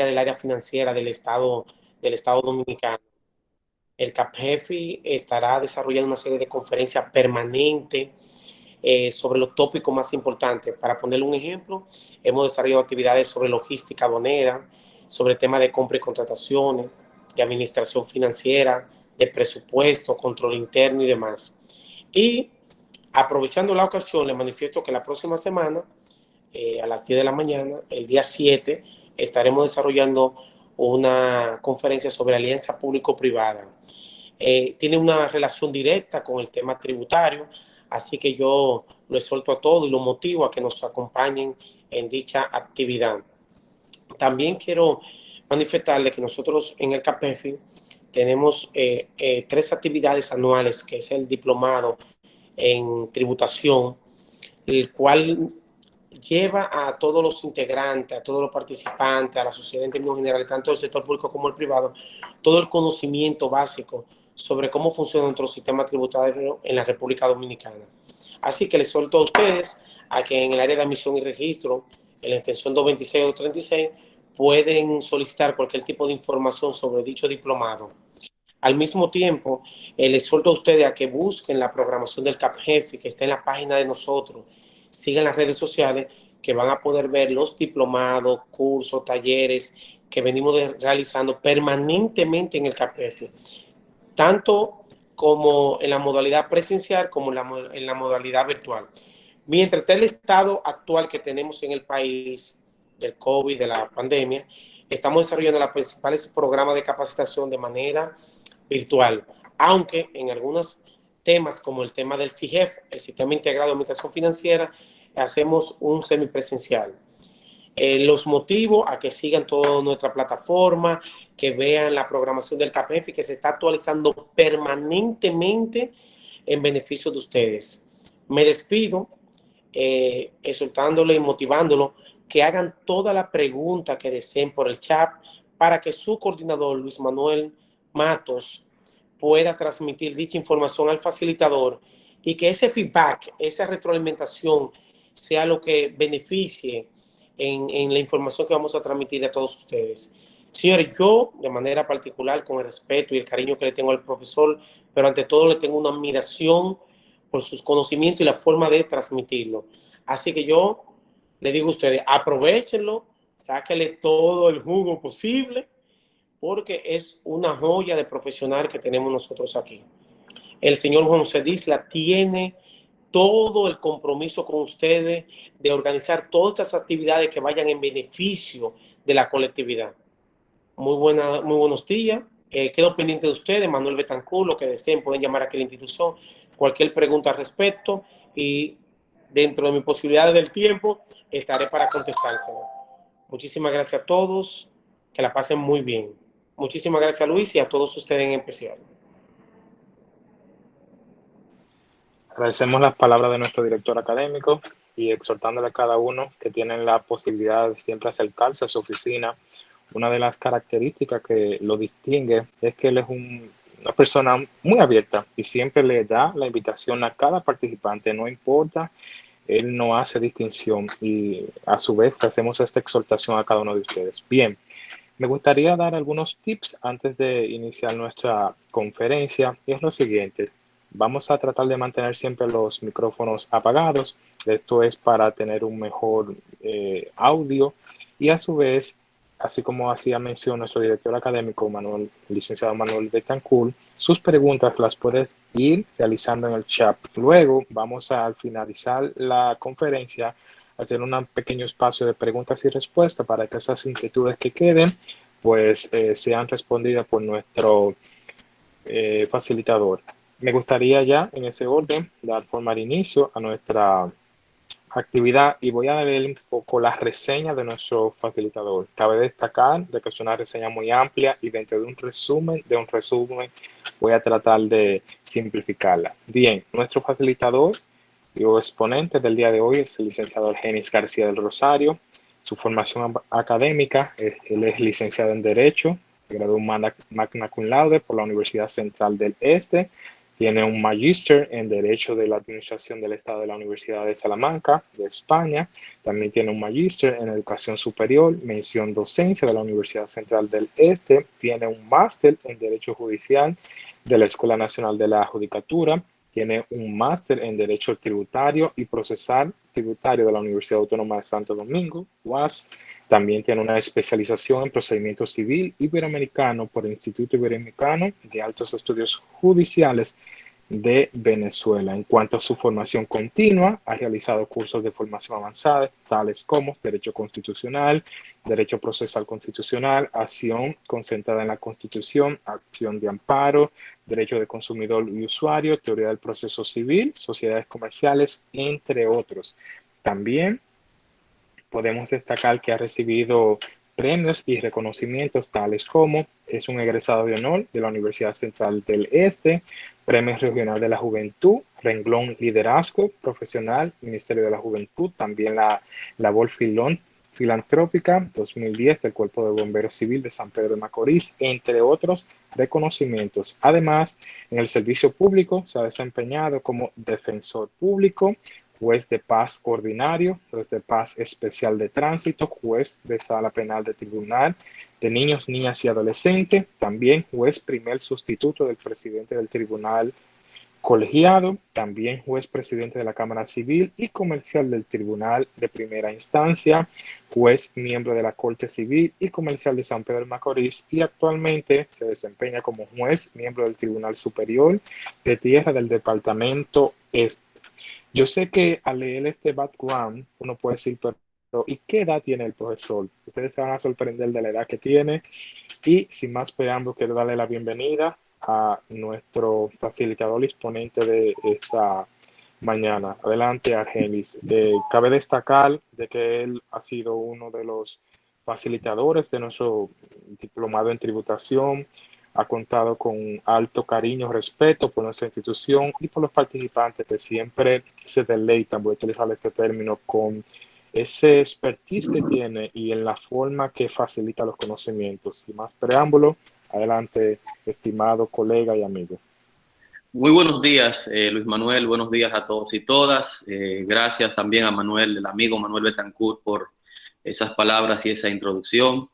del área financiera del Estado Dominicano. El CAPGEFI estará desarrollando una serie de conferencias permanentes sobre los tópicos más importantes. Para ponerle un ejemplo, hemos desarrollado actividades sobre logística aduanera, sobre temas de compra y contrataciones, de administración financiera, de presupuesto, control interno y demás. Y aprovechando la ocasión, le manifiesto que la próxima semana, a las 10 de la mañana, el día 7, estaremos desarrollando una conferencia sobre alianza público-privada. Tiene una relación directa con el tema tributario, así que yo lo exhorto a todos y lo motivo a que nos acompañen en dicha actividad. También quiero manifestarle que nosotros en el CAPEFI tenemos 3 actividades anuales, que es el diplomado en tributación, el cual lleva a todos los integrantes, a todos los participantes, a la sociedad en términos generales, tanto del sector público como el privado, todo el conocimiento básico sobre cómo funciona nuestro sistema tributario en la República Dominicana. Así que les suelto a ustedes a que en el área de admisión y registro, en la extensión 226 o 236, pueden solicitar cualquier tipo de información sobre dicho diplomado. Al mismo tiempo, les suelto a ustedes a que busquen la programación del CAPGEFI, que está en la página de nosotros, sigan las redes sociales, que van a poder ver los diplomados, cursos, talleres que venimos realizando permanentemente en el CAPGEFI, tanto como en la modalidad presencial como en la modalidad virtual. Mientras está el estado actual que tenemos en el país del COVID, de la pandemia, estamos desarrollando los principales programas de capacitación de manera virtual, aunque en algunos temas como el tema del CIGEF, el Sistema Integrado de Administración Financiera, hacemos un semipresencial. Los motivo a que sigan toda nuestra plataforma, que vean la programación del CAPEFI, que se está actualizando permanentemente en beneficio de ustedes. Me despido exhortándole y motivándolo que hagan toda la pregunta que deseen por el chat para que su coordinador, Luis Manuel Matos, pueda transmitir dicha información al facilitador y que ese feedback, esa retroalimentación sea lo que beneficie en la información que vamos a transmitir a todos ustedes. Señores, yo de manera particular, con el respeto y el cariño que le tengo al profesor, pero ante todo le tengo una admiración por sus conocimientos y la forma de transmitirlo. Así que yo le digo a ustedes, aprovechenlo, sáquenle todo el jugo posible, porque es una joya de profesional que tenemos nosotros aquí. El señor Juan José Disla tiene todo el compromiso con ustedes de organizar todas estas actividades que vayan en beneficio de la colectividad. Muy buenos días. Quedo pendiente de ustedes, Manuel Betancourt, lo que deseen pueden llamar aquí a la institución, cualquier pregunta al respecto y dentro de mis posibilidades del tiempo estaré para contestárselo. Muchísimas gracias a todos, que la pasen muy bien. Muchísimas gracias, Luis, y a todos ustedes en especial. Agradecemos las palabras de nuestro director académico y exhortándole a cada uno que tienen la posibilidad de siempre acercarse a su oficina. Una de las características que lo distingue es que él es una persona muy abierta y siempre le da la invitación a cada participante, no importa, él no hace distinción y a su vez hacemos esta exhortación a cada uno de ustedes. Bien, me gustaría dar algunos tips antes de iniciar nuestra conferencia y es lo siguiente. Vamos a tratar de mantener siempre los micrófonos apagados. Esto es para tener un mejor audio y a su vez, así como hacía mención nuestro director académico, licenciado Manuel Betancourt, sus preguntas las puedes ir realizando en el chat. Luego vamos a, al finalizar la conferencia, hacer un pequeño espacio de preguntas y respuestas para que esas inquietudes que queden pues sean respondidas por nuestro facilitador. Me gustaría ya en ese orden dar forma de inicio a nuestra actividad y voy a leer un poco la reseña de nuestro facilitador. Cabe destacar de que es una reseña muy amplia y dentro de un resumen voy a tratar de simplificarla. Bien, nuestro facilitador y exponente del día de hoy es el licenciado Genis García del Rosario. Su formación académica, él es licenciado en Derecho, graduó magna cum laude por la Universidad Central del Este, Tiene un magíster en Derecho de la Administración del Estado de la Universidad de Salamanca, de España. También tiene un magíster en Educación Superior, mención docencia de la Universidad Central del Este. Tiene un máster en Derecho Judicial de la Escuela Nacional de la Judicatura. Tiene un máster en Derecho Tributario y Procesal Tributario de la Universidad Autónoma de Santo Domingo, UAS. También tiene una especialización en procedimiento civil iberoamericano por el Instituto Iberoamericano de Altos Estudios Judiciales de Venezuela. En cuanto a su formación continua, ha realizado cursos de formación avanzada, tales como Derecho Constitucional, Derecho Procesal Constitucional, Acción concentrada en la Constitución, Acción de Amparo, Derecho de Consumidor y Usuario, Teoría del Proceso Civil, Sociedades Comerciales, entre otros. También podemos destacar que ha recibido premios y reconocimientos tales como es un egresado de honor de la Universidad Central del Este, Premio Regional de la Juventud, renglón Liderazgo Profesional, Ministerio de la Juventud, también la labor filantrópica 2010 del Cuerpo de Bomberos Civil de San Pedro de Macorís, entre otros reconocimientos. Además, en el servicio público se ha desempeñado como defensor público, juez de paz ordinario, juez de paz especial de tránsito, juez de sala penal de tribunal de niños, niñas y adolescentes, también juez primer sustituto del presidente del tribunal colegiado, también juez presidente de la Cámara Civil y Comercial del Tribunal de Primera Instancia, juez miembro de la Corte Civil y Comercial de San Pedro de Macorís y actualmente se desempeña como juez miembro del Tribunal Superior de Tierra del Departamento Este. Yo sé que al leer este background uno puede decir, pero ¿y qué edad tiene el profesor? Ustedes se van a sorprender de la edad que tiene y sin más preámbulos quiero darle la bienvenida a nuestro facilitador disponente de esta mañana. Adelante, Argenis. Cabe destacar de que él ha sido uno de los facilitadores de nuestro diplomado en tributación, ha contado con alto cariño, respeto por nuestra institución y por los participantes que siempre se deleitan, voy a utilizar este término, con ese expertise que tiene y en la forma que facilita los conocimientos. Sin más preámbulo, adelante, estimado colega y amigo. Muy buenos días, Luis Manuel. Buenos días a todos y todas. Gracias también a Manuel, el amigo Manuel Betancourt, por esas palabras y esa introducción.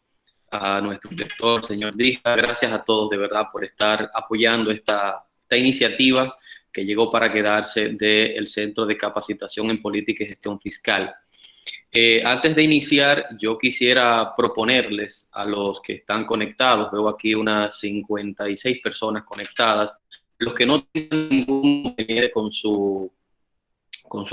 A nuestro director, señor Drija, gracias a todos de verdad por estar apoyando esta iniciativa que llegó para quedarse del Centro de Capacitación en Política y Gestión Fiscal. Antes de iniciar, yo quisiera proponerles a los que están conectados, veo aquí unas 56 personas conectadas, los que no tienen ningún inconveniente con su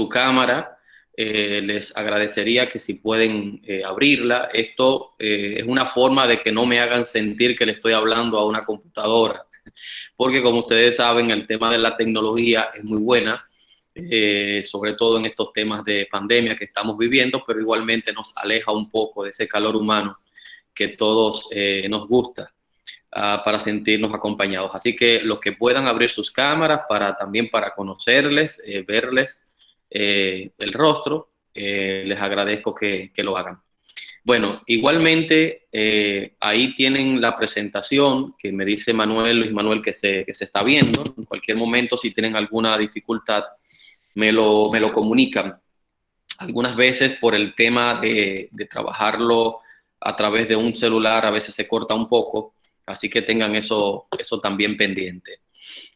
cámara, les agradecería que si pueden abrirla. Esto es una forma de que no me hagan sentir que le estoy hablando a una computadora, porque como ustedes saben, el tema de la tecnología es muy buena, sobre todo en estos temas de pandemia que estamos viviendo, pero igualmente nos aleja un poco de ese calor humano que todos nos gusta. Para sentirnos acompañados. Así que los que puedan abrir sus cámaras también para conocerles, verles el rostro, les agradezco que lo hagan. Bueno, igualmente ahí tienen la presentación que me dice Luis Manuel que se está viendo. En cualquier momento, si tienen alguna dificultad, me lo comunican. Algunas veces por el tema de trabajarlo a través de un celular, a veces se corta un poco. Así que tengan eso también pendiente.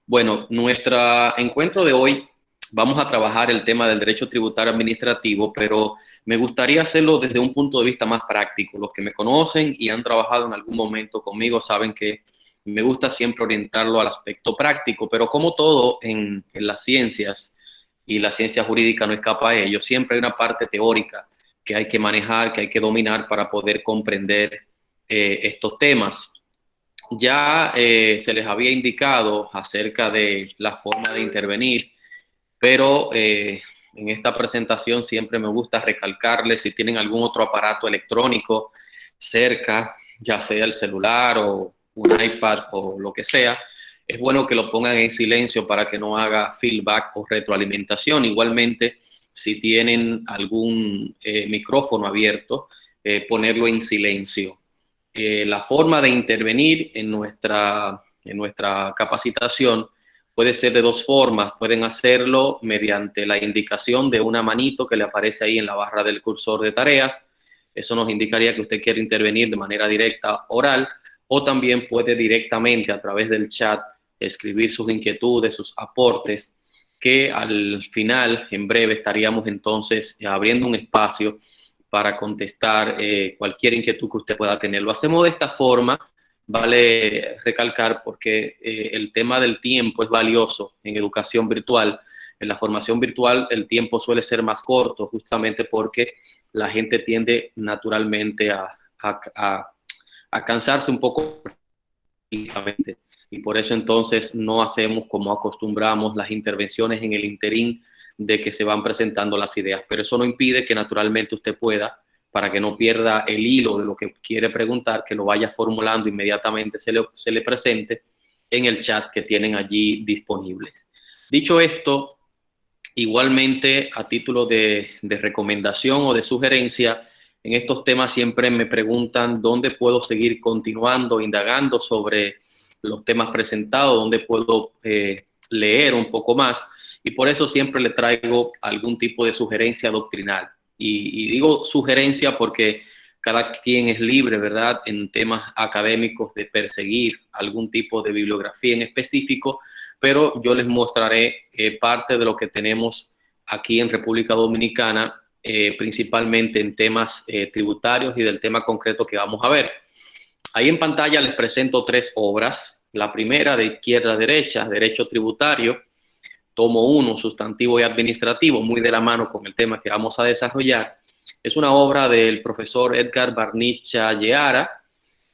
Bueno, nuestro encuentro de hoy vamos a trabajar el tema del derecho tributario administrativo, pero me gustaría hacerlo desde un punto de vista más práctico. Los que me conocen y han trabajado en algún momento conmigo saben que me gusta siempre orientarlo al aspecto práctico, pero como todo en las ciencias, y la ciencia jurídica no escapa a ello, siempre hay una parte teórica que hay que manejar, que hay que dominar para poder comprender estos temas. Ya se les había indicado acerca de la forma de intervenir, pero en esta presentación siempre me gusta recalcarles si tienen algún otro aparato electrónico cerca, ya sea el celular o un iPad o lo que sea, es bueno que lo pongan en silencio para que no haga feedback o retroalimentación. Igualmente, si tienen algún micrófono abierto, ponerlo en silencio. La forma de intervenir en nuestra capacitación puede ser de dos formas. Pueden hacerlo mediante la indicación de una manito que le aparece ahí en la barra del cursor de tareas. Eso nos indicaría que usted quiere intervenir de manera directa, oral, o también puede directamente a través del chat escribir sus inquietudes, sus aportes, que al final, en breve, estaríamos entonces abriendo un espacio para contestar cualquier inquietud que usted pueda tener. Lo hacemos de esta forma, vale recalcar, porque el tema del tiempo es valioso en educación virtual. En la formación virtual el tiempo suele ser más corto, justamente porque la gente tiende naturalmente a cansarse un poco, y por eso entonces no hacemos como acostumbramos las intervenciones en el interín de que se van presentando las ideas, pero eso no impide que naturalmente usted pueda, para que no pierda el hilo de lo que quiere preguntar, que lo vaya formulando inmediatamente, se le presente en el chat que tienen allí disponibles. Dicho esto, igualmente a título de recomendación o de sugerencia, en estos temas siempre me preguntan dónde puedo seguir continuando, indagando sobre los temas presentados, dónde puedo leer un poco más, y por eso siempre le traigo algún tipo de sugerencia doctrinal. Y digo sugerencia porque cada quien es libre, ¿verdad?, en temas académicos de perseguir algún tipo de bibliografía en específico, pero yo les mostraré parte de lo que tenemos aquí en República Dominicana, principalmente en temas tributarios y del tema concreto que vamos a ver. Ahí en pantalla les presento 3 obras. La primera, de izquierda a derecha, Derecho Tributario, tomo 1, Sustantivo y Administrativo, muy de la mano con el tema que vamos a desarrollar. Es una obra del profesor Edgar Barnicha Lleara,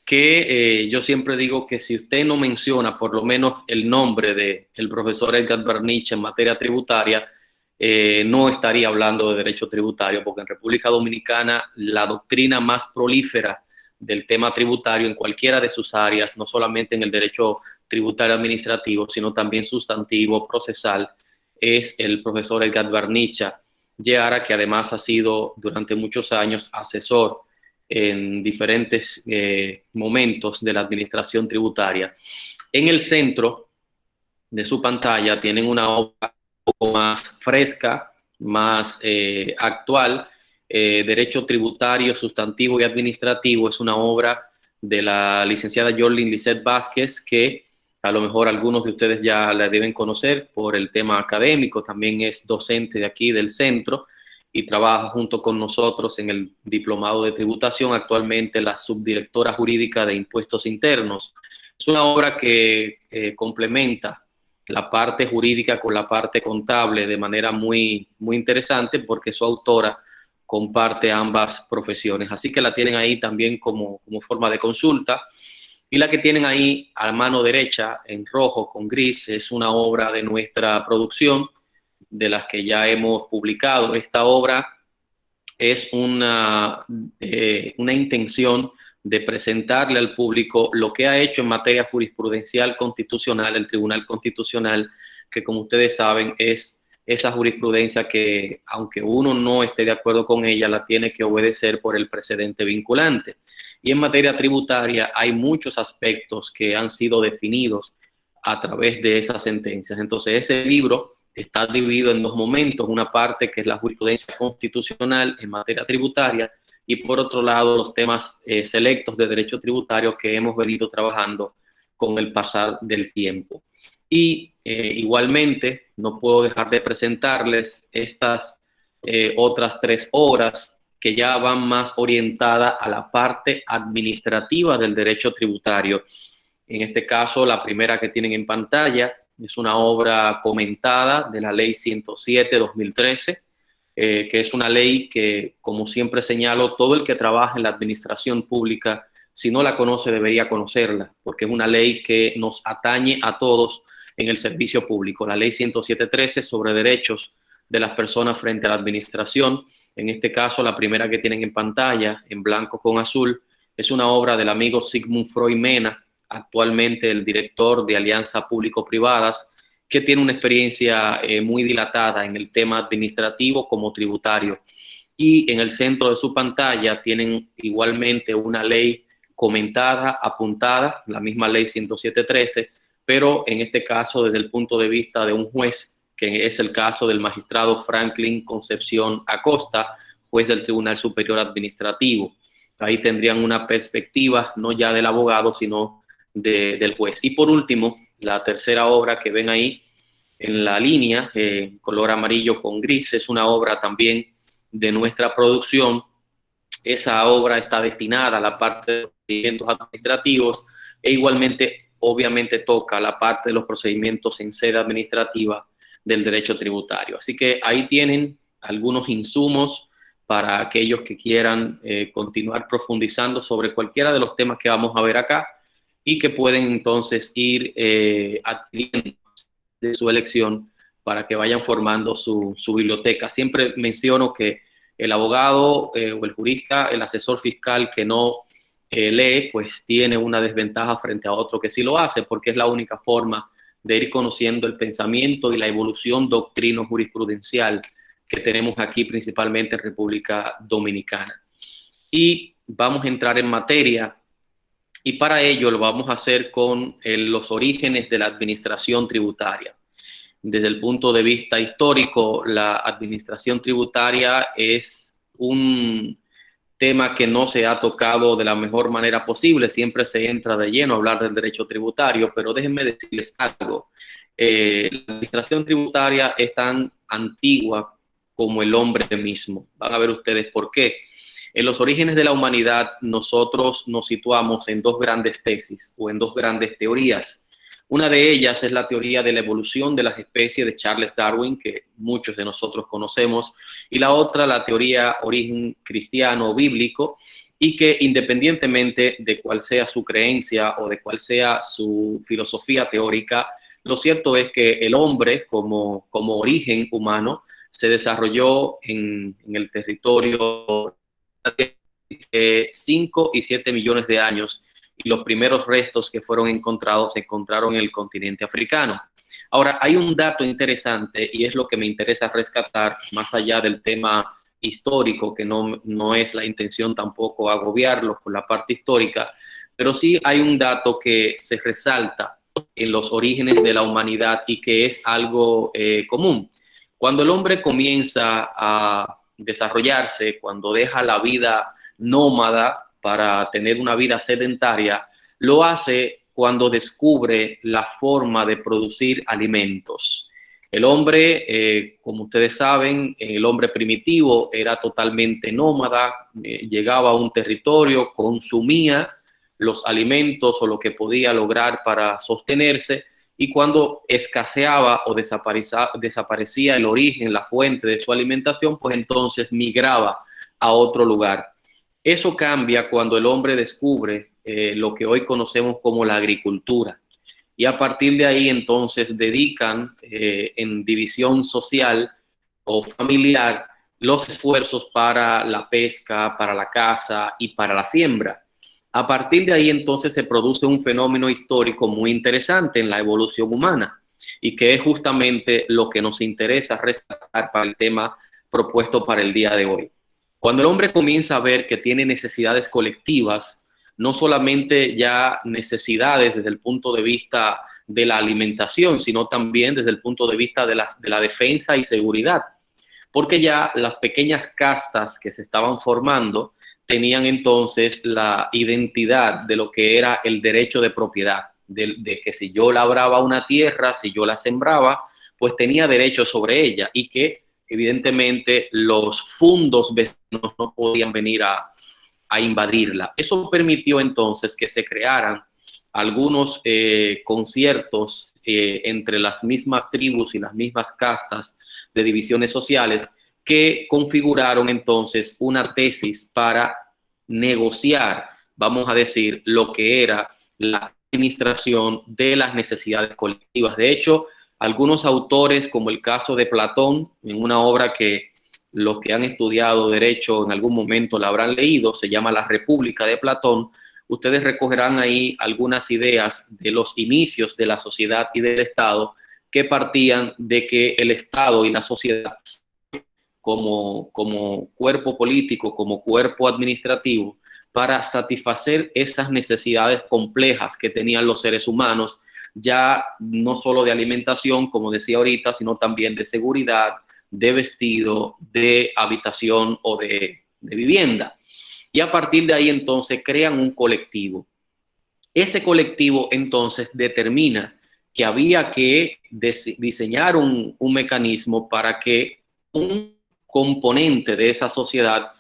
que yo siempre digo que si usted no menciona por lo menos el nombre del profesor Edgar Barnicha en materia tributaria, no estaría hablando de derecho tributario, porque en República Dominicana la doctrina más prolífera del tema tributario en cualquiera de sus áreas, no solamente en el derecho tributario administrativo, sino también sustantivo, procesal, es el profesor Edgar Barnicha Lleara, que además ha sido durante muchos años asesor en diferentes momentos de la administración tributaria. En el centro de su pantalla tienen una obra un poco más fresca, más actual, Derecho Tributario, Sustantivo y Administrativo. Es una obra de la licenciada Yorlin Lisset Vázquez, que a lo mejor algunos de ustedes ya la deben conocer por el tema académico. También es docente de aquí del centro y trabaja junto con nosotros en el diplomado de tributación, actualmente la subdirectora jurídica de impuestos internos. Es una obra que complementa la parte jurídica con la parte contable de manera muy, muy interesante, porque su autora comparte ambas profesiones. Así que la tienen ahí también como forma de consulta. Y la que tienen ahí a mano derecha, en rojo con gris, es una obra de nuestra producción, de las que ya hemos publicado. Esta obra es una intención de presentarle al público lo que ha hecho en materia jurisprudencial constitucional el Tribunal Constitucional, que como ustedes saben es esa jurisprudencia que, aunque uno no esté de acuerdo con ella, la tiene que obedecer por el precedente vinculante. Y en materia tributaria hay muchos aspectos que han sido definidos a través de esas sentencias. Entonces ese libro está dividido en 2 momentos, una parte que es la jurisprudencia constitucional en materia tributaria y por otro lado los temas selectos de derecho tributario que hemos venido trabajando con el pasar del tiempo. Y igualmente no puedo dejar de presentarles estas otras 3 obras que ya van más orientadas a la parte administrativa del derecho tributario. En este caso, la primera que tienen en pantalla es una obra comentada de la Ley 107/2013, que es una ley que, como siempre señalo, todo el que trabaja en la administración pública, si no la conoce, debería conocerla, porque es una ley que nos atañe a todos en el servicio público. La Ley 107/13 sobre derechos de las personas frente a la administración. En este caso, la primera que tienen en pantalla, en blanco con azul, es una obra del amigo Sigmund Freud Mena, actualmente el director de Alianza Público-Privadas, que tiene una experiencia muy dilatada en el tema administrativo como tributario. Y en el centro de su pantalla tienen igualmente una ley comentada, apuntada, la misma Ley 107/13, pero en este caso desde el punto de vista de un juez, que es el caso del magistrado Franklin Concepción Acosta, juez del Tribunal Superior Administrativo. Ahí tendrían una perspectiva no ya del abogado, sino del juez. Y por último, la tercera obra que ven ahí en la línea, color amarillo con gris, es una obra también de nuestra producción. Esa obra está destinada a la parte de los procedimientos administrativos e igualmente, obviamente, toca la parte de los procedimientos en sede administrativa del derecho tributario. Así que ahí tienen algunos insumos para aquellos que quieran continuar profundizando sobre cualquiera de los temas que vamos a ver acá y que pueden entonces ir adquiriendo de su elección para que vayan formando su biblioteca. Siempre menciono que el abogado o el jurista, el asesor fiscal que no lee, pues tiene una desventaja frente a otro que sí lo hace, porque es la única forma de ir conociendo el pensamiento y la evolución doctrino-jurisprudencial que tenemos aquí principalmente en República Dominicana. Y vamos a entrar en materia, y para ello lo vamos a hacer con los orígenes de la administración tributaria. Desde el punto de vista histórico, la administración tributaria es un tema que no se ha tocado de la mejor manera posible. Siempre se entra de lleno a hablar del derecho tributario, pero déjenme decirles algo. La administración tributaria es tan antigua como el hombre mismo. Van a ver ustedes por qué. En los orígenes de la humanidad, nosotros nos situamos en dos grandes tesis o en dos grandes teorías. Una de ellas es la teoría de la evolución de las especies de Charles Darwin, que muchos de nosotros conocemos, y la otra, la teoría origen cristiano o bíblico, y que independientemente de cuál sea su creencia o de cuál sea su filosofía teórica, lo cierto es que el hombre como origen humano se desarrolló en el territorio de 5 y 7 millones de años, y los primeros restos que fueron encontrados se encontraron en el continente africano. Ahora, hay un dato interesante y es lo que me interesa rescatar, más allá del tema histórico, que no es la intención tampoco agobiarlo con la parte histórica, pero sí hay un dato que se resalta en los orígenes de la humanidad y que es algo común. Cuando el hombre comienza a desarrollarse, cuando deja la vida nómada para tener una vida sedentaria, lo hace cuando descubre la forma de producir alimentos. El hombre, como ustedes saben, el hombre primitivo era totalmente nómada, llegaba a un territorio, consumía los alimentos o lo que podía lograr para sostenerse, y cuando escaseaba o desaparecía el origen, la fuente de su alimentación, pues entonces migraba a otro lugar. Eso cambia cuando el hombre descubre lo que hoy conocemos como la agricultura. Y a partir de ahí entonces dedican en división social o familiar los esfuerzos para la pesca, para la caza y para la siembra. A partir de ahí entonces se produce un fenómeno histórico muy interesante en la evolución humana y que es justamente lo que nos interesa rescatar para el tema propuesto para el día de hoy. Cuando el hombre comienza a ver que tiene necesidades colectivas, no solamente ya necesidades desde el punto de vista de la alimentación, sino también desde el punto de vista de la defensa y seguridad, porque ya las pequeñas castas que se estaban formando tenían entonces la identidad de lo que era el derecho de propiedad, de que si yo labraba una tierra, si yo la sembraba, pues tenía derecho sobre ella y que evidentemente los fundos vecinos no podían venir a invadirla. Eso permitió entonces que se crearan algunos conciertos entre las mismas tribus y las mismas castas de divisiones sociales que configuraron entonces una tesis para negociar, vamos a decir, lo que era la administración de las necesidades colectivas. De hecho, algunos autores, como el caso de Platón, en una obra que los que han estudiado derecho en algún momento la habrán leído, se llama La República de Platón, ustedes recogerán ahí algunas ideas de los inicios de la sociedad y del Estado que partían de que el Estado y la sociedad como cuerpo político, como cuerpo administrativo, para satisfacer esas necesidades complejas que tenían los seres humanos, ya no solo de alimentación, como decía ahorita, sino también de seguridad, de vestido, de habitación o de vivienda. Y a partir de ahí entonces crean un colectivo. Ese colectivo entonces determina que había que diseñar un mecanismo para que un componente de esa sociedad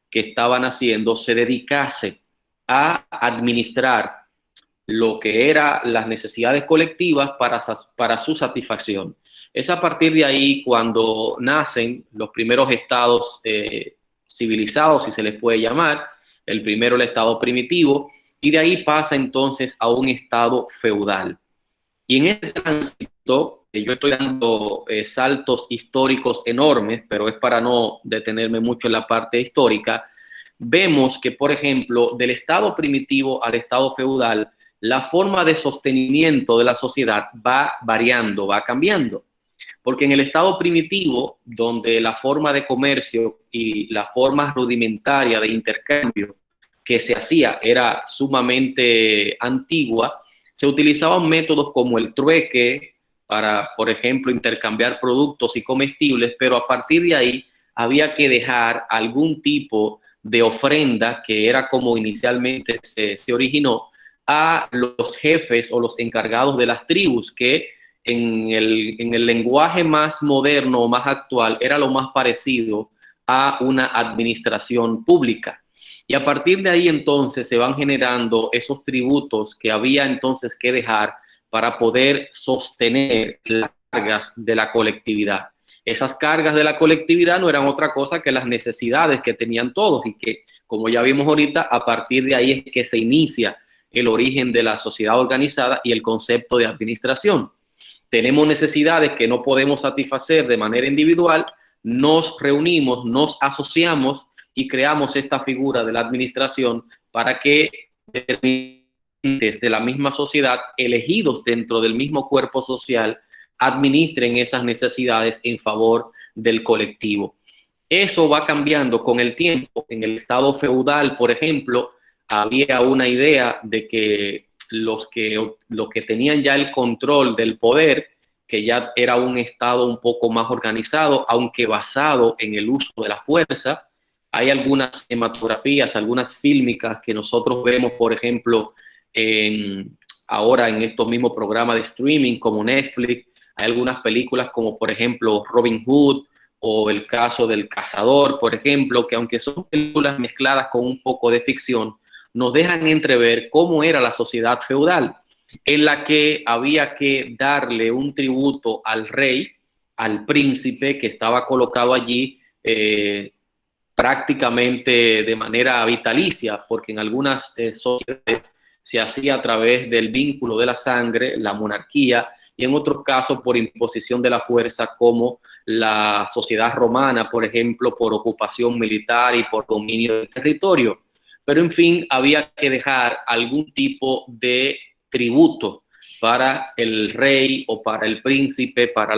que estaban haciendo se dedicase a administrar lo que eran las necesidades colectivas para su satisfacción. Es a partir de ahí cuando nacen los primeros estados civilizados, si se les puede llamar. El primero, el estado primitivo, y de ahí pasa entonces a un estado feudal. Y en ese tránsito, yo estoy dando saltos históricos enormes, pero es para no detenerme mucho en la parte histórica. Vemos que, por ejemplo, del estado primitivo al estado feudal, la forma de sostenimiento de la sociedad va variando, va cambiando. Porque en el estado primitivo, donde la forma de comercio y la forma rudimentaria de intercambio que se hacía era sumamente antigua, se utilizaban métodos como el trueque para, por ejemplo, intercambiar productos y comestibles, pero a partir de ahí había que dejar algún tipo de ofrenda, que era como inicialmente se originó, a los jefes o los encargados de las tribus, que en el lenguaje más moderno o más actual era lo más parecido a una administración pública. Y a partir de ahí entonces se van generando esos tributos que había entonces que dejar para poder sostener las cargas de la colectividad. Esas cargas de la colectividad no eran otra cosa que las necesidades que tenían todos y que, como ya vimos ahorita, a partir de ahí es que se inicia el origen de la sociedad organizada y el concepto de administración. Tenemos necesidades que no podemos satisfacer de manera individual, nos reunimos, nos asociamos y creamos esta figura de la administración para que determinantes de la misma sociedad, elegidos dentro del mismo cuerpo social, administren esas necesidades en favor del colectivo. Eso va cambiando con el tiempo. En el estado feudal, por ejemplo, había una idea de que los que tenían ya el control del poder, que ya era un estado un poco más organizado, aunque basado en el uso de la fuerza. Hay algunas cinematografías, algunas fílmicas que nosotros vemos, por ejemplo, ahora en estos mismos programas de streaming como Netflix. Hay algunas películas como, por ejemplo, Robin Hood o el caso del Cazador, por ejemplo, que aunque son películas mezcladas con un poco de ficción, nos dejan entrever cómo era la sociedad feudal, en la que había que darle un tributo al rey, al príncipe que estaba colocado allí prácticamente de manera vitalicia, porque en algunas sociedades se hacía a través del vínculo de la sangre, la monarquía, y en otros casos por imposición de la fuerza, como la sociedad romana, por ejemplo, por ocupación militar y por dominio del territorio. Pero en fin, había que dejar algún tipo de tributo para el rey o para el príncipe, para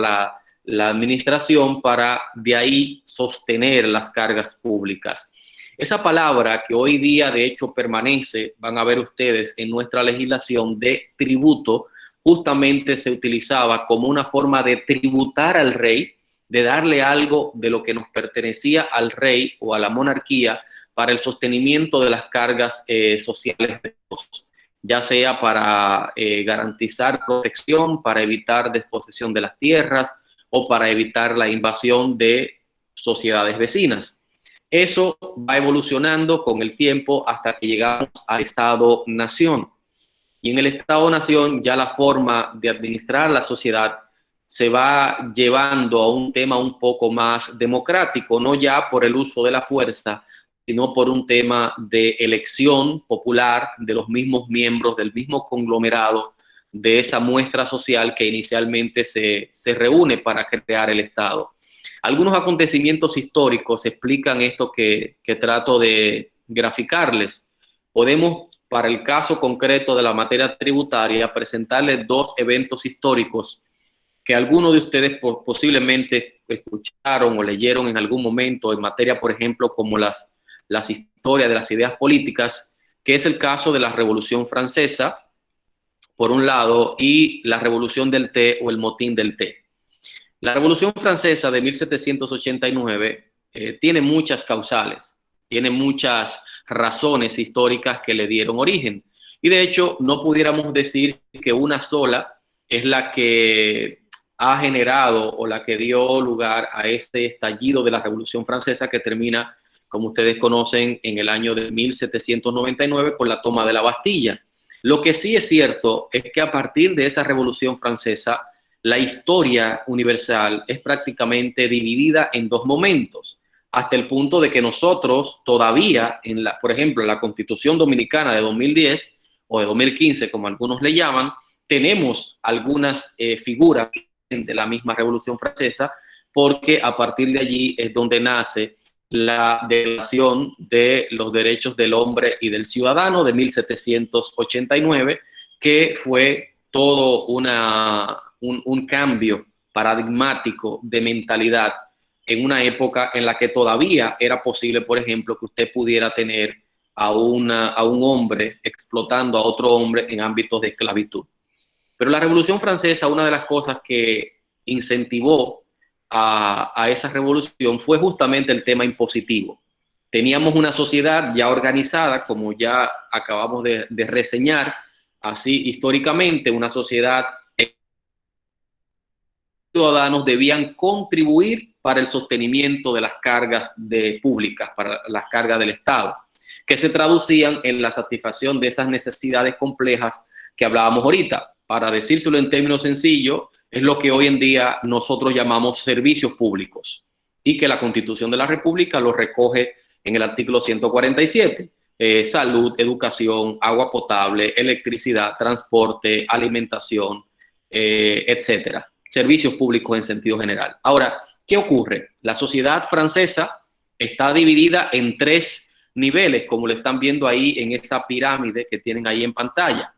la administración, para de ahí sostener las cargas públicas. Esa palabra que hoy día de hecho permanece, van a ver ustedes en nuestra legislación de tributo, justamente se utilizaba como una forma de tributar al rey, de darle algo de lo que nos pertenecía al rey o a la monarquía para el sostenimiento de las cargas sociales de todos, ya sea para garantizar protección, para evitar desposesión de las tierras o para evitar la invasión de sociedades vecinas. Eso va evolucionando con el tiempo hasta que llegamos al Estado-Nación. Y en el Estado-Nación ya la forma de administrar la sociedad se va llevando a un tema un poco más democrático, no ya por el uso de la fuerza, sino por un tema de elección popular de los mismos miembros del mismo conglomerado de esa muestra social que inicialmente se reúne para crear el Estado. Algunos acontecimientos históricos explican esto que trato de graficarles. Podemos, para el caso concreto de la materia tributaria, presentarles dos eventos históricos que algunos de ustedes posiblemente escucharon o leyeron en algún momento en materia, por ejemplo, como las historias de las ideas políticas, que es el caso de la Revolución Francesa, por un lado, y la Revolución del Té o el Motín del Té. La Revolución Francesa de 1789 tiene muchas causales, tiene muchas razones históricas que le dieron origen. Y de hecho, no pudiéramos decir que una sola es la que ha generado o la que dio lugar a este estallido de la Revolución Francesa que termina, como ustedes conocen, en el año de 1799 con la toma de la Bastilla. Lo que sí es cierto es que a partir de esa Revolución Francesa, la historia universal es prácticamente dividida en dos momentos, hasta el punto de que nosotros todavía, por ejemplo, en la Constitución Dominicana de 2010 o de 2015, como algunos le llaman, tenemos algunas figuras de la misma Revolución Francesa, porque a partir de allí es donde nace la Declaración de los Derechos del Hombre y del Ciudadano de 1789, que fue todo un cambio paradigmático de mentalidad en una época en la que todavía era posible, por ejemplo, que usted pudiera tener a un hombre explotando a otro hombre en ámbitos de esclavitud. Pero la Revolución Francesa, una de las cosas que incentivó a esa revolución fue justamente el tema impositivo. Teníamos una sociedad ya organizada, como ya acabamos de reseñar, así históricamente, una sociedad ciudadanos debían contribuir para el sostenimiento de las cargas públicas, para las cargas del Estado, que se traducían en la satisfacción de esas necesidades complejas que hablábamos ahorita. Para decírselo en términos sencillos, es lo que hoy en día nosotros llamamos servicios públicos y que la Constitución de la República lo recoge en el artículo 147. Salud, educación, agua potable, electricidad, transporte, alimentación, etcétera. Servicios públicos en sentido general. Ahora, ¿qué ocurre? La sociedad francesa está dividida en tres niveles, como lo están viendo ahí en esa pirámide que tienen ahí en pantalla.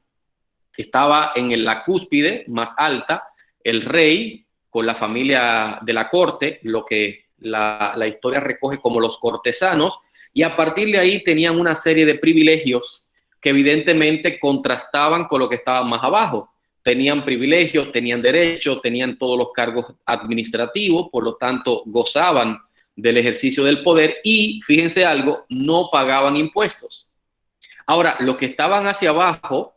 Estaba en la cúspide más alta el rey con la familia de la corte, lo que la historia recoge como los cortesanos, y a partir de ahí tenían una serie de privilegios que evidentemente contrastaban con lo que estaba más abajo. Tenían privilegios, tenían derechos, tenían todos los cargos administrativos, por lo tanto gozaban del ejercicio del poder y, fíjense algo, no pagaban impuestos. Ahora, los que estaban hacia abajo,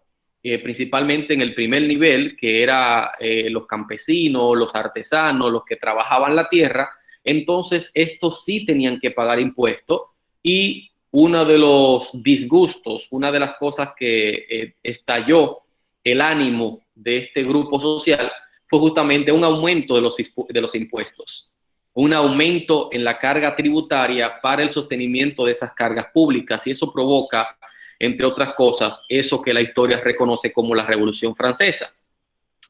principalmente en el primer nivel, que era los campesinos, los artesanos, los que trabajaban la tierra, entonces estos sí tenían que pagar impuestos y uno de los disgustos, una de las cosas que estalló el ánimo de este grupo social fue justamente un aumento de los impuestos, un aumento en la carga tributaria para el sostenimiento de esas cargas públicas, y eso provoca, entre otras cosas, eso que la historia reconoce como la Revolución Francesa.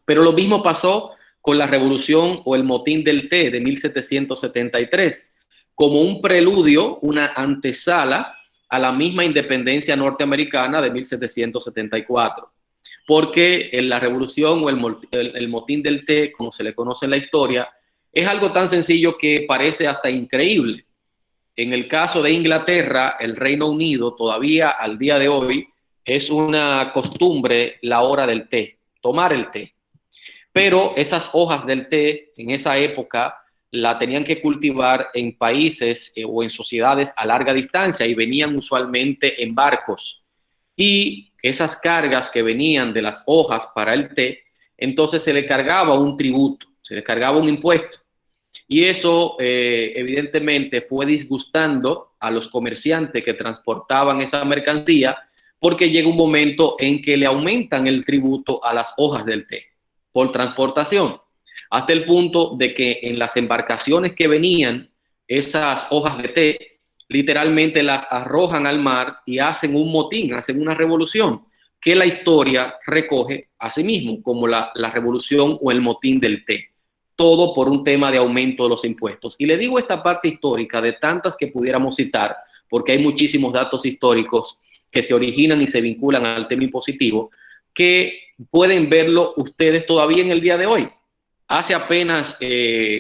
Pero lo mismo pasó con la Revolución o el Motín del Té de 1773, como un preludio, una antesala a la misma independencia norteamericana de 1774. Porque la revolución o el motín del té, como se le conoce en la historia, es algo tan sencillo que parece hasta increíble. En el caso de Inglaterra, el Reino Unido, todavía al día de hoy, es una costumbre la hora del té, tomar el té. Pero esas hojas del té, en esa época, la tenían que cultivar en países o en sociedades a larga distancia y venían usualmente en barcos. Y esas cargas que venían de las hojas para el té, entonces se le cargaba un tributo, se le cargaba un impuesto. Y eso evidentemente fue disgustando a los comerciantes que transportaban esa mercancía, porque llega un momento en que le aumentan el tributo a las hojas del té por transportación, hasta el punto de que en las embarcaciones que venían esas hojas de té, literalmente las arrojan al mar y hacen un motín, hacen una revolución, que la historia recoge a sí mismo como la revolución o el motín del té. Todo por un tema de aumento de los impuestos. Y le digo esta parte histórica de tantas que pudiéramos citar, porque hay muchísimos datos históricos que se originan y se vinculan al tema impositivo, que pueden verlo ustedes todavía en el día de hoy. Hace apenas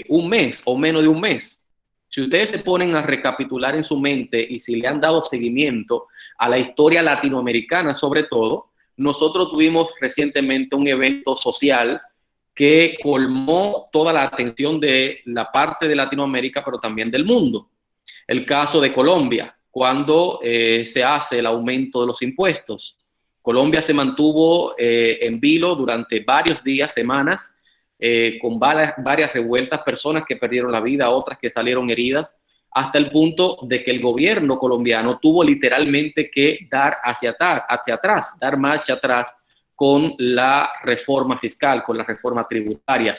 un mes o menos de un mes, si ustedes se ponen a recapitular en su mente y si le han dado seguimiento a la historia latinoamericana sobre todo, nosotros tuvimos recientemente un evento social que colmó toda la atención de la parte de Latinoamérica, pero también del mundo. El caso de Colombia, cuando se hace el aumento de los impuestos. Colombia se mantuvo en vilo durante varios días, semanas, con varias revueltas, personas que perdieron la vida, otras que salieron heridas, hasta el punto de que el gobierno colombiano tuvo literalmente que dar hacia atrás, dar marcha atrás con la reforma fiscal, con la reforma tributaria.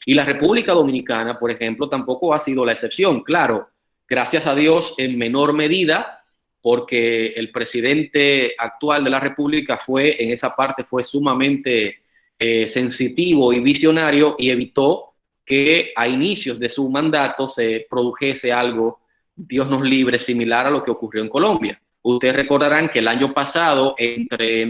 Y la República Dominicana, por ejemplo, tampoco ha sido la excepción. Claro, gracias a Dios, en menor medida, porque el presidente actual de la República en esa parte fue sumamente sensitivo y visionario y evitó que a inicios de su mandato se produjese algo, Dios nos libre, similar a lo que ocurrió en Colombia. Ustedes recordarán que el año pasado, entre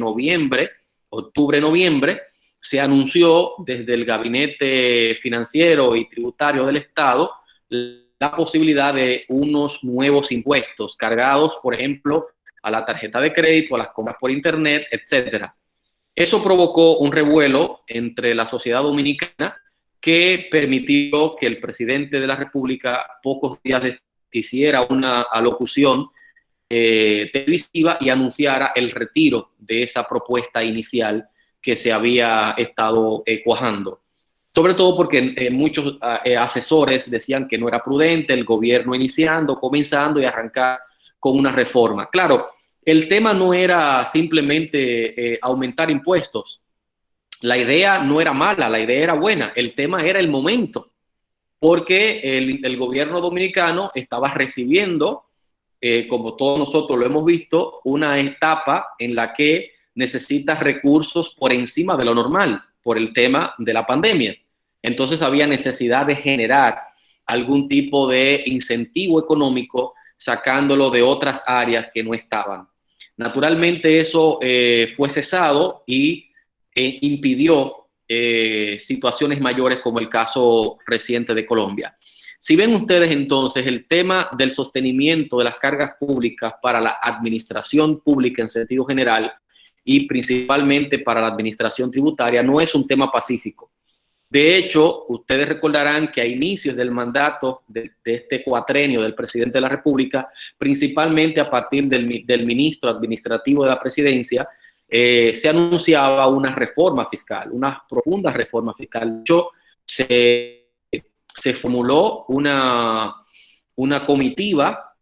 octubre-noviembre, se anunció desde el Gabinete Financiero y Tributario del Estado la posibilidad de unos nuevos impuestos cargados, por ejemplo, a la tarjeta de crédito, a las compras por internet, etcétera. Eso provocó un revuelo entre la sociedad dominicana que permitió que el presidente de la República pocos días después hiciera una alocución televisiva y anunciara el retiro de esa propuesta inicial que se había estado cuajando. Sobre todo porque muchos asesores decían que no era prudente el gobierno comenzando y arrancar con una reforma. Claro, el tema no era simplemente aumentar impuestos. La idea no era mala, la idea era buena. El tema era el momento, porque el gobierno dominicano estaba recibiendo, como todos nosotros lo hemos visto, una etapa en la que necesita recursos por encima de lo normal, por el tema de la pandemia. Entonces había necesidad de generar algún tipo de incentivo económico sacándolo de otras áreas que no estaban. Naturalmente eso fue cesado y impidió situaciones mayores como el caso reciente de Colombia. Si ven ustedes entonces, el tema del sostenimiento de las cargas públicas para la administración pública en sentido general y principalmente para la administración tributaria no es un tema pacífico. De hecho, ustedes recordarán que a inicios del mandato de este cuatrenio del presidente de la República, principalmente a partir del ministro administrativo de la presidencia, se anunciaba una reforma fiscal, una profunda reforma fiscal. De hecho, se formuló una comitiva,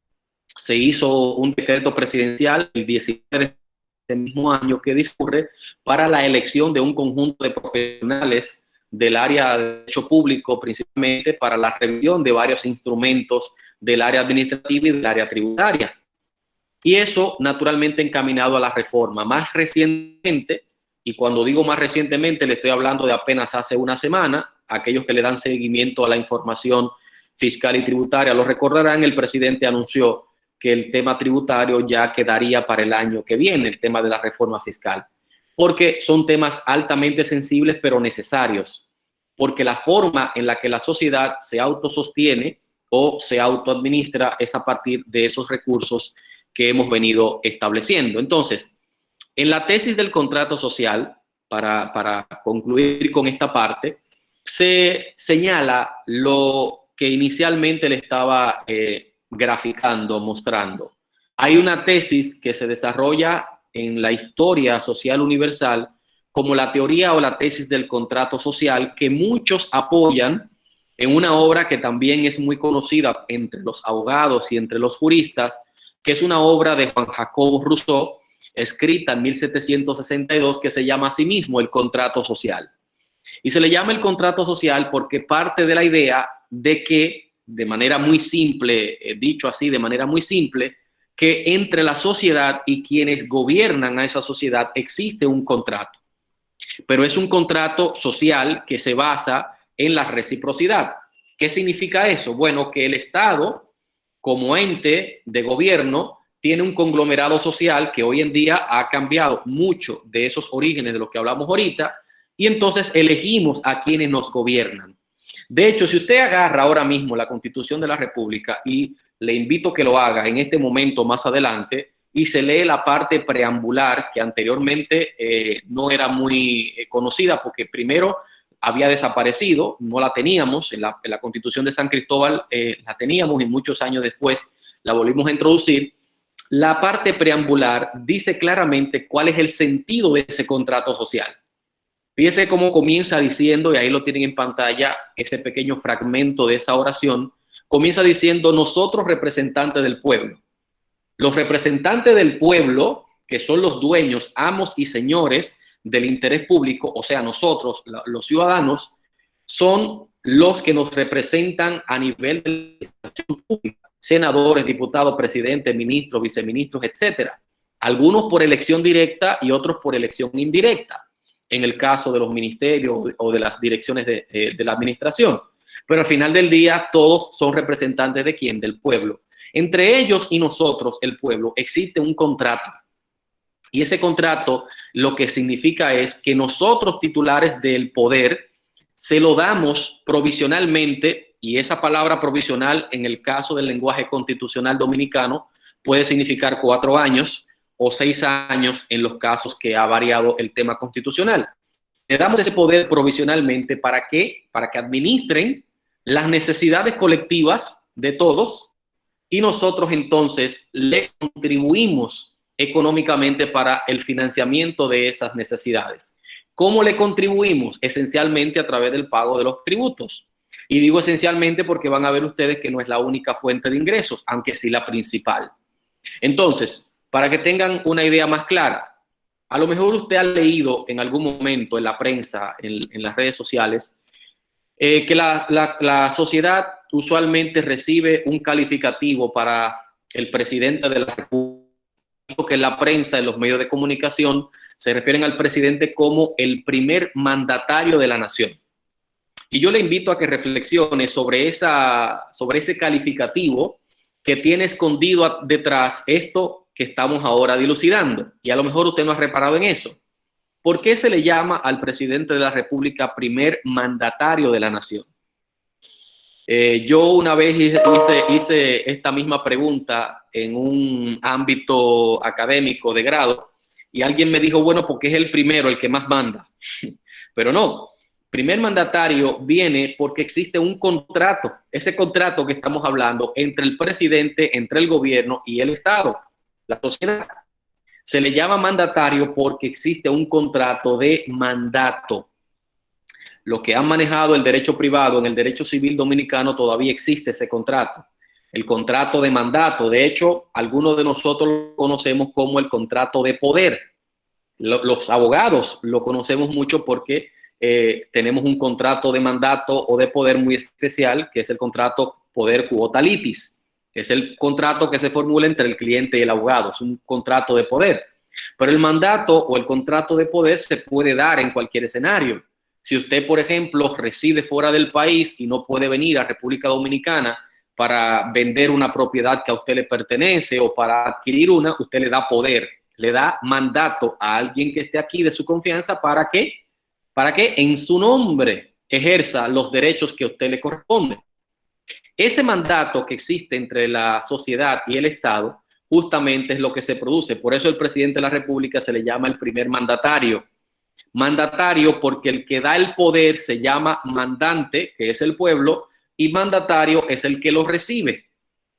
se hizo un decreto presidencial el 19 de este mismo año que discurre para la elección de un conjunto de profesionales del área de derecho público, principalmente para la revisión de varios instrumentos del área administrativa y del área tributaria. Y eso, naturalmente, encaminado a la reforma. Más recientemente, y cuando digo más recientemente, le estoy hablando de apenas hace una semana, aquellos que le dan seguimiento a la información fiscal y tributaria lo recordarán, el presidente anunció que el tema tributario ya quedaría para el año que viene, el tema de la reforma fiscal, porque son temas altamente sensibles pero necesarios, porque la forma en la que la sociedad se autosostiene o se autoadministra es a partir de esos recursos que hemos venido estableciendo. Entonces, en la tesis del contrato social, para concluir con esta parte, se señala lo que inicialmente le estaba graficando, mostrando. Hay una tesis que se desarrolla en la historia social universal como la teoría o la tesis del contrato social, que muchos apoyan en una obra que también es muy conocida entre los abogados y entre los juristas, que es una obra de Juan Jacobo Rousseau, escrita en 1762, que se llama a sí mismo El contrato social. Y se le llama el contrato social porque parte de la idea de que, de manera muy simple, dicho así, de manera muy simple, que entre la sociedad y quienes gobiernan a esa sociedad existe un contrato. Pero es un contrato social que se basa en la reciprocidad. ¿Qué significa eso? Bueno, que el Estado, como ente de gobierno, tiene un conglomerado social que hoy en día ha cambiado mucho de esos orígenes de los que hablamos ahorita, y entonces elegimos a quienes nos gobiernan. De hecho, si usted agarra ahora mismo la Constitución de la República, y le invito a que lo haga en este momento más adelante, y se lee la parte preambular que anteriormente no era muy conocida porque primero había desaparecido, no la teníamos en la Constitución de San Cristóbal, la teníamos y muchos años después la volvimos a introducir. La parte preambular dice claramente cuál es el sentido de ese contrato social. Fíjese cómo comienza diciendo, y ahí lo tienen en pantalla, ese pequeño fragmento de esa oración, comienza diciendo: nosotros representantes del pueblo. Los representantes del pueblo, que son los dueños, amos y señores del interés público, o sea, nosotros, los ciudadanos, son los que nos representan a nivel de la administración pública, senadores, diputados, presidentes, ministros, viceministros, etcétera. Algunos por elección directa y otros por elección indirecta, en el caso de los ministerios o de las direcciones de la administración. Pero al final del día, todos son representantes ¿de quién? Del pueblo. Entre ellos y nosotros, el pueblo, existe un contrato. Y ese contrato lo que significa es que nosotros, titulares del poder, se lo damos provisionalmente, y esa palabra provisional en el caso del lenguaje constitucional dominicano puede significar 4 años o 6 años en los casos que ha variado el tema constitucional. Le damos ese poder provisionalmente ¿para qué? Para que administren las necesidades colectivas de todos y nosotros entonces le contribuimos económicamente para el financiamiento de esas necesidades. ¿Cómo le contribuimos? Esencialmente a través del pago de los tributos. Y digo esencialmente porque van a ver ustedes que no es la única fuente de ingresos, aunque sí la principal. Entonces, para que tengan una idea más clara, a lo mejor usted ha leído en algún momento en la prensa, en las redes sociales, que la sociedad usualmente recibe un calificativo para el presidente de la República, que en la prensa, en los medios de comunicación, se refieren al presidente como el primer mandatario de la nación. Y yo le invito a que reflexione sobre ese calificativo que tiene escondido detrás esto que estamos ahora dilucidando. Y a lo mejor usted no ha reparado en eso. ¿Por qué se le llama al presidente de la República primer mandatario de la nación? Yo una vez hice esta misma pregunta en un ámbito académico de grado y alguien me dijo, bueno, porque es el primero, el que más manda. Pero no, primer mandatario viene porque existe un contrato, ese contrato que estamos hablando entre el presidente, entre el gobierno y el Estado, la sociedad. Se le llama mandatario porque existe un contrato de mandato. Los que han manejado el derecho privado, en el derecho civil dominicano todavía existe ese contrato. El contrato de mandato, de hecho, algunos de nosotros lo conocemos como el contrato de poder. Los abogados lo conocemos mucho porque tenemos un contrato de mandato o de poder muy especial, que es el contrato poder quota litis. Es el contrato que se formula entre el cliente y el abogado, es un contrato de poder. Pero el mandato o el contrato de poder se puede dar en cualquier escenario. Si usted, por ejemplo, reside fuera del país y no puede venir a República Dominicana para vender una propiedad que a usted le pertenece o para adquirir una, usted le da poder, le da mandato a alguien que esté aquí de su confianza para que en su nombre ejerza los derechos que a usted le corresponden. Ese mandato que existe entre la sociedad y el Estado justamente es lo que se produce. Por eso el presidente de la República se le llama el primer mandatario. Mandatario porque el que da el poder se llama mandante, que es el pueblo, y mandatario es el que lo recibe,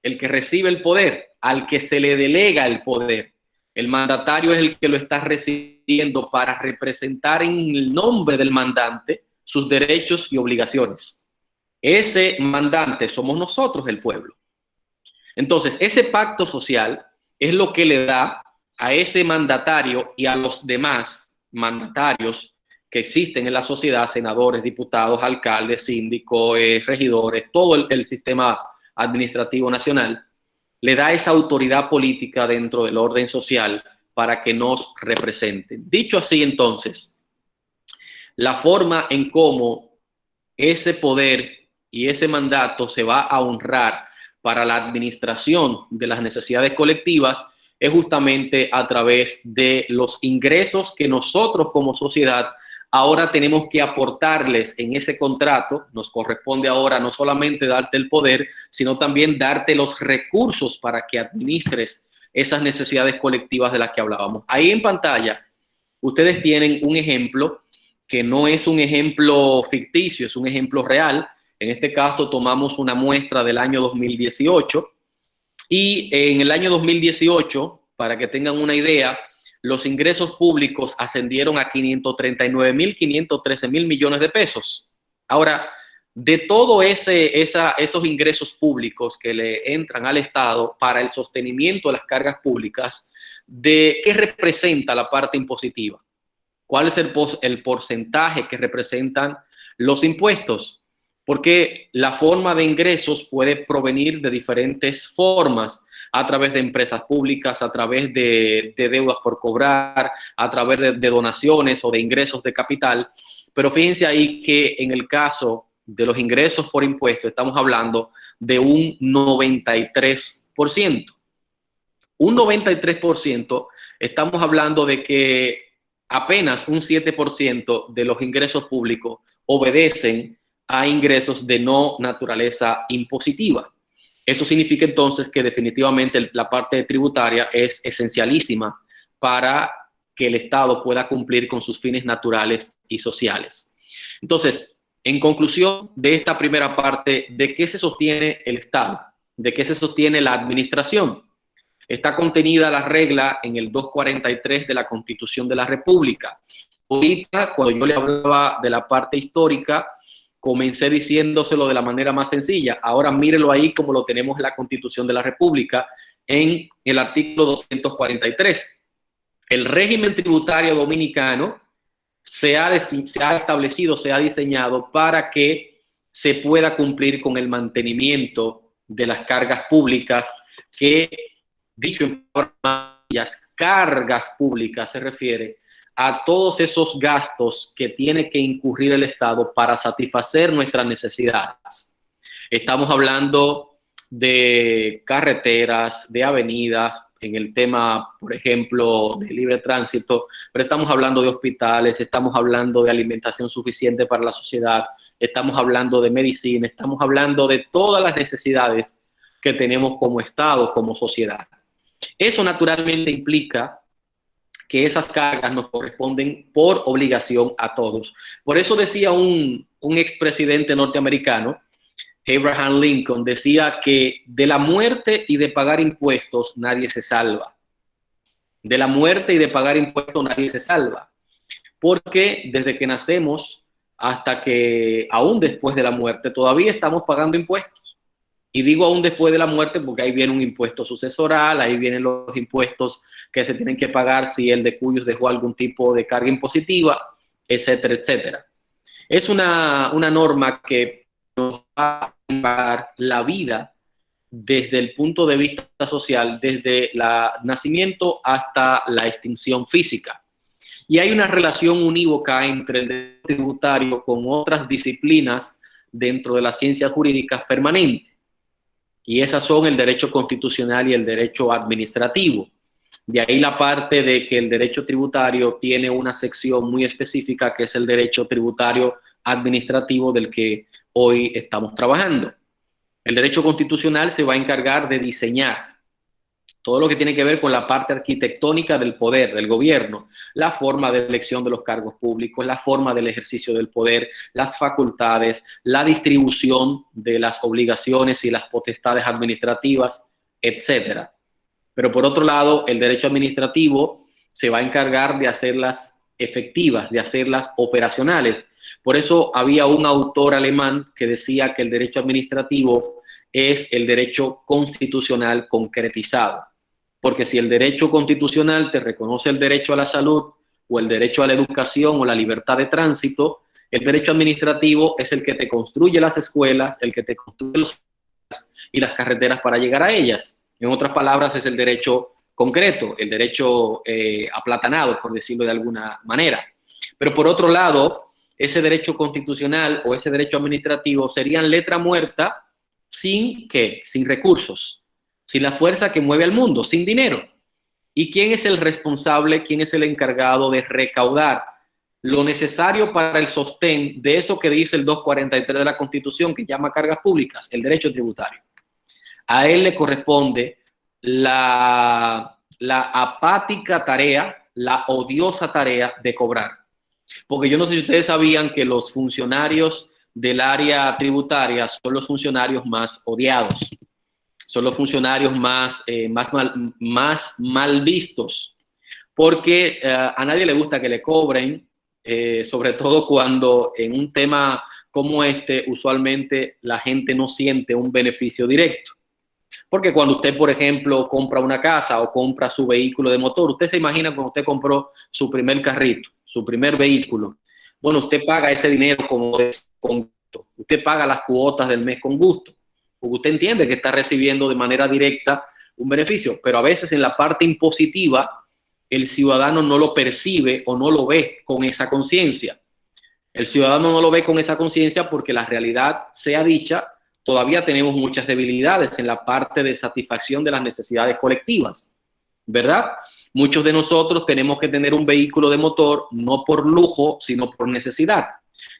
el que recibe el poder, al que se le delega el poder. El mandatario es el que lo está recibiendo para representar en el nombre del mandante sus derechos y obligaciones. Ese mandante somos nosotros, el pueblo. Entonces, ese pacto social es lo que le da a ese mandatario y a los demás mandatarios que existen en la sociedad, senadores, diputados, alcaldes, síndicos, regidores, todo el sistema administrativo nacional, le da esa autoridad política dentro del orden social para que nos representen. Dicho así, entonces, la forma en cómo ese poder y ese mandato se va a honrar para la administración de las necesidades colectivas es justamente a través de los ingresos que nosotros como sociedad ahora tenemos que aportarles en ese contrato. Nos corresponde ahora no solamente darte el poder, sino también darte los recursos para que administres esas necesidades colectivas de las que hablábamos. Ahí en pantalla ustedes tienen un ejemplo que no es un ejemplo ficticio, es un ejemplo real. En este caso tomamos una muestra del año 2018 y en el año 2018, para que tengan una idea, los ingresos públicos ascendieron a 539.513 millones de pesos. Ahora, de todo esos ingresos públicos que le entran al Estado para el sostenimiento de las cargas públicas, ¿de qué representa la parte impositiva? ¿Cuál es el porcentaje que representan los impuestos? Porque la forma de ingresos puede provenir de diferentes formas, a través de empresas públicas, a través de deudas por cobrar, a través de donaciones o de ingresos de capital. Pero fíjense ahí que en el caso de los ingresos por impuestos estamos hablando de un 93%. Un 93%, estamos hablando de que apenas un 7% de los ingresos públicos obedecen a ingresos de no naturaleza impositiva. Eso significa entonces que definitivamente la parte tributaria es esencialísima para que el Estado pueda cumplir con sus fines naturales y sociales. Entonces, en conclusión de esta primera parte, ¿de qué se sostiene el Estado? ¿De qué se sostiene la administración? Está contenida la regla en el 243 de la Constitución de la República. Ahorita, cuando yo le hablaba de la parte histórica, comencé diciéndoselo de la manera más sencilla. Ahora mírelo ahí como lo tenemos en la Constitución de la República, en el artículo 243. El régimen tributario dominicano se ha establecido, se ha diseñado para que se pueda cumplir con el mantenimiento de las cargas públicas que, dicho en palabras, cargas públicas se refiere a todos esos gastos que tiene que incurrir el Estado para satisfacer nuestras necesidades. Estamos hablando de carreteras, de avenidas, en el tema, por ejemplo, de libre tránsito, pero estamos hablando de hospitales, estamos hablando de alimentación suficiente para la sociedad, estamos hablando de medicina, estamos hablando de todas las necesidades que tenemos como Estado, como sociedad. Eso naturalmente implica que esas cargas nos corresponden por obligación a todos. Por eso decía un expresidente norteamericano, Abraham Lincoln, decía que de la muerte y de pagar impuestos nadie se salva. De la muerte y de pagar impuestos nadie se salva. Porque desde que nacemos hasta que aún después de la muerte todavía estamos pagando impuestos. Y digo aún después de la muerte porque ahí viene un impuesto sucesoral, ahí vienen los impuestos que se tienen que pagar si el de cuyos dejó algún tipo de carga impositiva, etcétera, etcétera. Es una norma que nos va a pagar la vida desde el punto de vista social, desde el nacimiento hasta la extinción física. Y hay una relación unívoca entre el derecho tributario con otras disciplinas dentro de las ciencias jurídicas permanentes. Y esas son el derecho constitucional y el derecho administrativo. De ahí la parte de que el derecho tributario tiene una sección muy específica que es el derecho tributario administrativo del que hoy estamos trabajando. El derecho constitucional se va a encargar de diseñar todo lo que tiene que ver con la parte arquitectónica del poder, del gobierno, la forma de elección de los cargos públicos, la forma del ejercicio del poder, las facultades, la distribución de las obligaciones y las potestades administrativas, etcétera. Pero por otro lado, el derecho administrativo se va a encargar de hacerlas efectivas, de hacerlas operacionales. Por eso había un autor alemán que decía que el derecho administrativo es el derecho constitucional concretizado. Porque si el derecho constitucional te reconoce el derecho a la salud o el derecho a la educación o la libertad de tránsito, el derecho administrativo es el que te construye las escuelas, el que te construye los y las carreteras para llegar a ellas. En otras palabras, es el derecho concreto, el derecho aplatanado, por decirlo de alguna manera. Pero por otro lado, ese derecho constitucional o ese derecho administrativo serían letra muerta sin recursos. Sin la fuerza que mueve al mundo, sin dinero. ¿Y quién es el responsable, quién es el encargado de recaudar lo necesario para el sostén de eso que dice el 243 de la Constitución, que llama cargas públicas? El derecho tributario. A él le corresponde la apática tarea, la odiosa tarea de cobrar. Porque yo no sé si ustedes sabían que los funcionarios del área tributaria son los funcionarios más odiados, son los funcionarios más mal vistos, porque a nadie le gusta que le cobren, sobre todo cuando en un tema como este usualmente la gente no siente un beneficio directo. Porque cuando usted, por ejemplo, compra una casa o compra su vehículo de motor, usted se imagina cuando usted compró su primer carrito, su primer vehículo. Bueno, usted paga ese dinero con gusto. Usted paga las cuotas del mes con gusto. Porque usted entiende que está recibiendo de manera directa un beneficio. Pero a veces en la parte impositiva, el ciudadano no lo percibe o no lo ve con esa conciencia. El ciudadano no lo ve con esa conciencia porque la realidad sea dicha, todavía tenemos muchas debilidades en la parte de satisfacción de las necesidades colectivas, ¿verdad? Muchos de nosotros tenemos que tener un vehículo de motor no por lujo, sino por necesidad.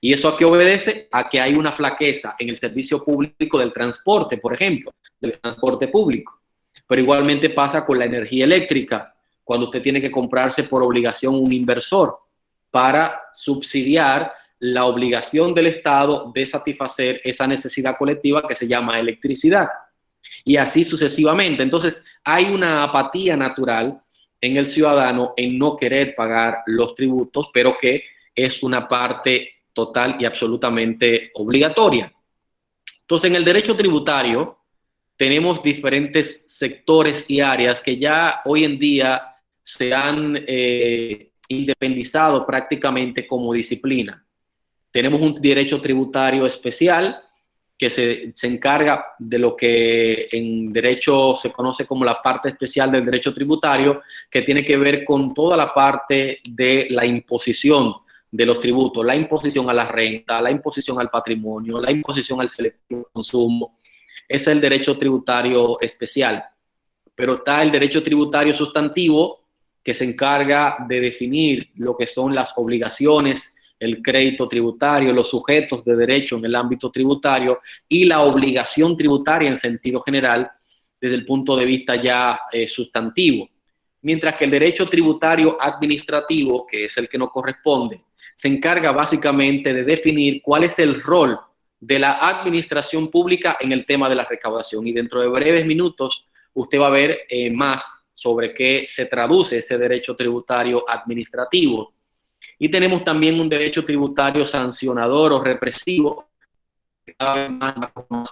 ¿Y eso a qué obedece? A que hay una flaqueza en el servicio público del transporte, por ejemplo, del transporte público. Pero igualmente pasa con la energía eléctrica, cuando usted tiene que comprarse por obligación un inversor para subsidiar la obligación del Estado de satisfacer esa necesidad colectiva que se llama electricidad. Y así sucesivamente. Entonces, hay una apatía natural en el ciudadano en no querer pagar los tributos, pero que es una parte total y absolutamente obligatoria. Entonces, en el derecho tributario tenemos diferentes sectores y áreas que ya hoy en día se han independizado prácticamente como disciplina. Tenemos un derecho tributario especial que se encarga de lo que en derecho se conoce como la parte especial del derecho tributario, que tiene que ver con toda la parte de la imposición de los tributos, la imposición a la renta, la imposición al patrimonio, la imposición al selectivo consumo. Ese es el derecho tributario especial. Pero está el derecho tributario sustantivo, que se encarga de definir lo que son las obligaciones, el crédito tributario, los sujetos de derecho en el ámbito tributario y la obligación tributaria en sentido general desde el punto de vista ya sustantivo. Mientras que el derecho tributario administrativo, que es el que nos corresponde, se encarga básicamente de definir cuál es el rol de la administración pública en el tema de la recaudación. Y dentro de breves minutos usted va a ver más sobre qué se traduce ese derecho tributario administrativo. Y tenemos también un derecho tributario sancionador o represivo, que cada vez más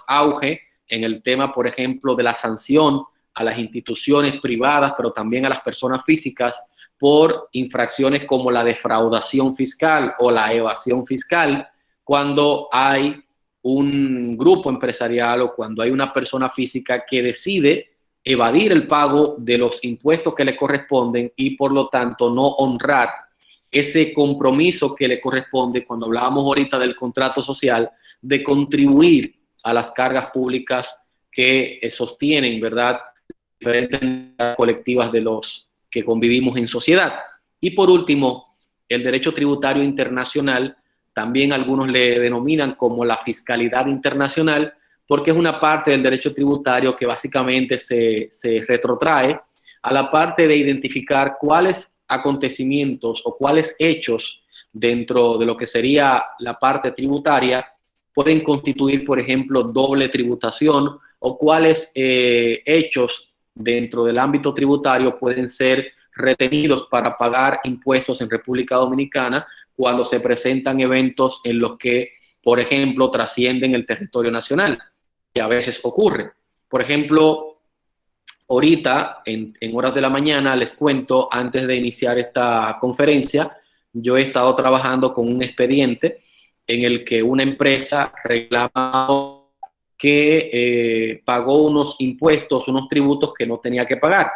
auge en el tema, por ejemplo, de la sanción a las instituciones privadas, pero también a las personas físicas por infracciones como la defraudación fiscal o la evasión fiscal, cuando hay un grupo empresarial o cuando hay una persona física que decide evadir el pago de los impuestos que le corresponden y por lo tanto no honrar ese compromiso que le corresponde, cuando hablábamos ahorita del contrato social, de contribuir a las cargas públicas que sostienen, ¿verdad?, diferentes colectivas de los que convivimos en sociedad. Y por último, el derecho tributario internacional, también algunos le denominan como la fiscalidad internacional, porque es una parte del derecho tributario que básicamente se retrotrae a la parte de identificar cuáles acontecimientos o cuáles hechos dentro de lo que sería la parte tributaria pueden constituir, por ejemplo, doble tributación, o cuáles hechos dentro del ámbito tributario pueden ser retenidos para pagar impuestos en República Dominicana cuando se presentan eventos en los que, por ejemplo, trascienden el territorio nacional, que a veces ocurre. Por ejemplo, ahorita, en horas de la mañana, les cuento, antes de iniciar esta conferencia, yo he estado trabajando con un expediente en el que una empresa reclama que pagó unos impuestos, unos tributos que no tenía que pagar.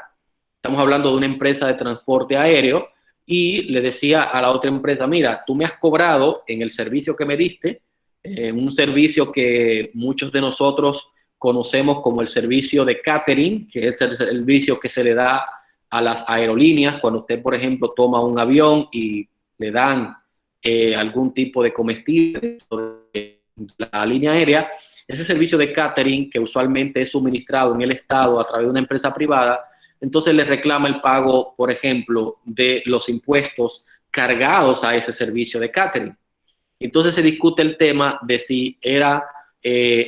Estamos hablando de una empresa de transporte aéreo y le decía a la otra empresa, mira, tú me has cobrado en el servicio que me diste, un servicio que muchos de nosotros conocemos como el servicio de catering, que es el servicio que se le da a las aerolíneas cuando usted, por ejemplo, toma un avión y le dan algún tipo de comestible de la línea aérea. ese servicio de catering que usualmente es suministrado en el Estado a través de una empresa privada, entonces le reclama el pago, por ejemplo, de los impuestos cargados a ese servicio de catering. Entonces se discute el tema de si era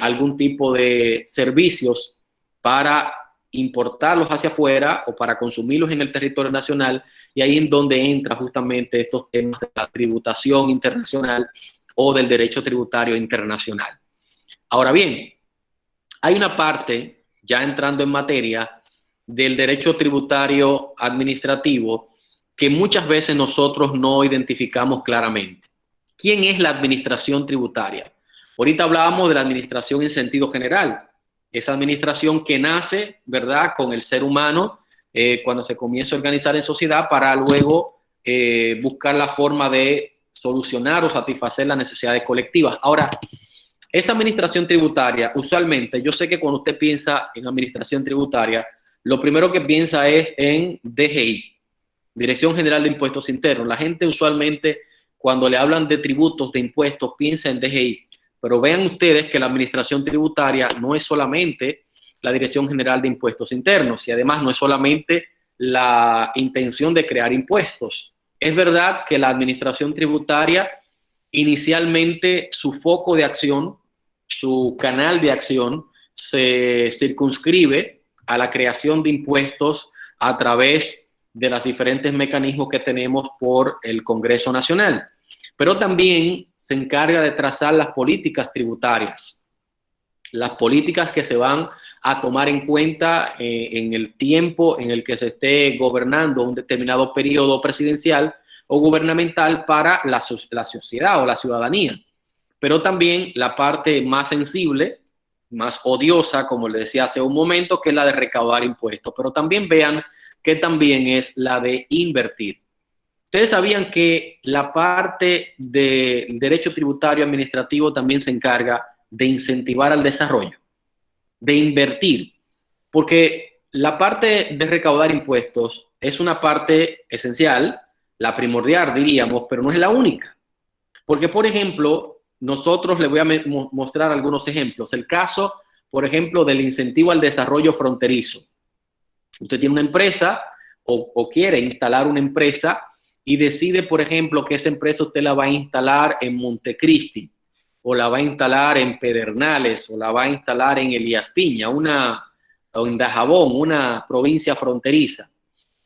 algún tipo de servicios para importarlos hacia afuera o para consumirlos en el territorio nacional, y ahí en donde entra justamente estos temas de la tributación internacional o del derecho tributario internacional. Ahora bien, hay una parte, ya entrando en materia, del derecho tributario administrativo que muchas veces nosotros no identificamos claramente. ¿Quién es la administración tributaria? Ahorita hablábamos de la administración en sentido general, esa administración que nace, ¿verdad?, con el ser humano cuando se comienza a organizar en sociedad para luego buscar la forma de solucionar o satisfacer las necesidades colectivas. Ahora, esa administración tributaria, usualmente, yo sé que cuando usted piensa en administración tributaria, lo primero que piensa es en DGI, Dirección General de Impuestos Internos. La gente usualmente, cuando le hablan de tributos, de impuestos, piensa en DGI. Pero vean ustedes que la administración tributaria no es solamente la Dirección General de Impuestos Internos y además no es solamente la intención de crear impuestos. Es verdad que la administración tributaria inicialmente su foco de acción, su canal de acción se circunscribe a la creación de impuestos a través de los diferentes mecanismos que tenemos por el Congreso Nacional. Pero también se encarga de trazar las políticas tributarias, las políticas que se van a tomar en cuenta en el tiempo en el que se esté gobernando un determinado periodo presidencial o gubernamental para la sociedad o la ciudadanía. Pero también la parte más sensible, más odiosa, como le decía hace un momento, que es la de recaudar impuestos. Pero también vean que también es la de invertir. Ustedes sabían que la parte del derecho tributario administrativo también se encarga de incentivar al desarrollo, de invertir, porque la parte de recaudar impuestos es una parte esencial, la primordial diríamos, pero no es la única. Porque, por ejemplo, nosotros les voy a mostrar algunos ejemplos. El caso, por ejemplo, del incentivo al desarrollo fronterizo. Usted tiene una empresa o quiere instalar una empresa y decide, por ejemplo, que esa empresa usted la va a instalar en Montecristi, o la va a instalar en Pedernales, o la va a instalar en Elías Piña, o en Dajabón, una provincia fronteriza.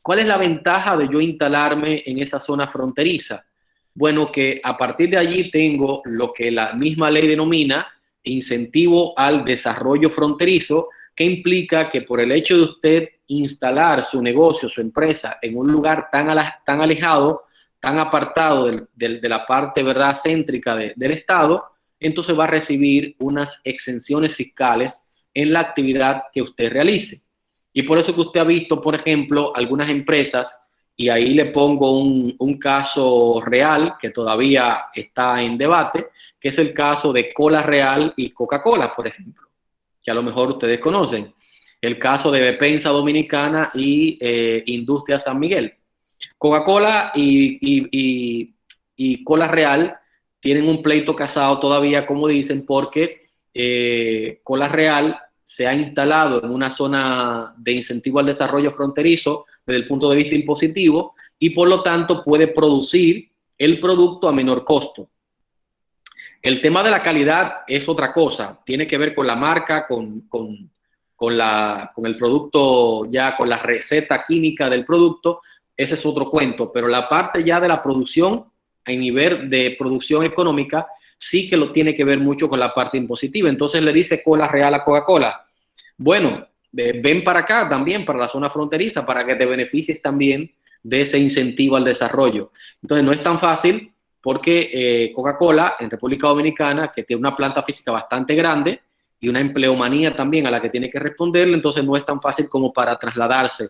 ¿Cuál es la ventaja de yo instalarme en esa zona fronteriza? Bueno, que a partir de allí tengo lo que la misma ley denomina incentivo al desarrollo fronterizo, que implica que por el hecho de usted instalar su negocio, su empresa en un lugar tan alejado, tan apartado de la parte, ¿verdad?, céntrica del Estado, entonces va a recibir unas exenciones fiscales en la actividad que usted realice. Y por eso que usted ha visto, por ejemplo, algunas empresas, y ahí le pongo un caso real que todavía está en debate, que es el caso de Cola Real y Coca-Cola, por ejemplo, que a lo mejor ustedes conocen. El caso de Bepensa Dominicana y Industria San Miguel. Coca-Cola y Cola Real tienen un pleito casado todavía, como dicen, porque Cola Real se ha instalado en una zona de incentivo al desarrollo fronterizo desde el punto de vista impositivo y por lo tanto puede producir el producto a menor costo. El tema de la calidad es otra cosa, tiene que ver con la marca, con el producto, ya con la receta química del producto, ese es otro cuento, pero la parte ya de la producción, a nivel de producción económica, sí que lo tiene que ver mucho con la parte impositiva. Entonces le dice Cola Real a Coca-Cola, bueno, ven para acá también, para la zona fronteriza, para que te beneficies también de ese incentivo al desarrollo. Entonces no es tan fácil porque Coca-Cola en República Dominicana, que tiene una planta física bastante grande y una empleomanía también a la que tiene que responderle, entonces no es tan fácil como para trasladarse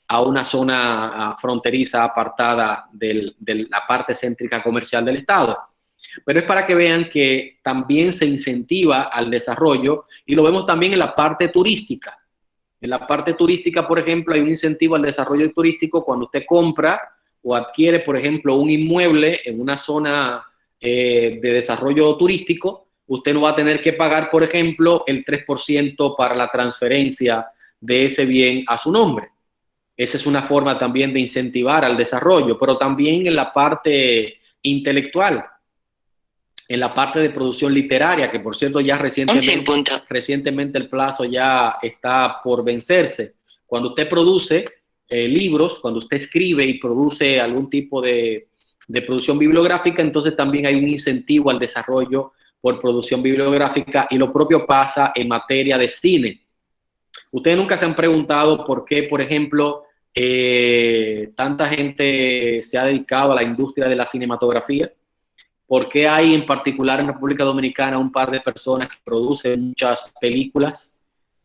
a una zona fronteriza apartada de la parte céntrica comercial del Estado. Pero es para que vean que también se incentiva al desarrollo y lo vemos también en la parte turística. En la parte turística, por ejemplo, hay un incentivo al desarrollo turístico cuando usted compra o adquiere, por ejemplo, un inmueble en una zona de desarrollo turístico. usted no va a tener que pagar, por ejemplo, el 3% para la transferencia de ese bien a su nombre. Esa es una forma también de incentivar al desarrollo, pero también en la parte intelectual, en la parte de producción literaria, que por cierto ya recientemente el plazo ya está por vencerse. Cuando usted produce libros, cuando usted escribe y produce algún tipo de producción bibliográfica, entonces también hay un incentivo al desarrollo por producción bibliográfica, y lo propio pasa en materia de cine. Ustedes nunca se han preguntado por qué, por ejemplo, tanta gente se ha dedicado a la industria de la cinematografía. ¿Por qué hay en particular en República Dominicana un par de personas que producen muchas películas,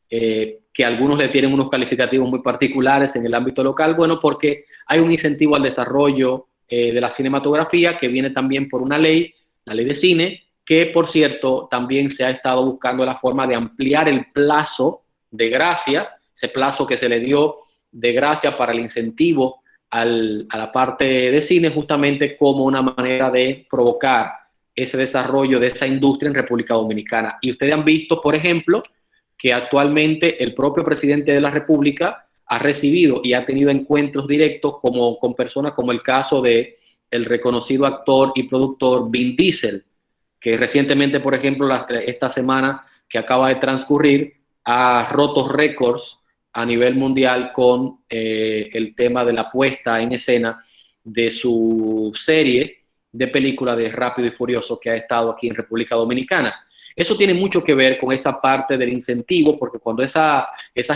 que algunos le tienen unos calificativos muy particulares en el ámbito local? Bueno, porque hay un incentivo al desarrollo de la cinematografía, que viene también por una ley, la ley de cine, que por cierto también se ha estado buscando la forma de ampliar el plazo de gracia, ese plazo que se le dio de gracia para el incentivo a la parte de cine, justamente como una manera de provocar ese desarrollo de esa industria en República Dominicana. Y ustedes han visto, por ejemplo, que actualmente el propio presidente de la República ha recibido y ha tenido encuentros directos con personas como el caso de el reconocido actor y productor Vin Diesel, que recientemente, por ejemplo, esta semana que acaba de transcurrir, ha roto récords a nivel mundial con el tema de la puesta en escena de su serie de película de Rápido y Furioso, que ha estado aquí en República Dominicana. Eso tiene mucho que ver con esa parte del incentivo, porque cuando esas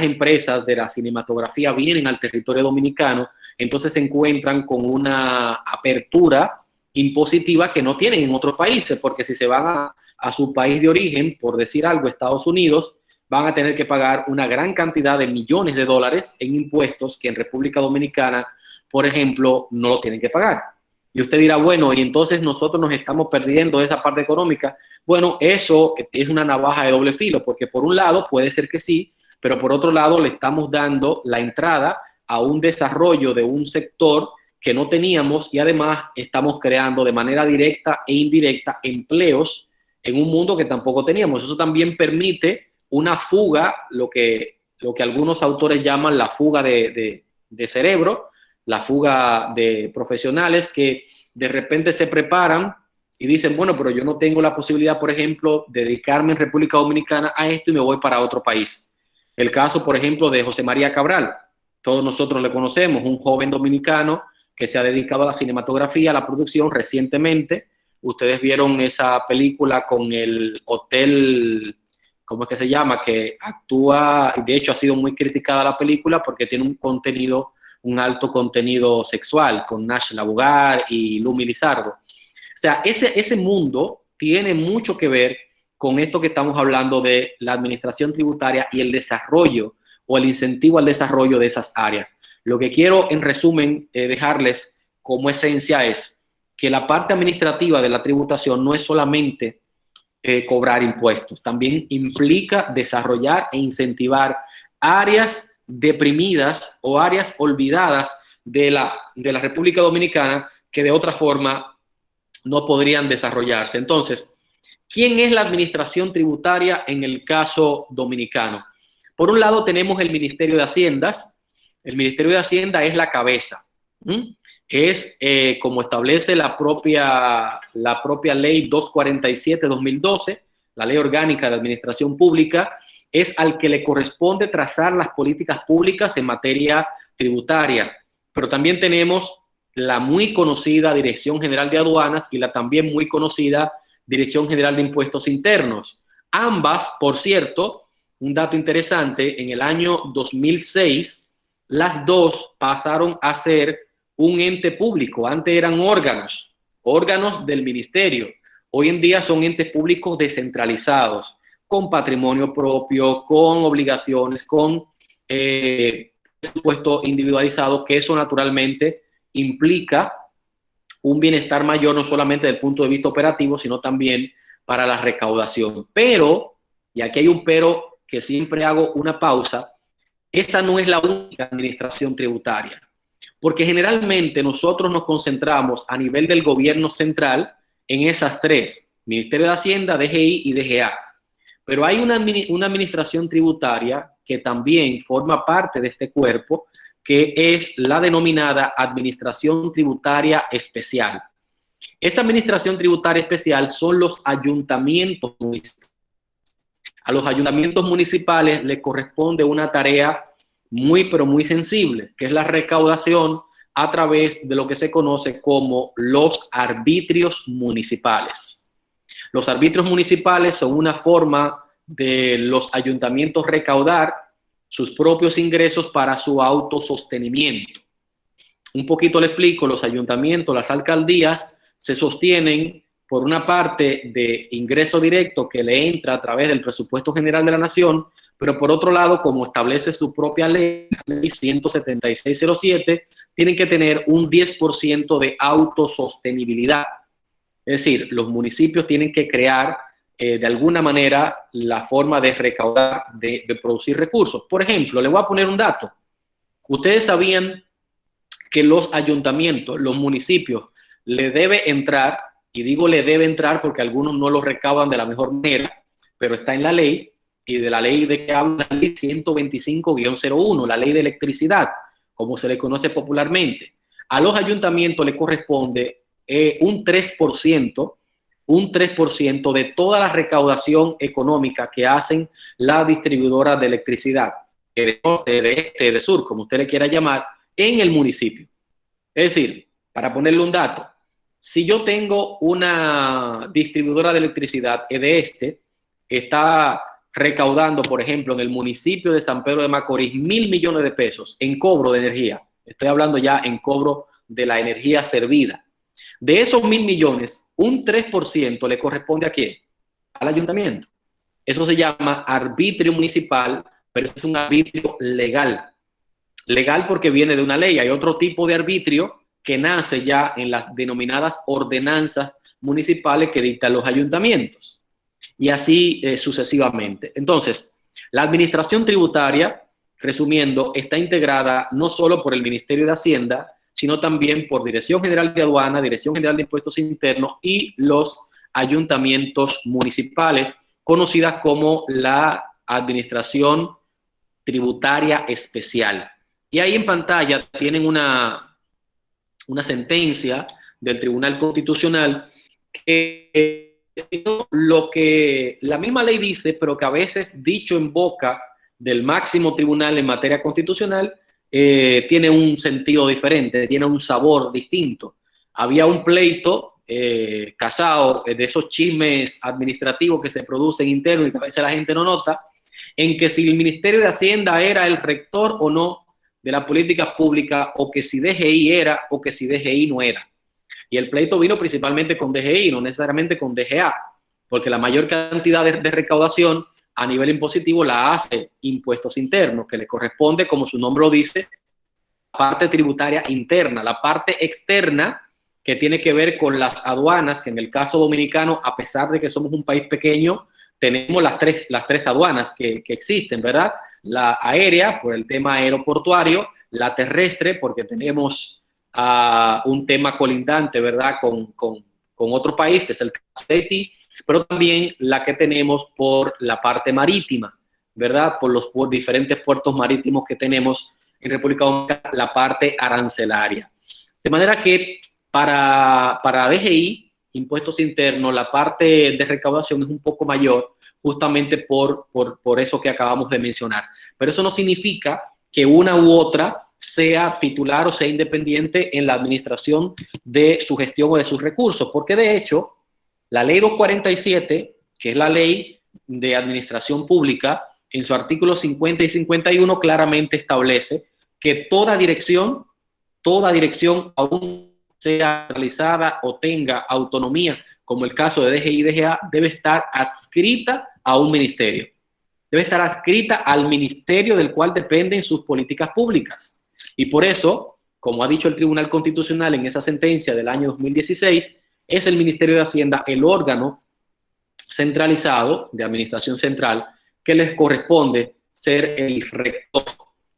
empresas de la cinematografía vienen al territorio dominicano, entonces se encuentran con una apertura impositiva que no tienen en otros países, porque si se van a su país de origen, por decir algo, Estados Unidos, van a tener que pagar una gran cantidad de millones de dólares en impuestos que en República Dominicana, por ejemplo, no lo tienen que pagar. Y usted dirá, bueno, y entonces nosotros nos estamos perdiendo esa parte económica. Bueno, eso es una navaja de doble filo, porque por un lado puede ser que sí, pero por otro lado le estamos dando la entrada a un desarrollo de un sector que no teníamos, y además estamos creando de manera directa e indirecta empleos en un mundo que tampoco teníamos. Eso también permite una fuga, lo que algunos autores llaman la fuga de cerebro, la fuga de profesionales que de repente se preparan y dicen, bueno, pero yo no tengo la posibilidad, por ejemplo, de dedicarme en República Dominicana a esto y me voy para otro país. El caso, por ejemplo, de José María Cabral. Todos nosotros le conocemos, un joven dominicano que se ha dedicado a la cinematografía, a la producción recientemente. Ustedes vieron esa película con el hotel, ¿cómo es que se llama? Que actúa, de hecho ha sido muy criticada la película porque tiene un alto contenido sexual con Nash Labugar y Lumi Lizardo. O sea, ese mundo tiene mucho que ver con esto que estamos hablando de la administración tributaria y el desarrollo o el incentivo al desarrollo de esas áreas. Lo que quiero, en resumen, dejarles como esencia es que la parte administrativa de la tributación no es solamente cobrar impuestos, también implica desarrollar e incentivar áreas deprimidas o áreas olvidadas de la República Dominicana que de otra forma no podrían desarrollarse. Entonces, ¿quién es la administración tributaria en el caso dominicano? Por un lado tenemos el Ministerio de Haciendas. El Ministerio de Hacienda es la cabeza. Es como establece la propia ley 247-2012, la ley orgánica de administración pública, es al que le corresponde trazar las políticas públicas en materia tributaria. Pero también tenemos la muy conocida Dirección General de Aduanas y la también muy conocida Dirección General de Impuestos Internos. Ambas, por cierto, un dato interesante, en el año 2006, las dos pasaron a ser un ente público. Antes eran órganos del ministerio. Hoy en día son entes públicos descentralizados, con patrimonio propio, con obligaciones, con presupuesto individualizado, que eso naturalmente implica un bienestar mayor, no solamente desde el punto de vista operativo, sino también para la recaudación. Pero, y aquí hay un pero que siempre hago una pausa, esa no es la única administración tributaria, porque generalmente nosotros nos concentramos a nivel del gobierno central en esas tres. Ministerio de Hacienda, DGI y DGA. Pero hay una administración tributaria que también forma parte de este cuerpo, que es la denominada Administración Tributaria Especial. Esa Administración Tributaria Especial son los ayuntamientos municipales. A los ayuntamientos municipales les corresponde una tarea muy, pero muy sensible, que es la recaudación a través de lo que se conoce como los arbitrios municipales. Los arbitrios municipales son una forma de los ayuntamientos recaudar sus propios ingresos para su autosostenimiento. Un poquito le explico, los ayuntamientos, las alcaldías se sostienen por una parte de ingreso directo que le entra a través del presupuesto general de la nación, pero por otro lado, como establece su propia ley, la ley 17607, tienen que tener un 10% de autosostenibilidad. Es decir, los municipios tienen que crear de alguna manera la forma de recaudar, de producir recursos. Por ejemplo, le voy a poner un dato. Ustedes sabían que los ayuntamientos, los municipios, le debe entrar, y digo le debe entrar porque algunos no lo recaudan de la mejor manera, pero está en la ley, y de la ley de que habla la ley 125-01, la ley de electricidad, como se le conoce popularmente. A los ayuntamientos le corresponde un 3% de toda la recaudación económica que hacen las distribuidoras de electricidad, de norte, de este, de sur, como usted le quiera llamar, en el municipio. Es decir, para ponerle un dato, si yo tengo una distribuidora de electricidad de este, está recaudando, por ejemplo, en el municipio de San Pedro de Macorís, 1.000 millones de pesos en cobro de energía. Estoy hablando ya en cobro de la energía servida. De esos 1.000 millones, un 3% le corresponde ¿a quién? Al ayuntamiento. Eso se llama arbitrio municipal, pero es un arbitrio legal. Legal porque viene de una ley. Hay otro tipo de arbitrio que nace ya en las denominadas ordenanzas municipales que dictan los ayuntamientos. Y así sucesivamente. Entonces, la administración tributaria, resumiendo, está integrada no solo por el Ministerio de Hacienda, sino también por Dirección General de Aduana, Dirección General de Impuestos Internos y los ayuntamientos municipales, conocidas como la Administración Tributaria Especial. Y ahí en pantalla tienen una sentencia del Tribunal Constitucional que lo que la misma ley dice, pero que a veces dicho en boca del máximo tribunal en materia constitucional tiene un sentido diferente, tiene un sabor distinto. Había un pleito casado de esos chismes administrativos que se producen internos y que a veces la gente no nota, en que si el Ministerio de Hacienda era el rector o no de la política pública, o que si DGI era o que si DGI no era. Y el pleito vino principalmente con DGI, no necesariamente con DGA, porque la mayor cantidad de recaudación a nivel impositivo la hace impuestos internos, que le corresponde, como su nombre lo dice, la parte tributaria interna. La parte externa, que tiene que ver con las aduanas, que en el caso dominicano, a pesar de que somos un país pequeño, tenemos las tres aduanas que existen, ¿verdad? La aérea, por el tema aeroportuario, la terrestre, porque tenemos un tema colindante, ¿verdad?, con otro país, que es el caso de Haití, pero también la que tenemos por la parte marítima, ¿verdad?, por los diferentes puertos marítimos que tenemos en República Dominicana, la parte arancelaria. De manera que para DGI, impuestos internos, la parte de recaudación es un poco mayor, justamente por eso que acabamos de mencionar. Pero eso no significa que una u otra sea titular o sea independiente en la administración de su gestión o de sus recursos, porque de hecho, la ley 247, que es la ley de administración pública, en su artículo 50 y 51 claramente establece que toda dirección, aún sea realizada o tenga autonomía, como el caso de DGI y DGA, debe estar adscrita a un ministerio. Debe estar adscrita al ministerio del cual dependen sus políticas públicas. Y por eso, como ha dicho el Tribunal Constitucional en esa sentencia del año 2016, es el Ministerio de Hacienda el órgano centralizado de administración central que les corresponde ser el rector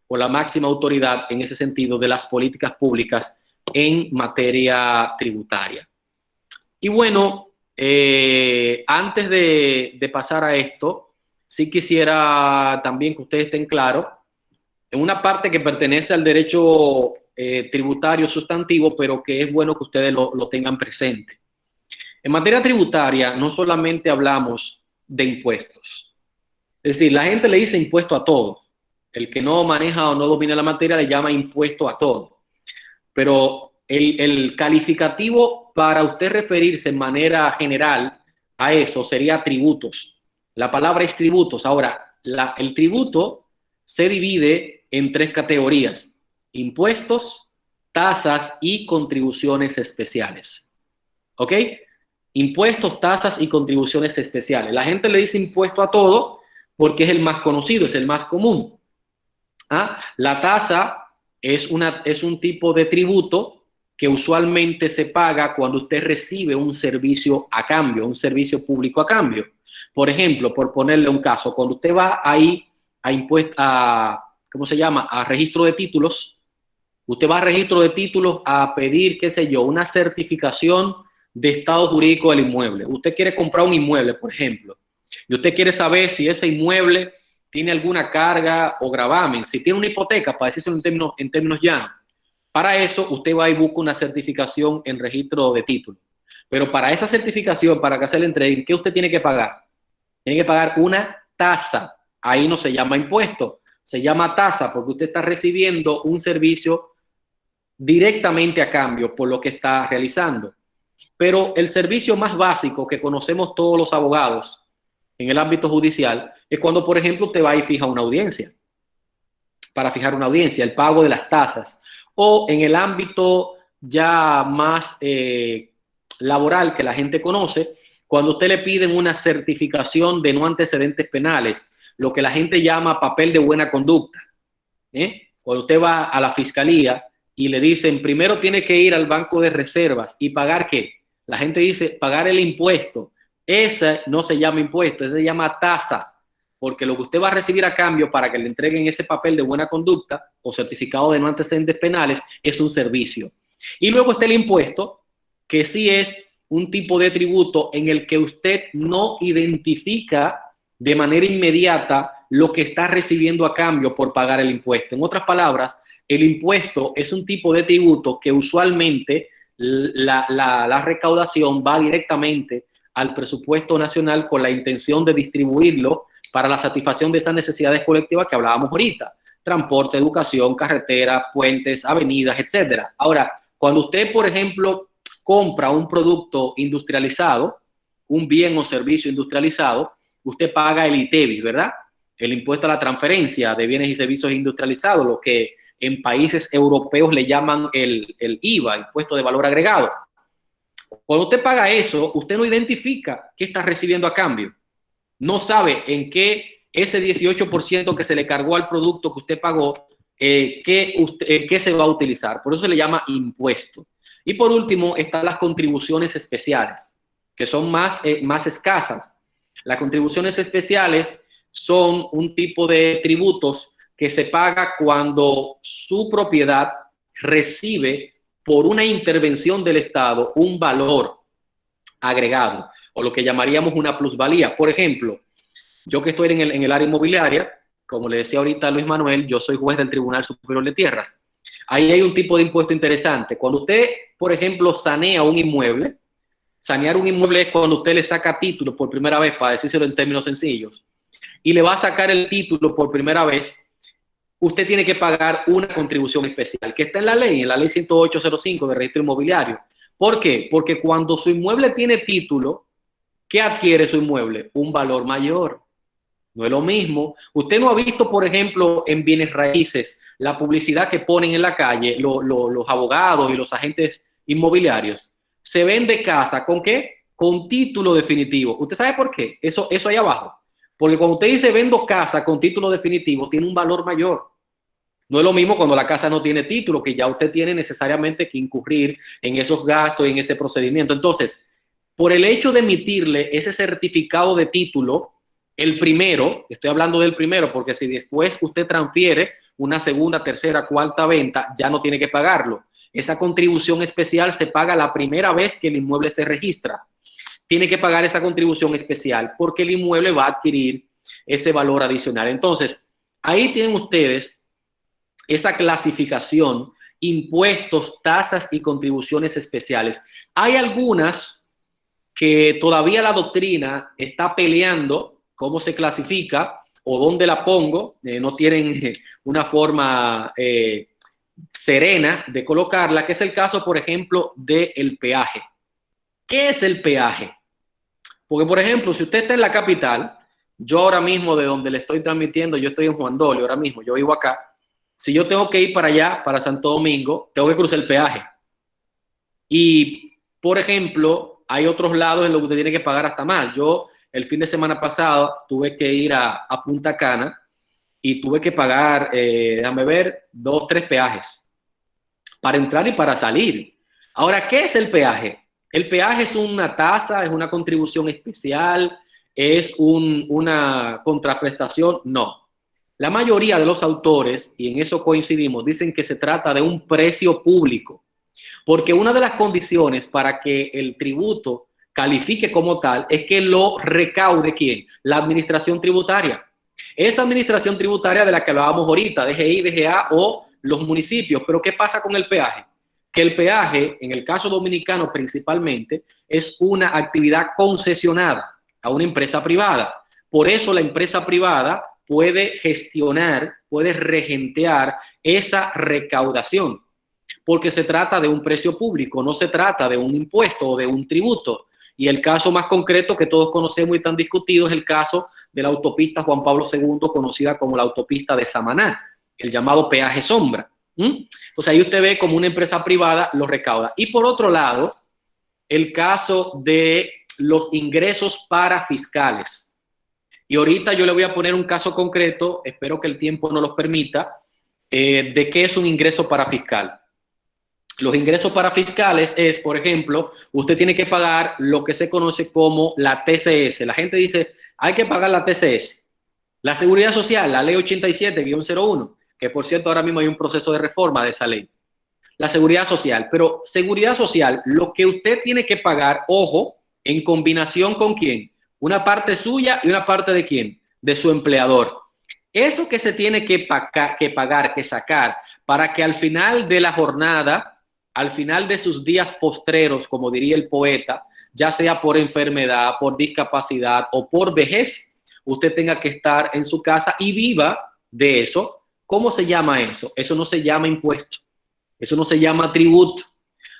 o la máxima autoridad en ese sentido de las políticas públicas en materia tributaria. Y bueno, Antes de pasar a esto, sí quisiera también que ustedes estén claros en una parte que pertenece al derecho tributario sustantivo, pero que es bueno que ustedes lo tengan presente. En materia tributaria no solamente hablamos de impuestos. Es decir, la gente le dice impuesto a todo. El que no maneja o no domina la materia le llama impuesto a todo. Pero el calificativo para usted referirse en manera general a eso sería tributos. La palabra es tributos. Ahora, el tributo se divide en 3 categorías: impuestos, tasas y contribuciones especiales. ¿Ok? Impuestos, tasas y contribuciones especiales. La gente le dice impuesto a todo porque es el más conocido, es el más común. La tasa es un tipo de tributo que usualmente se paga cuando usted recibe un servicio a cambio, un servicio público a cambio. Por ejemplo, por ponerle un caso, cuando usted va ahí ¿cómo se llama? A registro de títulos, usted va a registro de títulos a pedir, qué sé yo, una certificación de estado jurídico del inmueble. Usted quiere comprar un inmueble, por ejemplo, y usted quiere saber si ese inmueble tiene alguna carga o gravamen, si tiene una hipoteca, para decirlo en términos llanos. Para eso, usted va y busca una certificación en registro de títulos. Pero para esa certificación, para que se le entregue, ¿qué usted tiene que pagar? Tiene que pagar una tasa. Ahí no se llama impuesto, se llama tasa, porque usted está recibiendo un servicio directamente a cambio por lo que está realizando. Pero el servicio más básico que conocemos todos los abogados en el ámbito judicial es cuando, por ejemplo, usted va y fija una audiencia. Para fijar una audiencia, el pago de las tasas. O en el ámbito ya más laboral que la gente conoce, cuando usted le piden una certificación de no antecedentes penales, lo que la gente llama papel de buena conducta. Cuando usted va a la fiscalía y le dicen, primero tiene que ir al banco de reservas y pagar ¿qué? La gente dice, pagar el impuesto. Ese no se llama impuesto, ese se llama tasa, porque lo que usted va a recibir a cambio para que le entreguen ese papel de buena conducta o certificado de no antecedentes penales es un servicio. Y luego está el impuesto, que sí es un tipo de tributo en el que usted no identifica de manera inmediata lo que está recibiendo a cambio por pagar el impuesto. En otras palabras, el impuesto es un tipo de tributo que usualmente la recaudación va directamente al presupuesto nacional con la intención de distribuirlo para la satisfacción de esas necesidades colectivas que hablábamos ahorita: transporte, educación, carreteras, puentes, avenidas, etcétera. Ahora, cuando usted, por ejemplo, compra un producto industrializado, un bien o servicio industrializado, usted paga el ITEVIS, ¿verdad? El impuesto a la transferencia de bienes y servicios industrializados, lo que en países europeos le llaman el IVA, impuesto de valor agregado. Cuando usted paga eso, usted no identifica qué está recibiendo a cambio. No sabe en qué ese 18% que se le cargó al producto que usted pagó, qué se va a utilizar. Por eso se le llama impuesto. Y por último, están las contribuciones especiales, que son más escasas. Las contribuciones especiales son un tipo de tributos que se paga cuando su propiedad recibe por una intervención del Estado un valor agregado, o lo que llamaríamos una plusvalía. Por ejemplo, yo que estoy en el área inmobiliaria, como le decía ahorita a Luis Manuel, yo soy juez del Tribunal Superior de Tierras. Ahí hay un tipo de impuesto interesante. Cuando usted, por ejemplo, sanea un inmueble, sanear un inmueble es cuando usted le saca título por primera vez, para decírselo en términos sencillos, y le va a sacar el título por primera vez, usted tiene que pagar una contribución especial, que está en la ley 10805 de registro inmobiliario. ¿Por qué? Porque cuando su inmueble tiene título, ¿qué adquiere su inmueble? Un valor mayor. No es lo mismo. Usted no ha visto, por ejemplo, en bienes raíces, la publicidad que ponen en la calle los abogados y los agentes inmobiliarios. Se vende casa, ¿con qué? Con título definitivo. ¿Usted sabe por qué? Eso ahí abajo. Porque cuando usted dice vendo casa con título definitivo, tiene un valor mayor. No es lo mismo cuando la casa no tiene título, que ya usted tiene necesariamente que incurrir en esos gastos y en ese procedimiento. Entonces, por el hecho de emitirle ese certificado de título, el primero, estoy hablando del primero, porque si después usted transfiere una segunda, tercera, cuarta venta, ya no tiene que pagarlo. Esa contribución especial se paga la primera vez que el inmueble se registra. tiene que pagar esa contribución especial porque el inmueble va a adquirir ese valor adicional. Entonces, ahí tienen ustedes esa clasificación, impuestos, tasas y contribuciones especiales. Hay algunas que todavía la doctrina está peleando cómo se clasifica o dónde la pongo, no tienen una forma serena de colocarla, que es el caso, por ejemplo, del peaje. ¿Qué es el peaje? Porque, por ejemplo, si usted está en la capital, yo ahora mismo de donde le estoy transmitiendo, yo estoy en Juan Dolio ahora mismo, yo vivo acá. Si yo tengo que ir para allá, para Santo Domingo, tengo que cruzar el peaje. Y, por ejemplo, hay otros lados en los que usted tiene que pagar hasta más. Yo, el fin de semana pasado, tuve que ir a Punta Cana y tuve que pagar, déjame ver, 2, 3 peajes para entrar y para salir. Ahora, ¿qué es el peaje? El peaje es una tasa, es una contribución especial, es una contraprestación. No. La mayoría de los autores, y en eso coincidimos, dicen que se trata de un precio público, porque una de las condiciones para que el tributo califique como tal es que lo recaude ¿quién? La administración tributaria. Esa administración tributaria de la que hablábamos ahorita, DGI, DGA o los municipios. Pero ¿qué pasa con el peaje? Que el peaje, en el caso dominicano principalmente, es una actividad concesionada a una empresa privada. Por eso la empresa privada puede gestionar, puede regentear esa recaudación, porque se trata de un precio público, no se trata de un impuesto o de un tributo. Y el caso más concreto que todos conocemos y tan discutido es el caso de la autopista Juan Pablo II, conocida como la autopista de Samaná, el llamado peaje sombra. Entonces ahí usted ve como una empresa privada lo recauda. Y por otro lado, el caso de los ingresos parafiscales. Y ahorita yo le voy a poner un caso concreto, espero que el tiempo nos lo permita, de qué es un ingreso parafiscal. Los ingresos parafiscales es, por ejemplo, usted tiene que pagar lo que se conoce como la TCS. La gente dice, hay que pagar la TCS. La Seguridad Social, la Ley 87-01, que por cierto ahora mismo hay un proceso de reforma de esa ley. La Seguridad Social, pero Seguridad Social, lo que usted tiene que pagar, ojo, en combinación con ¿quién? Una parte suya y una parte de ¿quién? De su empleador. Eso que se tiene que pagar, que sacar, para que al final de la jornada, al final de sus días postreros, como diría el poeta, ya sea por enfermedad, por discapacidad o por vejez, usted tenga que estar en su casa y viva de eso. ¿Cómo se llama eso? Eso no se llama impuesto. Eso no se llama tributo.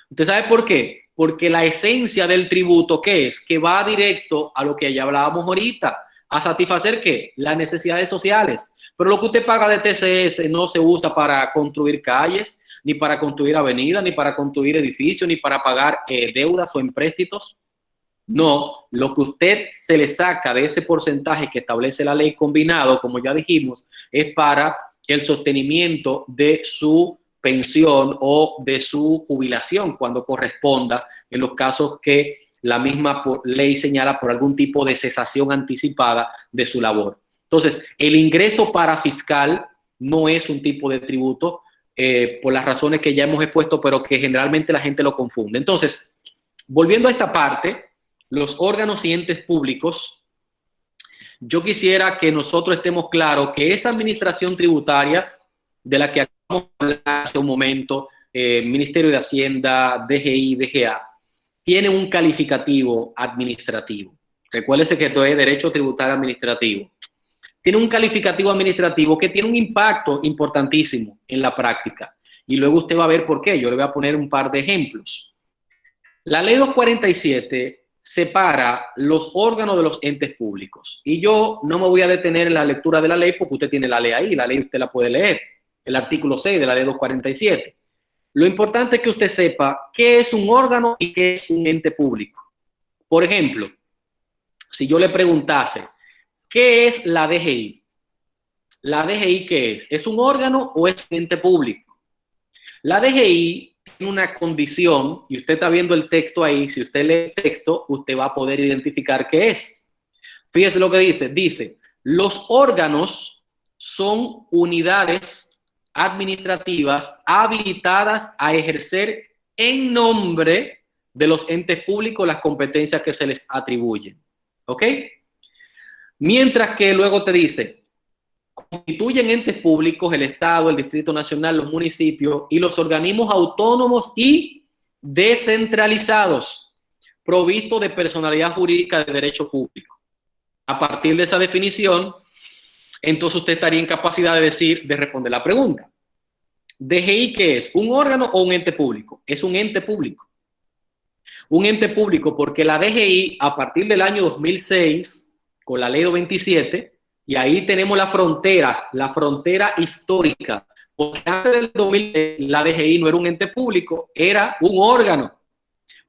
¿Usted sabe por qué? Porque la esencia del tributo, ¿qué es? Que va directo a lo que ya hablábamos ahorita, a satisfacer ¿qué? Las necesidades sociales. Pero lo que usted paga de TCS no se usa para construir calles, ni para construir avenidas, ni para construir edificios, ni para pagar deudas o empréstitos. No, lo que usted se le saca de ese porcentaje que establece la ley combinado, como ya dijimos, es para el sostenimiento de su pensión o de su jubilación cuando corresponda, en los casos que la misma ley señala por algún tipo de cesación anticipada de su labor. Entonces, el ingreso parafiscal no es un tipo de tributo, por las razones que ya hemos expuesto, pero que generalmente la gente lo confunde. Entonces, volviendo a esta parte, los órganos y entes públicos, yo quisiera que nosotros estemos claros que esa administración tributaria de la que acabamos de hablar hace un momento, Ministerio de Hacienda, DGI, DGA, tiene un calificativo administrativo. Recuérdese que esto es derecho tributario administrativo. Tiene un calificativo administrativo que tiene un impacto importantísimo en la práctica. Y luego usted va a ver por qué. Yo le voy a poner un par de ejemplos. La ley 247 separa los órganos de los entes públicos. Y yo no me voy a detener en la lectura de la ley porque usted tiene la ley ahí. La ley usted la puede leer. El artículo 6 de la ley 247. Lo importante es que usted sepa qué es un órgano y qué es un ente público. Por ejemplo, si yo le preguntase, ¿qué es la DGI? ¿La DGI qué es? ¿Es un órgano o es un ente público? La DGI tiene una condición, y usted está viendo el texto ahí, si usted lee el texto, usted va a poder identificar qué es. Fíjese lo que dice. Dice, los órganos son unidades administrativas habilitadas a ejercer en nombre de los entes públicos las competencias que se les atribuyen. ¿Ok? Mientras que luego te dice, constituyen entes públicos el Estado, el Distrito Nacional, los municipios y los organismos autónomos y descentralizados, provistos de personalidad jurídica de derecho público. A partir de esa definición, entonces usted estaría en capacidad de decir, de responder la pregunta. ¿DGI qué es? ¿Un órgano o un ente público? Es un ente público. Un ente público porque la DGI, a partir del año 2006, con la ley 27, y ahí tenemos la frontera histórica, porque antes del 2006 la DGI no era un ente público, era un órgano.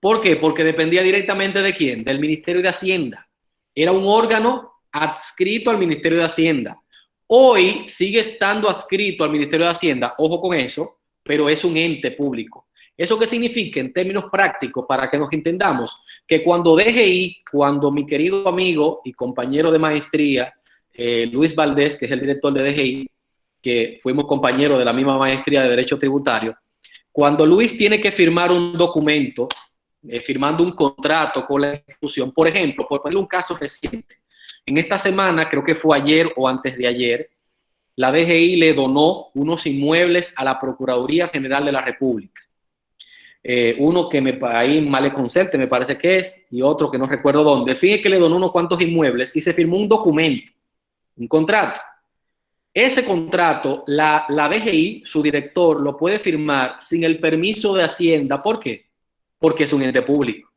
¿Por qué? Porque dependía directamente ¿de quién? Del Ministerio de Hacienda. Era un órgano adscrito al Ministerio de Hacienda. Hoy sigue estando adscrito al Ministerio de Hacienda, ojo con eso, pero es un ente público. ¿Eso qué significa en términos prácticos para que nos entendamos? Que cuando DGI, cuando mi querido amigo y compañero de maestría, Luis Valdés, que es el director de DGI, que fuimos compañeros de la misma maestría de Derecho Tributario, cuando Luis tiene que firmar un documento, firmando un contrato con la institución, por ejemplo, por poner un caso reciente, en esta semana, creo que fue ayer o antes de ayer, la DGI le donó unos inmuebles a la Procuraduría General de la República. Uno que ahí en Maleconcerte me parece que es, y otro que no recuerdo dónde. El fin es que le donó unos cuantos inmuebles y se firmó un documento, un contrato. Ese contrato, la DGI, su director, lo puede firmar sin el permiso de Hacienda. ¿Por qué? Porque es un ente público.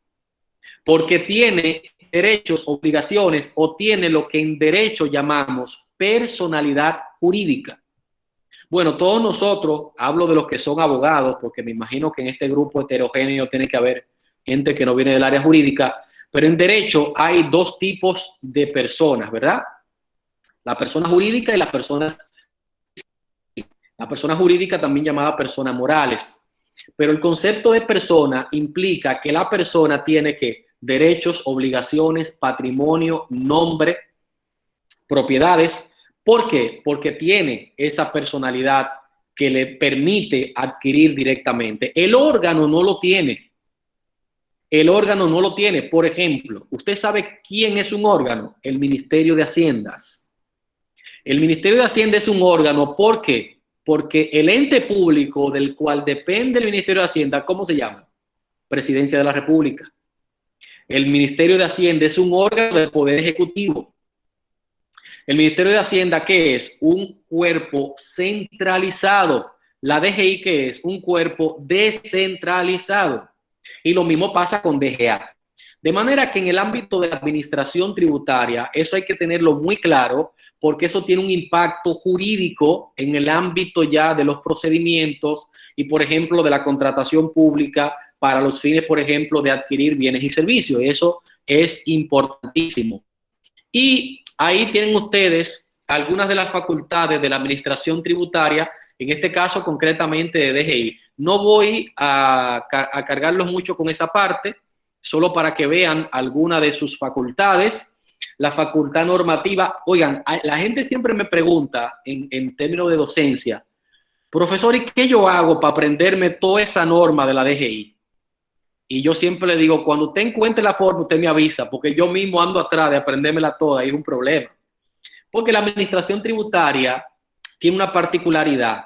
Porque tiene derechos, obligaciones, o tiene lo que en derecho llamamos personalidad jurídica. Bueno, todos nosotros, hablo de los que son abogados, porque me imagino que en este grupo heterogéneo tiene que haber gente que no viene del área jurídica, pero en derecho hay dos tipos de personas, ¿verdad? La persona jurídica y las personas... La persona jurídica también llamada personas morales. Pero el concepto de persona implica que la persona tiene que derechos, obligaciones, patrimonio, nombre, propiedades. ¿Por qué? Porque tiene esa personalidad que le permite adquirir directamente. El órgano no lo tiene. El órgano no lo tiene. Por ejemplo, ¿usted sabe quién es un órgano? El Ministerio de Haciendas. El Ministerio de Hacienda es un órgano. ¿Por qué? Porque el ente público del cual depende el Ministerio de Hacienda, ¿cómo se llama? Presidencia de la República. El Ministerio de Hacienda es un órgano del Poder Ejecutivo. El Ministerio de Hacienda, ¿qué es? Un cuerpo centralizado. La DGI, ¿qué es? Un cuerpo descentralizado. Y lo mismo pasa con DGA. De manera que en el ámbito de la administración tributaria, eso hay que tenerlo muy claro, porque eso tiene un impacto jurídico en el ámbito ya de los procedimientos y, por ejemplo, de la contratación pública para los fines, por ejemplo, de adquirir bienes y servicios. Eso es importantísimo. Y ahí tienen ustedes algunas de las facultades de la administración tributaria, en este caso concretamente de DGI. No voy a cargarlos mucho con esa parte, solo para que vean alguna de sus facultades. La facultad normativa, oigan, la gente siempre me pregunta en términos de docencia, profesor, ¿y qué yo hago para aprenderme toda esa norma de la DGI? Y yo siempre le digo, cuando usted encuentre la forma, usted me avisa, porque yo mismo ando atrás de aprendérmela toda y es un problema. Porque la administración tributaria tiene una particularidad.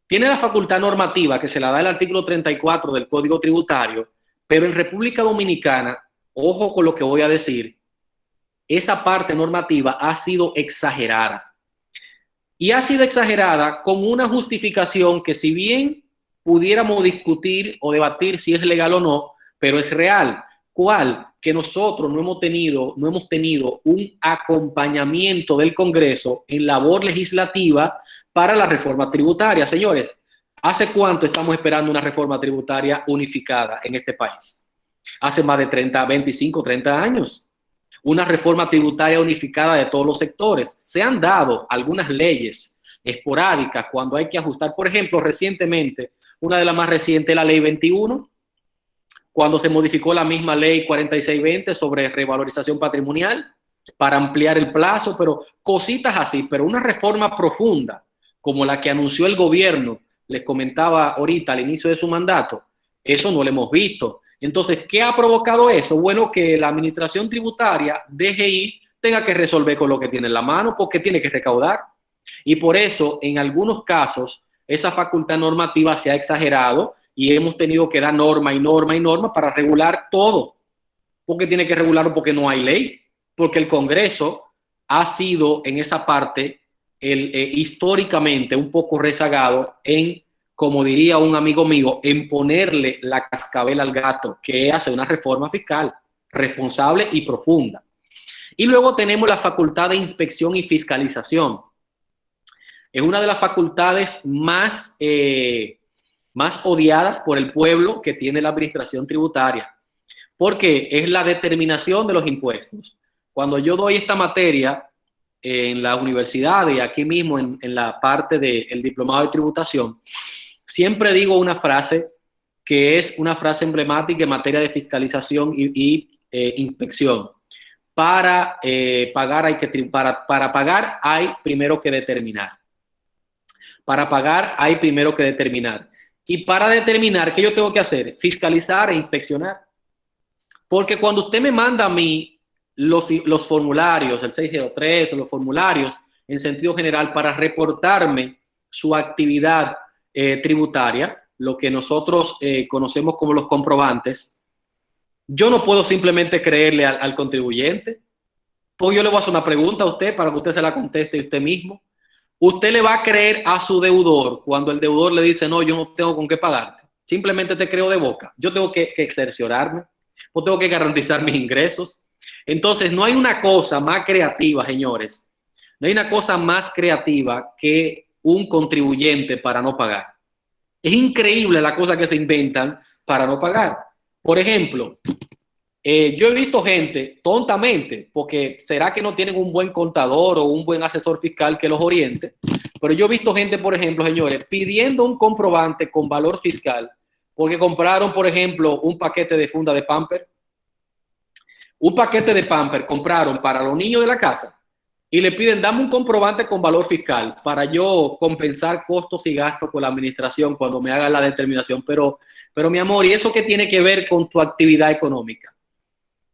Tiene la facultad normativa que se la da el artículo 34 del Código Tributario, pero en República Dominicana, ojo con lo que voy a decir, esa parte normativa ha sido exagerada. Y ha sido exagerada con una justificación que, si bien pudiéramos discutir o debatir si es legal o no, pero es real. ¿Cuál? Que nosotros no hemos tenido un acompañamiento del Congreso en labor legislativa para la reforma tributaria. Señores, ¿hace cuánto estamos esperando una reforma tributaria unificada en este país? Hace más de 25, 30 años. Una reforma tributaria unificada de todos los sectores. Se han dado algunas leyes esporádicas cuando hay que ajustar. Por ejemplo, recientemente, una de las más recientes, la Ley 21, cuando se modificó la misma Ley 4620 sobre revalorización patrimonial para ampliar el plazo, pero cositas así. Pero una reforma profunda, como la que anunció el gobierno, les comentaba ahorita al inicio de su mandato, eso no lo hemos visto. Entonces, ¿qué ha provocado eso? Bueno, que la administración tributaria, DGI, tenga que resolver con lo que tiene en la mano porque tiene que recaudar. Y por eso, en algunos casos, esa facultad normativa se ha exagerado y hemos tenido que dar norma y norma y norma para regular todo. Porque tiene que regularlo porque no hay ley, porque el Congreso ha sido en esa parte históricamente un poco rezagado en, como diría un amigo mío, en ponerle la cascabel al gato, que hace una reforma fiscal responsable y profunda. Y luego tenemos la facultad de inspección y fiscalización. Es una de las facultades más odiadas por el pueblo que tiene la administración tributaria, porque es la determinación de los impuestos. Cuando yo doy esta materia en la universidad y aquí mismo en la parte del diplomado de tributación, siempre digo una frase que es una frase emblemática en materia de fiscalización y inspección. Para pagar hay primero que determinar. Para pagar hay primero que determinar. Y para determinar, ¿qué yo tengo que hacer? Fiscalizar e inspeccionar. Porque cuando usted me manda a mí los formularios, el 603 o los formularios en sentido general para reportarme su actividad tributaria, lo que nosotros conocemos como los comprobantes, yo no puedo simplemente creerle al contribuyente. Pues yo le voy a hacer una pregunta a usted para que usted se la conteste usted mismo. Usted le va a creer a su deudor cuando el deudor le dice, no, yo no tengo con qué pagarte. Simplemente te creo de boca. Yo tengo que exercionarme. Yo tengo que garantizar mis ingresos. Entonces, no hay una cosa más creativa, señores. No hay una cosa más creativa que un contribuyente para no pagar. Es increíble la cosa que se inventan para no pagar. Por ejemplo, yo he visto gente tontamente, porque será que no tienen un buen contador o un buen asesor fiscal que los oriente, pero yo he visto gente, por ejemplo, señores, pidiendo un comprobante con valor fiscal porque compraron, por ejemplo, un paquete de funda de Pamper. Un paquete de Pamper compraron para los niños de la casa y le piden, dame un comprobante con valor fiscal para yo compensar costos y gastos con la administración cuando me haga la determinación. Pero mi amor, ¿y eso qué tiene que ver con tu actividad económica?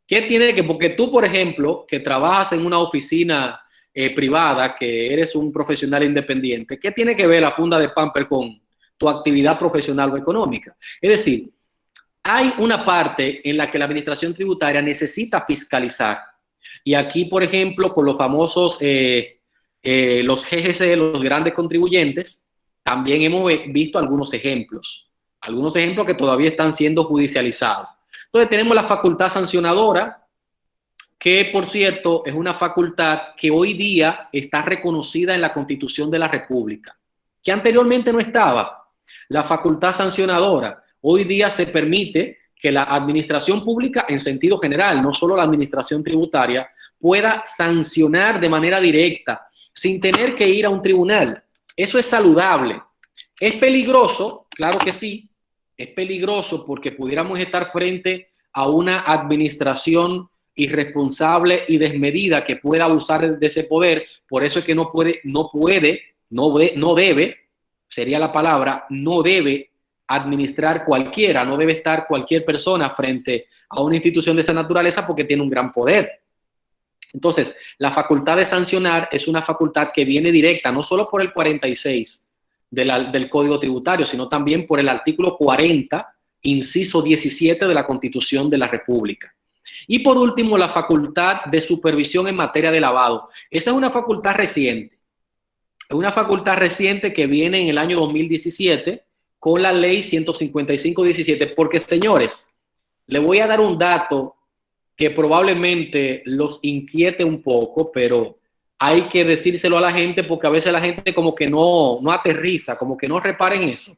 ¿Qué tiene que, porque tú, por ejemplo, que trabajas en una oficina privada, que eres un profesional independiente, ¿qué tiene que ver la funda de Pamper con tu actividad profesional o económica? Es decir, hay una parte en la que la administración tributaria necesita fiscalizar. Y aquí, por ejemplo, con los famosos, los GGC, los grandes contribuyentes, también hemos visto algunos ejemplos que todavía están siendo judicializados. Entonces tenemos la facultad sancionadora, que por cierto es una facultad que hoy día está reconocida en la Constitución de la República, que anteriormente no estaba. La facultad sancionadora hoy día se permite que la administración pública en sentido general, no solo la administración tributaria, pueda sancionar de manera directa sin tener que ir a un tribunal. Eso es saludable. ¿Es peligroso? Claro que sí. Es peligroso porque pudiéramos estar frente a una administración irresponsable y desmedida que pueda abusar de ese poder. Por eso es que no debe, sería la palabra, no debe administrar cualquiera, no debe estar cualquier persona frente a una institución de esa naturaleza porque tiene un gran poder. Entonces, la facultad de sancionar es una facultad que viene directa, no solo por el 46 del Código Tributario, sino también por el artículo 40, inciso 17 de la Constitución de la República. Y por último, la facultad de supervisión en materia de lavado. Esa es una facultad reciente. Es una facultad reciente que viene en el año 2017 con la ley 155-17, porque señores, le voy a dar un dato que probablemente los inquiete un poco, pero hay que decírselo a la gente porque a veces la gente como que no aterriza, como que no repara en eso.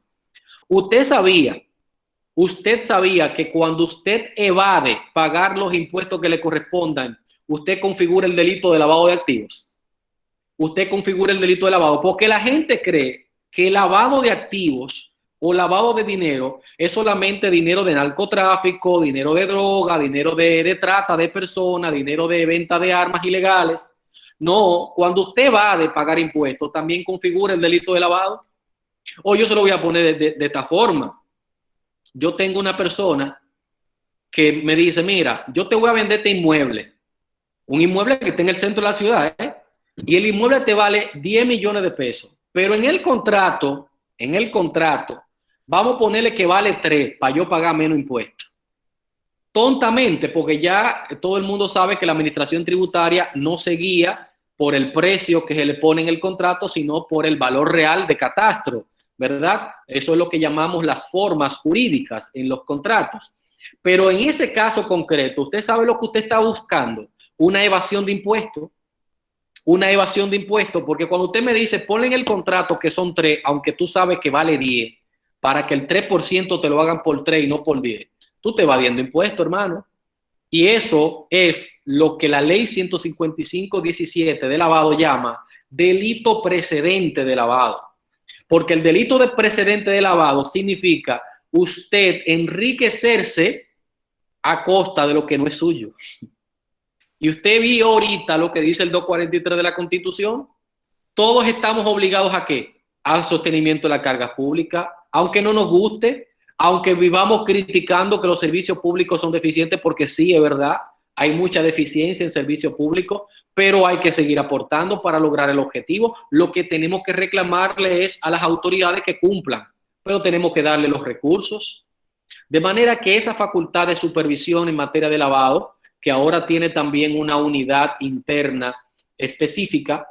Usted sabía que cuando usted evade pagar los impuestos que le correspondan, usted configura el delito de lavado de activos. Usted configura el delito de lavado, porque la gente cree que el lavado de activos o lavado de dinero es solamente dinero de narcotráfico, dinero de droga, dinero de trata de personas, dinero de venta de armas ilegales. No, cuando usted va a pagar impuestos, también configura el delito de lavado. O yo se lo voy a poner de esta forma. Yo tengo una persona que me dice, mira, yo te voy a vender este inmueble, un inmueble que está en el centro de la ciudad, y el inmueble te vale 10 millones de pesos, pero en el contrato, vamos a ponerle que vale 3 para yo pagar menos impuestos. Tontamente, porque ya todo el mundo sabe que la administración tributaria no se guía por el precio que se le pone en el contrato, sino por el valor real de catastro, ¿verdad? Eso es lo que llamamos las formas jurídicas en los contratos. Pero en ese caso concreto, usted sabe lo que usted está buscando, una evasión de impuestos. Una evasión de impuestos, porque cuando usted me dice, ponle en el contrato que son 3, aunque tú sabes que vale 10, para que el 3% te lo hagan por 3 y no por 10, tú te evadiendo impuestos, hermano. Y eso es lo que la ley 155.17 de lavado llama delito precedente de lavado. Porque el delito de precedente de lavado significa usted enriquecerse a costa de lo que no es suyo. Y usted vio ahorita lo que dice el 243 de la Constitución. Todos estamos obligados ¿a qué? Al sostenimiento de la carga pública, aunque no nos guste, aunque vivamos criticando que los servicios públicos son deficientes, porque sí, es verdad, hay mucha deficiencia en servicios públicos, pero hay que seguir aportando para lograr el objetivo. Lo que tenemos que reclamarle es a las autoridades que cumplan, pero tenemos que darle los recursos. De manera que esa facultad de supervisión en materia de lavado, que ahora tiene también una unidad interna específica,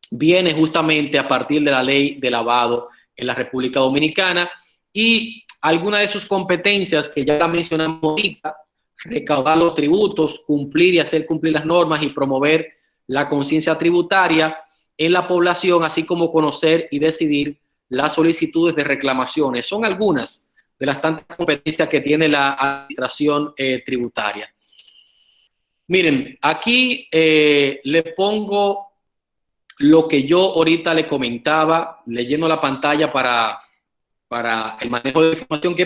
viene justamente a partir de la ley de lavado en la República Dominicana, y algunas de sus competencias que ya la mencionamos ahorita: recaudar los tributos, cumplir y hacer cumplir las normas y promover la conciencia tributaria en la población, así como conocer y decidir las solicitudes de reclamaciones. Son algunas de las tantas competencias que tiene la administración tributaria. Miren, aquí le pongo lo que yo ahorita le comentaba, leyendo la pantalla para el manejo de información, que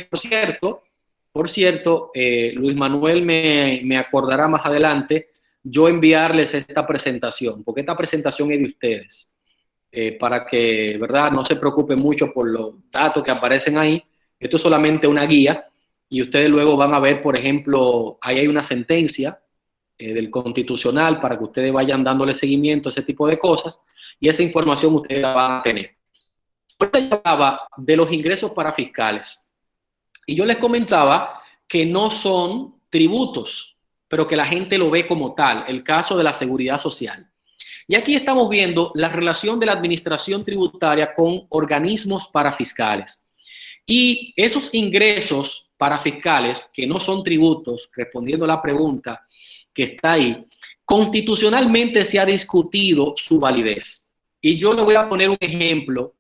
por cierto, Luis Manuel me acordará más adelante yo enviarles esta presentación, porque esta presentación es de ustedes, para que, ¿verdad?, no se preocupen mucho por los datos que aparecen ahí. Esto es solamente una guía, y ustedes luego van a ver, por ejemplo, ahí hay una sentencia del Constitucional para que ustedes vayan dándole seguimiento a ese tipo de cosas, y esa información ustedes la van a tener. Ahorita yo hablaba de los ingresos para fiscales, y yo les comentaba que no son tributos, pero que la gente lo ve como tal, el caso de la seguridad social. Y aquí estamos viendo la relación de la administración tributaria con organismos parafiscales. Y esos ingresos parafiscales, que no son tributos, respondiendo a la pregunta que está ahí, constitucionalmente se ha discutido su validez. Y yo le voy a poner un ejemplo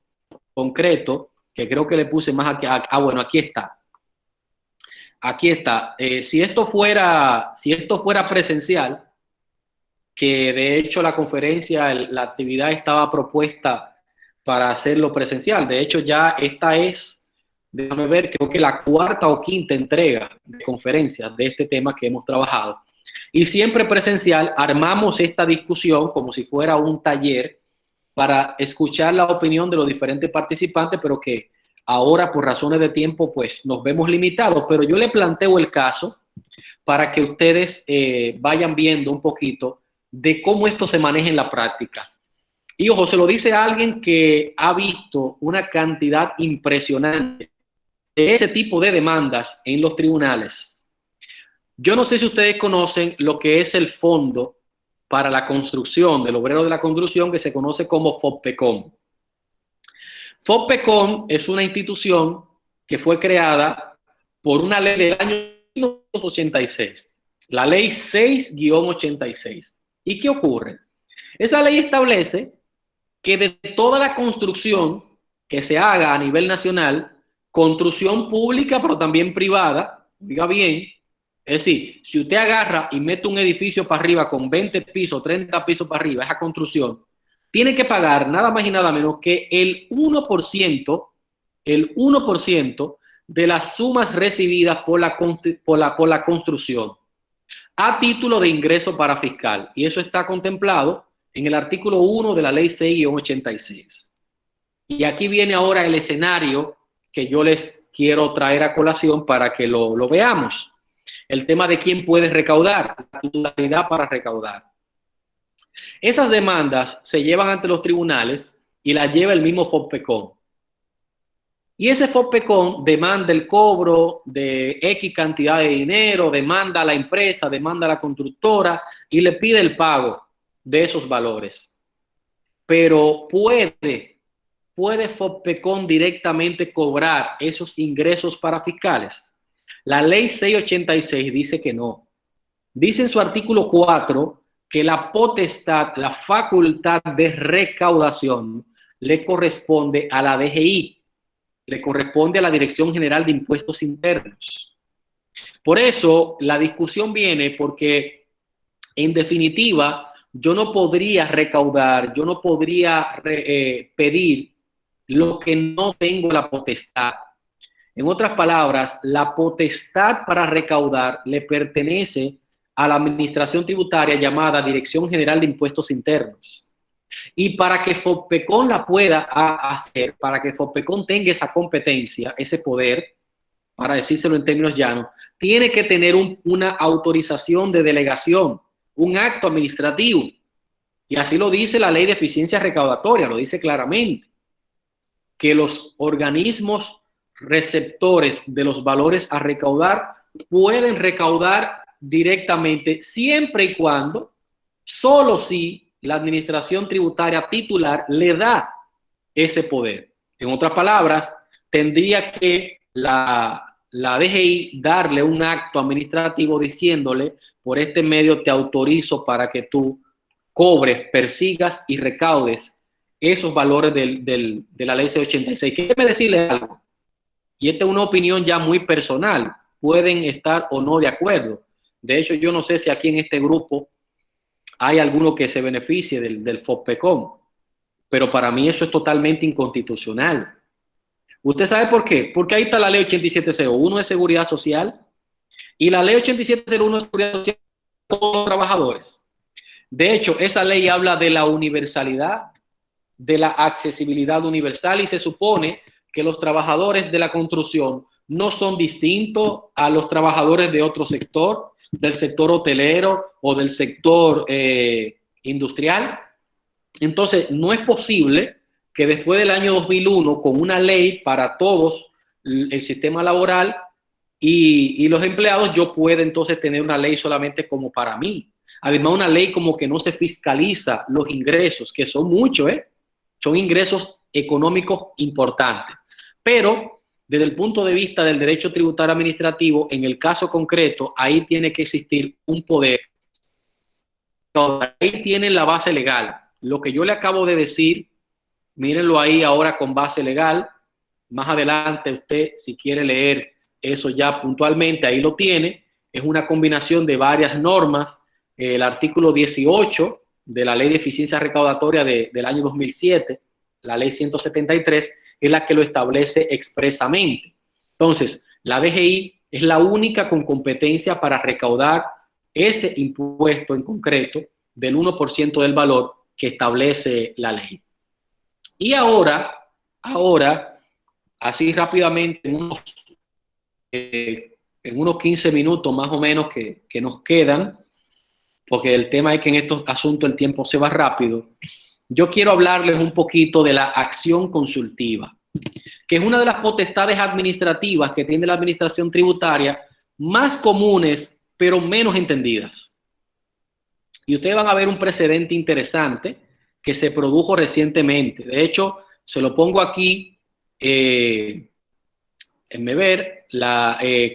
concreto, que creo que le puse más aquí. Bueno, aquí está. Aquí está. Si esto fuera presencial, que de hecho la conferencia, la actividad estaba propuesta para hacerlo presencial. De hecho, ya esta es, déjame ver, creo que la 4ª o 5ª entrega de conferencias de este tema que hemos trabajado. Y siempre presencial, armamos esta discusión como si fuera un taller para escuchar la opinión de los diferentes participantes, pero que ahora por razones de tiempo pues nos vemos limitados. Pero yo le planteo el caso para que ustedes vayan viendo un poquito de cómo esto se maneja en la práctica. Y ojo, se lo dice a alguien que ha visto una cantidad impresionante de ese tipo de demandas en los tribunales. Yo no sé si ustedes conocen lo que es el Fondo para la Construcción, del Obrero de la Construcción, que se conoce como FOPECOM. FOPECOM es una institución que fue creada por una ley del año 1986, la ley 6-86. ¿Y qué ocurre? Esa ley establece que de toda la construcción que se haga a nivel nacional, construcción pública pero también privada, diga bien, es decir, si usted agarra y mete un edificio para arriba con 20 pisos, 30 pisos para arriba, esa construcción, tiene que pagar nada más y nada menos que el 1% de las sumas recibidas por la construcción a título de ingreso para fiscal. Y eso está contemplado en el artículo 1 de la ley 6-86. Y aquí viene ahora el escenario que yo les quiero traer a colación para que lo veamos. el tema de quién puede recaudar, la titularidad para recaudar. Esas demandas se llevan ante los tribunales y las lleva el mismo FOPECON. Y ese FOPECON demanda el cobro de X cantidad de dinero, demanda a la empresa, demanda a la constructora y le pide el pago de esos valores. Pero ¿puede FOPECON directamente cobrar esos ingresos para fiscales? La ley 686 dice que no. Dice en su artículo 4 que la potestad, la facultad de recaudación le corresponde a la DGI, le corresponde a la Dirección General de Impuestos Internos. Por eso la discusión viene porque, en definitiva, yo no podría recaudar, yo no podría pedir lo que no tengo la potestad. En otras palabras, la potestad para recaudar le pertenece a la administración tributaria llamada Dirección General de Impuestos Internos. Y para que FOPECON la pueda hacer, para que FOPECON tenga esa competencia, ese poder, para decírselo en términos llanos, tiene que tener una autorización de delegación, un acto administrativo. Y así lo dice la Ley de Eficiencia Recaudatoria, lo dice claramente, que los organismos receptores de los valores a recaudar pueden recaudar directamente siempre y cuando, solo si la administración tributaria titular le da ese poder. En otras palabras, tendría que la DGI darle un acto administrativo diciéndole, por este medio te autorizo para que tú cobres, persigas y recaudes esos valores de la ley 686. Déjeme decirle algo, y esta es una opinión ya muy personal, pueden estar o no de acuerdo. De hecho, yo no sé si aquí en este grupo hay alguno que se beneficie del FOPECON, pero para mí eso es totalmente inconstitucional. ¿Usted sabe por qué? Porque ahí está la ley 8701 de Seguridad Social y la ley 8701 de Seguridad Social para todos los trabajadores. De hecho, esa ley habla de la universalidad, de la accesibilidad universal y se supone que los trabajadores de la construcción no son distintos a los trabajadores de otro sector, del sector hotelero o del sector industrial. Entonces, no es posible que después del año 2001, con una ley para todos el sistema laboral y los empleados, yo pueda entonces tener una ley solamente como para mí. Además, una ley como que no se fiscaliza los ingresos, que son muchos, son ingresos económicos importantes. Pero desde el punto de vista del derecho tributario administrativo, en el caso concreto, ahí tiene que existir un poder. Ahí tienen la base legal. Lo que yo le acabo de decir, mírenlo ahí ahora con base legal. Más adelante usted, si quiere leer eso ya puntualmente, ahí lo tiene. Es una combinación de varias normas. El artículo 18 de la Ley de Eficiencia Recaudatoria del año 2007, la Ley 173, es la que lo establece expresamente. Entonces, la DGI es la única con competencia para recaudar ese impuesto en concreto del 1% del valor que establece la ley. Y ahora, así rápidamente, en unos 15 minutos más o menos que nos quedan, porque el tema es que en estos asuntos el tiempo se va rápido, yo quiero hablarles un poquito de la acción consultiva, que es una de las potestades administrativas que tiene la administración tributaria más comunes, pero menos entendidas. Y ustedes van a ver un precedente interesante que se produjo recientemente. De hecho, se lo pongo aquí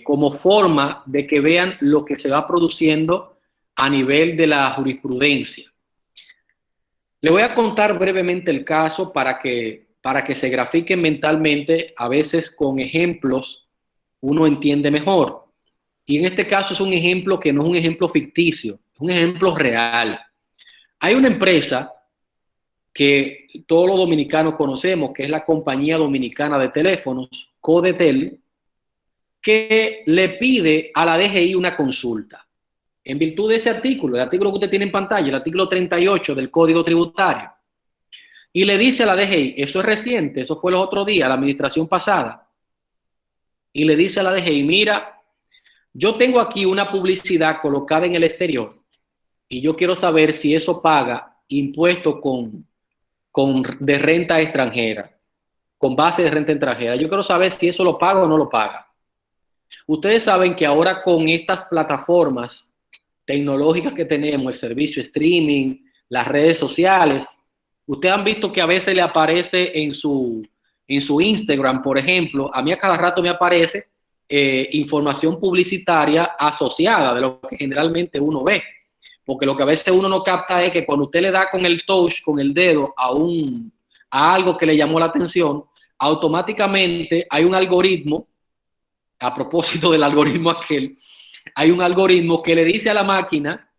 como forma de que vean lo que se va produciendo a nivel de la jurisprudencia. Le voy a contar brevemente el caso para que se grafiquen mentalmente. A veces con ejemplos uno entiende mejor. Y en este caso es un ejemplo que no es un ejemplo ficticio, es un ejemplo real. Hay una empresa que todos los dominicanos conocemos, que es la Compañía Dominicana de Teléfonos, Codetel, que le pide a la DGI una consulta. En virtud de ese artículo, el artículo que usted tiene en pantalla, el artículo 38 del Código Tributario, y le dice a la DGI, eso es reciente, eso fue los otros días, la administración pasada, y le dice a la DGI, mira, Yo tengo aquí una publicidad colocada en el exterior y yo quiero saber si eso paga impuestos de renta extranjera, con base de renta extranjera. Yo quiero saber si eso lo paga o no lo paga. Ustedes saben que ahora con estas plataformas tecnológicas que tenemos, el servicio streaming, las redes sociales, ustedes han visto que a veces le aparece en su Instagram, por ejemplo, a mí a cada rato me aparece información publicitaria asociada de lo que generalmente uno ve. Porque lo que a veces uno no capta es que cuando usted le da con el touch, con el dedo a algo que le llamó la atención, automáticamente hay un algoritmo, a propósito del algoritmo aquel, hay un algoritmo que le dice a la máquina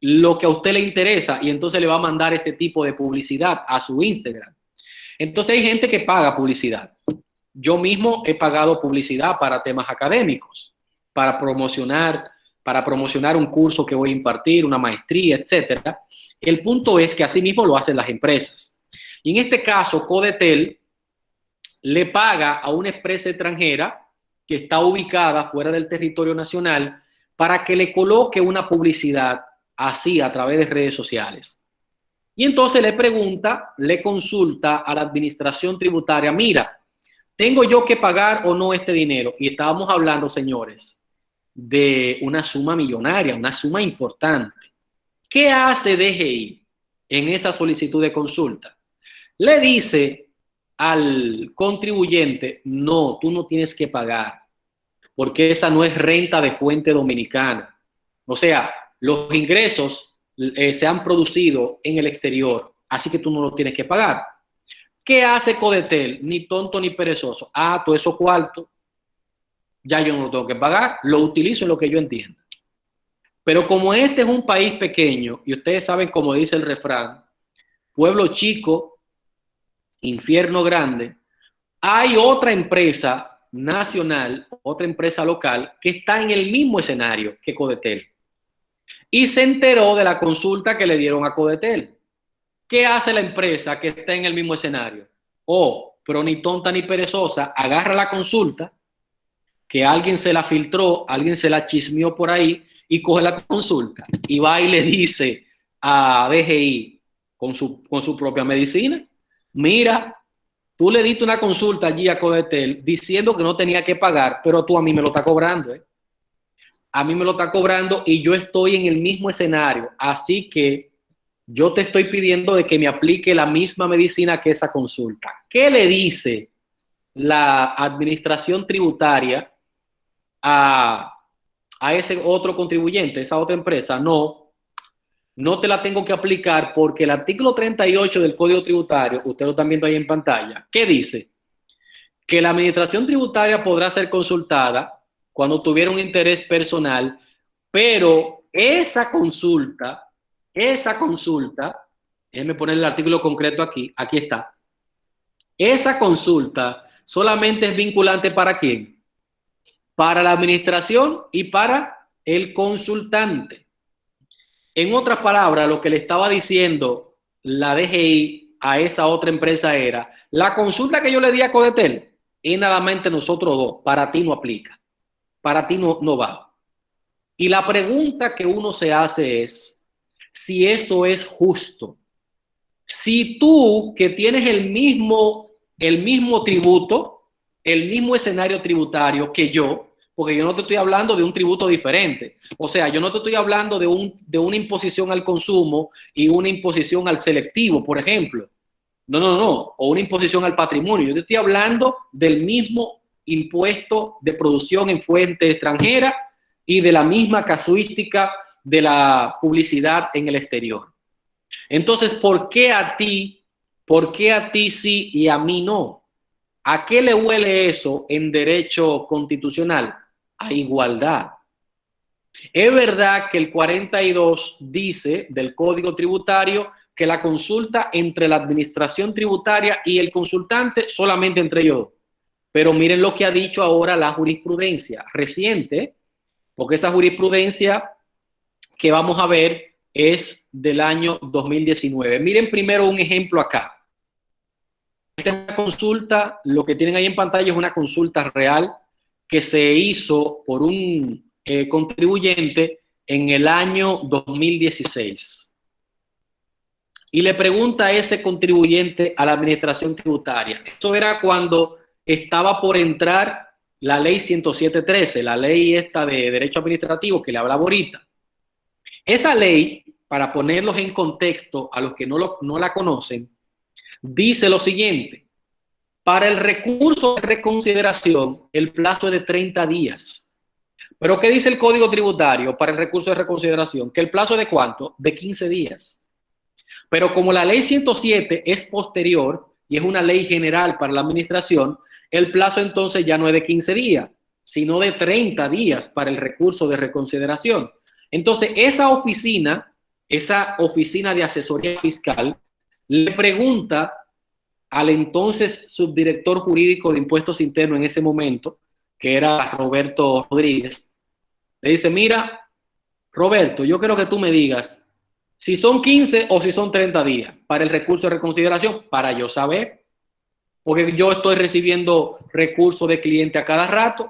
lo que a usted le interesa y entonces le va a mandar ese tipo de publicidad a su Instagram. Entonces hay gente que paga publicidad. Yo mismo he pagado publicidad para temas académicos, para promocionar un curso que voy a impartir, una maestría, etcétera. El punto es que así mismo lo hacen las empresas. Y en este caso, Codetel le paga a una empresa extranjera que está ubicada fuera del territorio nacional para que le coloque una publicidad así a través de redes sociales. Y entonces le consulta a la administración tributaria, mira, ¿tengo yo que pagar o no este dinero? Y estábamos hablando, señores, de una suma millonaria, una suma importante. ¿Qué hace DGI en esa solicitud de consulta? Le dice al contribuyente, no, tú no tienes que pagar, porque esa no es renta de fuente dominicana. O sea, los ingresos se han producido en el exterior, así que tú no lo tienes que pagar. ¿Qué hace Codetel? Ni tonto ni perezoso. Ah, todo eso cuarto, ya yo no lo tengo que pagar, lo utilizo en lo que yo entienda. Pero como este es un país pequeño, y ustedes saben como dice el refrán, pueblo chico, infierno grande, hay otra empresa nacional, otra empresa local, que está en el mismo escenario que Codetel. Y se enteró de la consulta que le dieron a Codetel. ¿Qué hace la empresa que está en el mismo escenario? Pero ni tonta ni perezosa, agarra la consulta, que alguien se la filtró, alguien se la chismeó por ahí, y coge la consulta y va y le dice a DGI con su propia medicina, mira, tú le diste una consulta allí a Codetel diciendo que no tenía que pagar, pero tú a mí me lo estás cobrando, a mí me lo está cobrando y yo estoy en el mismo escenario, así que yo te estoy pidiendo de que me aplique la misma medicina que esa consulta. ¿Qué le dice la administración tributaria a ese otro contribuyente, esa otra empresa? No te la tengo que aplicar porque el artículo 38 del Código Tributario, usted lo están viendo ahí en pantalla, ¿qué dice? Que la administración tributaria podrá ser consultada cuando tuviera un interés personal, pero esa consulta, déjenme poner el artículo concreto aquí está. Esa consulta solamente es vinculante ¿para quién? Para la administración y para el consultante. En otras palabras, lo que le estaba diciendo la DGI a esa otra empresa era, la consulta que yo le di a Codetel es nada más entre nosotros dos, para ti no aplica, para ti no va. Y la pregunta que uno se hace es, si eso es justo. Si tú, que tienes el mismo tributo, el mismo escenario tributario que yo, porque yo no te estoy hablando de un tributo diferente. O sea, yo no te estoy hablando de una imposición al consumo y una imposición al selectivo, por ejemplo. No. O una imposición al patrimonio. Yo te estoy hablando del mismo impuesto de producción en fuente extranjera y de la misma casuística de la publicidad en el exterior. Entonces, ¿por qué a ti sí y a mí no? ¿A qué le huele eso en derecho constitucional? A igualdad. Es verdad que el 42 dice del Código Tributario que la consulta entre la administración tributaria y el consultante solamente entre ellos. Pero miren lo que ha dicho ahora la jurisprudencia reciente, porque esa jurisprudencia que vamos a ver es del año 2019. Miren primero un ejemplo acá. Esta consulta, lo que tienen ahí en pantalla es una consulta real que se hizo por un contribuyente en el año 2016. Y le pregunta a ese contribuyente a la administración tributaria. Eso era cuando estaba por entrar la ley 107.13, la ley esta de derecho administrativo que le hablaba ahorita. Esa ley, para ponerlos en contexto a los que no la conocen, dice lo siguiente: para el recurso de reconsideración, el plazo es de 30 días. ¿Pero qué dice el Código Tributario para el recurso de reconsideración? Que el plazo es de ¿cuánto? De 15 días. Pero como la ley 107 es posterior y es una ley general para la administración, el plazo entonces ya no es de 15 días, sino de 30 días para el recurso de reconsideración. Entonces, esa oficina de asesoría fiscal, le pregunta al entonces subdirector jurídico de impuestos internos en ese momento, que era Roberto Rodríguez, le dice: mira, Roberto, yo quiero que tú me digas si son 15 o si son 30 días para el recurso de reconsideración, para yo saber, porque yo estoy recibiendo recursos de cliente a cada rato,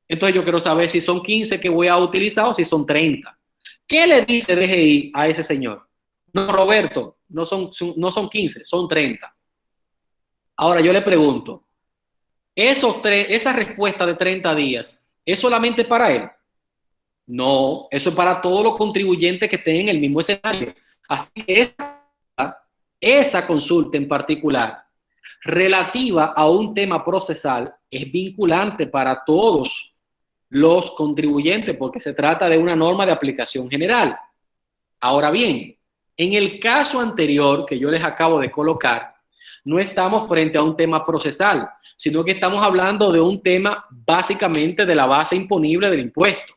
entonces yo quiero saber si son 15 que voy a utilizar o si son 30. ¿Qué le dice DGI a ese señor? No, Roberto, no son 15, son 30. Ahora yo le pregunto, esa respuesta de 30 días, ¿es solamente para él? No, eso es para todos los contribuyentes que estén en el mismo escenario. Así que esa consulta en particular, relativa a un tema procesal, es vinculante para todos los contribuyentes porque se trata de una norma de aplicación general. Ahora bien, en el caso anterior que yo les acabo de colocar, no estamos frente a un tema procesal, sino que estamos hablando de un tema básicamente de la base imponible del impuesto.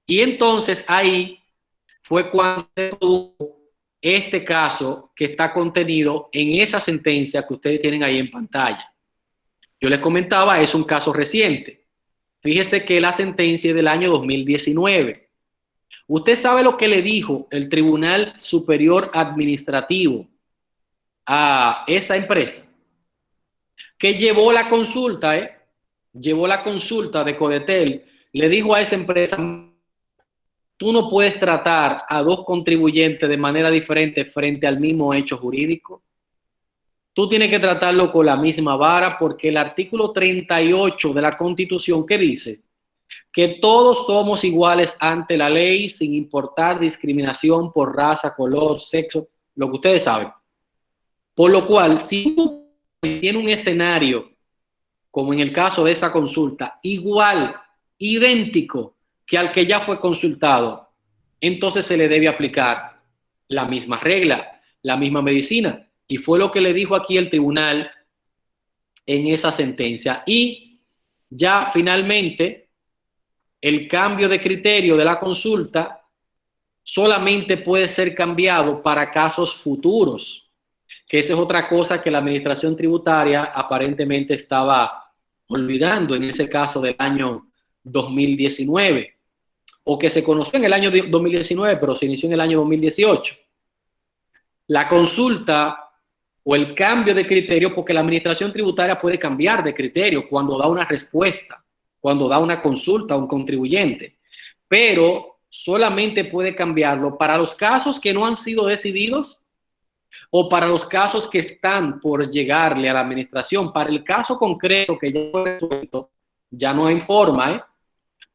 Y entonces ahí fue cuando se produjo este caso que está contenido en esa sentencia que ustedes tienen ahí en pantalla. Yo les comentaba, es un caso reciente. Fíjese que la sentencia es del año 2019. Usted sabe lo que le dijo el Tribunal Superior Administrativo a esa empresa, que llevó la consulta, llevó la consulta de Codetel, le dijo a esa empresa: tú no puedes tratar a dos contribuyentes de manera diferente frente al mismo hecho jurídico. Tú tienes que tratarlo con la misma vara, porque el artículo 38 de la Constitución, ¿qué dice? Que todos somos iguales ante la ley sin importar discriminación por raza, color, sexo, lo que ustedes saben. Por lo cual, si tú tienes un escenario, como en el caso de esa consulta, igual, idéntico que al que ya fue consultado, entonces se le debe aplicar la misma regla, la misma medicina. Y fue lo que le dijo aquí el tribunal en esa sentencia. Y ya finalmente el cambio de criterio de la consulta solamente puede ser cambiado para casos futuros, que esa es otra cosa que la administración tributaria aparentemente estaba olvidando en ese caso del año 2019, o que se conoció en el año 2019, pero se inició en el año 2018. La consulta o el cambio de criterio, porque la administración tributaria puede cambiar de criterio cuando da una respuesta, cuando da una consulta a un contribuyente, pero solamente puede cambiarlo para los casos que no han sido decididos o para los casos que están por llegarle a la administración. Para el caso concreto que ya fue resuelto, ya no hay forma,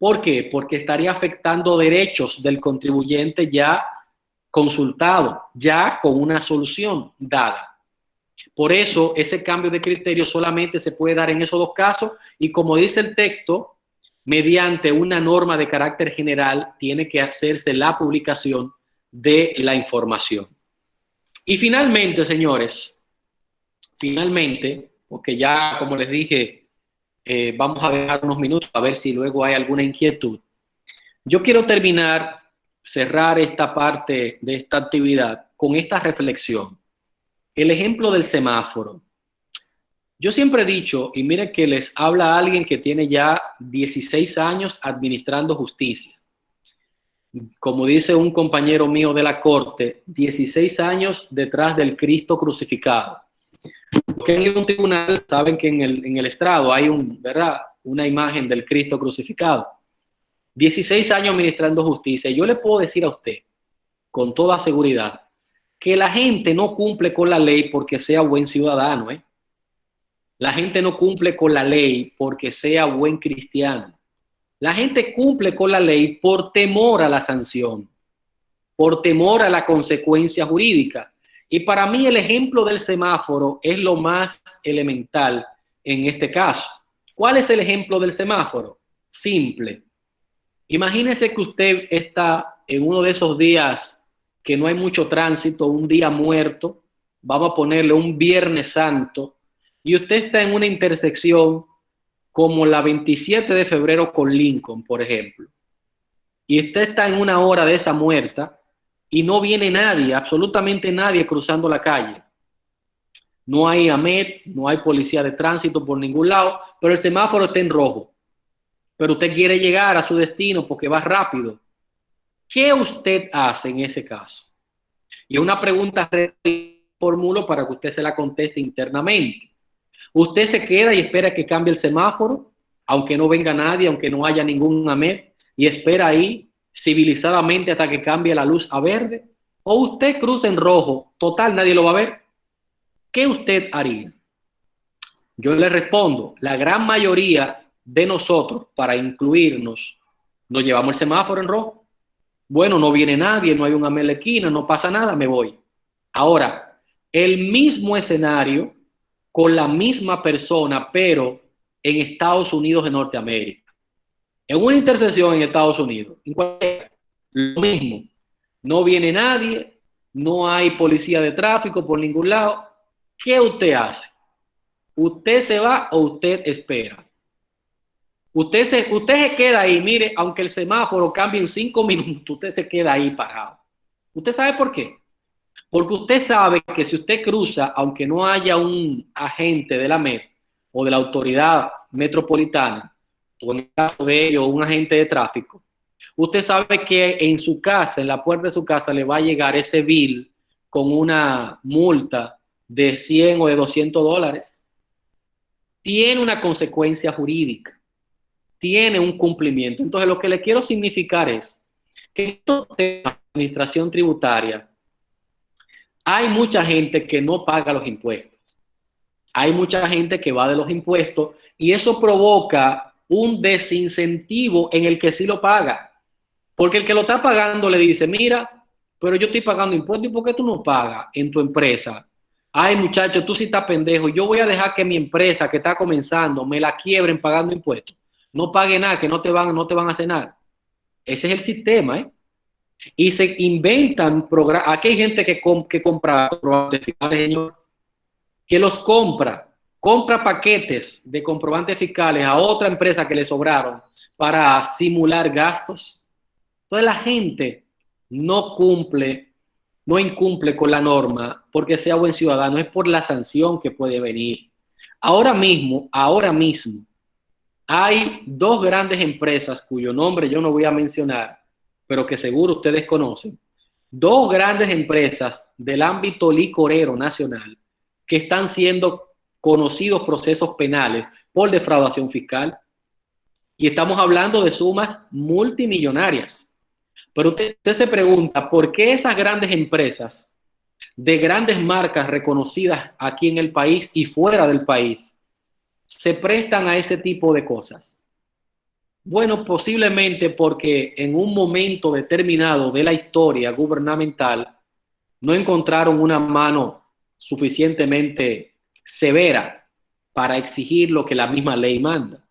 ¿Por qué? Porque estaría afectando derechos del contribuyente ya consultado, ya con una solución dada. Por eso, ese cambio de criterio solamente se puede dar en esos dos casos y, como dice el texto, mediante una norma de carácter general tiene que hacerse la publicación de la información. Y finalmente, señores, porque ya, como les dije, vamos a dejar unos minutos a ver si luego hay alguna inquietud. Yo quiero cerrar esta parte de esta actividad con esta reflexión. El ejemplo del semáforo. Yo siempre he dicho, y miren que les habla alguien que tiene ya 16 años administrando justicia. Como dice un compañero mío de la corte, 16 años detrás del Cristo crucificado. Porque en un tribunal saben que en el estrado hay una imagen del Cristo crucificado. 16 años administrando justicia. Y yo le puedo decir a usted, con toda seguridad, que la gente no cumple con la ley porque sea buen ciudadano, ¿eh? La gente no cumple con la ley porque sea buen cristiano. La gente cumple con la ley por temor a la sanción, por temor a la consecuencia jurídica. Y para mí el ejemplo del semáforo es lo más elemental en este caso. ¿Cuál es el ejemplo del semáforo? Simple. Imagínese que usted está en uno de esos días que no hay mucho tránsito, un día muerto, vamos a ponerle un Viernes Santo, y usted está en una intersección como la 27 de febrero con Lincoln, por ejemplo, y usted está en una hora de esa muerta y no viene nadie, absolutamente nadie cruzando la calle. No hay AMET, no hay policía de tránsito por ningún lado, pero el semáforo está en rojo. Pero usted quiere llegar a su destino porque va rápido. ¿Qué usted hace en ese caso? Y es una pregunta que formulo para que usted se la conteste internamente. ¿Usted se queda y espera que cambie el semáforo, aunque no venga nadie, aunque no haya ningún AMET, y espera ahí civilizadamente hasta que cambie la luz a verde? ¿O usted cruza en rojo? Total, nadie lo va a ver. ¿Qué usted haría? Yo le respondo, la gran mayoría de nosotros, para incluirnos, nos llevamos el semáforo en rojo. Bueno, no viene nadie, no hay un AMET en la esquina, no pasa nada, me voy. Ahora, el mismo escenario con la misma persona, pero en Estados Unidos de Norteamérica. En una intersección en Estados Unidos, en cualquier, lo mismo. No viene nadie, no hay policía de tráfico por ningún lado. ¿Qué usted hace? ¿Usted se va o usted espera? Usted se queda ahí, mire, aunque el semáforo cambie en 5 minutos, usted se queda ahí parado. ¿Usted sabe por qué? Porque usted sabe que si usted cruza, aunque no haya un agente de la MET o de la autoridad metropolitana, o en el caso de ellos, un agente de tráfico, usted sabe que en su casa, en la puerta de su casa, le va a llegar ese bill con una multa de 100 o de $200. Tiene una consecuencia jurídica, tiene un cumplimiento. Entonces, lo que le quiero significar es que esto de la administración tributaria, hay mucha gente que no paga los impuestos. Hay mucha gente que va de los impuestos y eso provoca un desincentivo en el que sí lo paga. Porque el que lo está pagando le dice, mira, pero yo estoy pagando impuestos, ¿y por qué tú no pagas en tu empresa? Ay, muchacho, tú sí estás pendejo. Yo voy a dejar que mi empresa que está comenzando me la quiebren pagando impuestos. No pague nada, que no te van a hacer nada. Ese es el sistema, ¿eh? Y se inventan programas. Aquí hay gente que compra comprobantes fiscales, señor, que los compra paquetes de comprobantes fiscales a otra empresa que le sobraron para simular gastos. Entonces la gente no incumple con la norma porque sea buen ciudadano, es por la sanción que puede venir. Ahora mismo, hay 2 grandes empresas cuyo nombre yo no voy a mencionar, pero que seguro ustedes conocen, 2 grandes empresas del ámbito licorero nacional que están siendo conocidos procesos penales por defraudación fiscal. Y estamos hablando de sumas multimillonarias. Pero usted se pregunta, ¿por qué esas grandes empresas de grandes marcas reconocidas aquí en el país y fuera del país se prestan a ese tipo de cosas? Bueno, posiblemente porque en un momento determinado de la historia gubernamental no encontraron una mano suficientemente severa para exigir lo que la misma ley manda.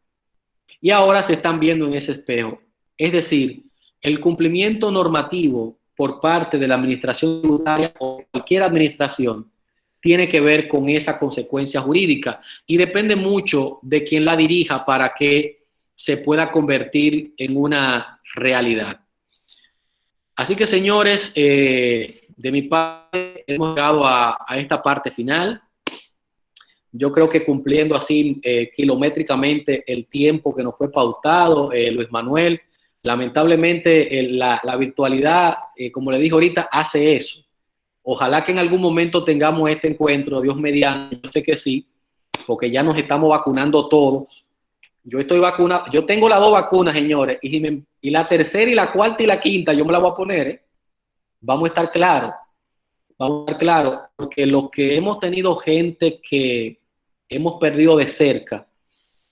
Y ahora se están viendo en ese espejo. Es decir, el cumplimiento normativo por parte de la administración tributaria o cualquier administración tiene que ver con esa consecuencia jurídica y depende mucho de quién la dirija para que se pueda convertir en una realidad. Así que, señores, de mi parte hemos llegado a esta parte final. Yo creo que cumpliendo así kilométricamente el tiempo que nos fue pautado, Luis Manuel, lamentablemente la virtualidad, como le dije ahorita, hace eso. Ojalá que en algún momento tengamos este encuentro, Dios mediante, yo sé que sí, porque ya nos estamos vacunando todos. Yo estoy vacunado, yo tengo las 2 vacunas, señores, y la tercera y la cuarta y la quinta yo me la voy a poner, ¿eh? Vamos a estar claros, porque los que hemos tenido gente que hemos perdido de cerca,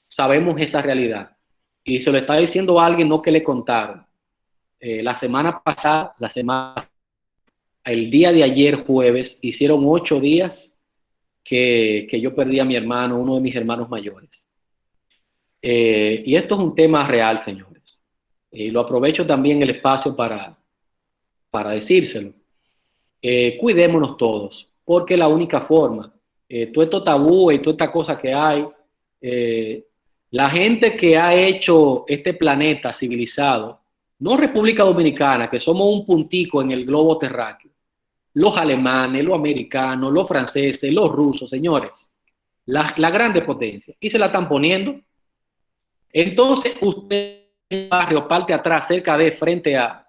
sabemos esa realidad. Y se lo está diciendo a alguien, no que le contaron. La semana pasada, el día de ayer, jueves, hicieron 8 días que yo perdí a mi hermano, uno de mis hermanos mayores. Y esto es un tema real, señores. Y lo aprovecho también el espacio para decírselo. Cuidémonos todos, porque la única forma, todo esto tabú y toda esta cosa que hay, la gente que ha hecho este planeta civilizado, no República Dominicana, que somos un puntico en el globo terráqueo, los alemanes, los americanos, los franceses, los rusos, señores, la grande potencia, y se la están poniendo. Entonces, usted en el barrio, parte atrás, cerca de, frente a,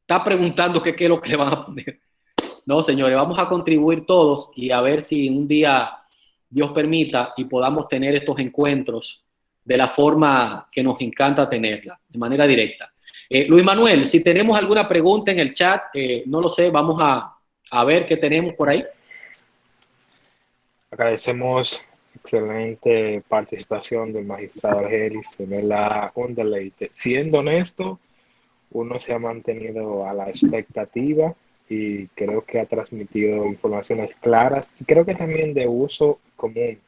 está preguntando qué es lo que le van a poner. No, señores, vamos a contribuir todos y a ver si un día Dios permita y podamos tener estos encuentros de la forma que nos encanta tenerla, de manera directa. Luis Manuel, si tenemos alguna pregunta en el chat, no lo sé, vamos a ver qué tenemos por ahí. Agradecemos excelente participación del magistrado Argelis, de un deleite. Siendo honesto, uno se ha mantenido a la expectativa y creo que ha transmitido informaciones claras y creo que también de uso común,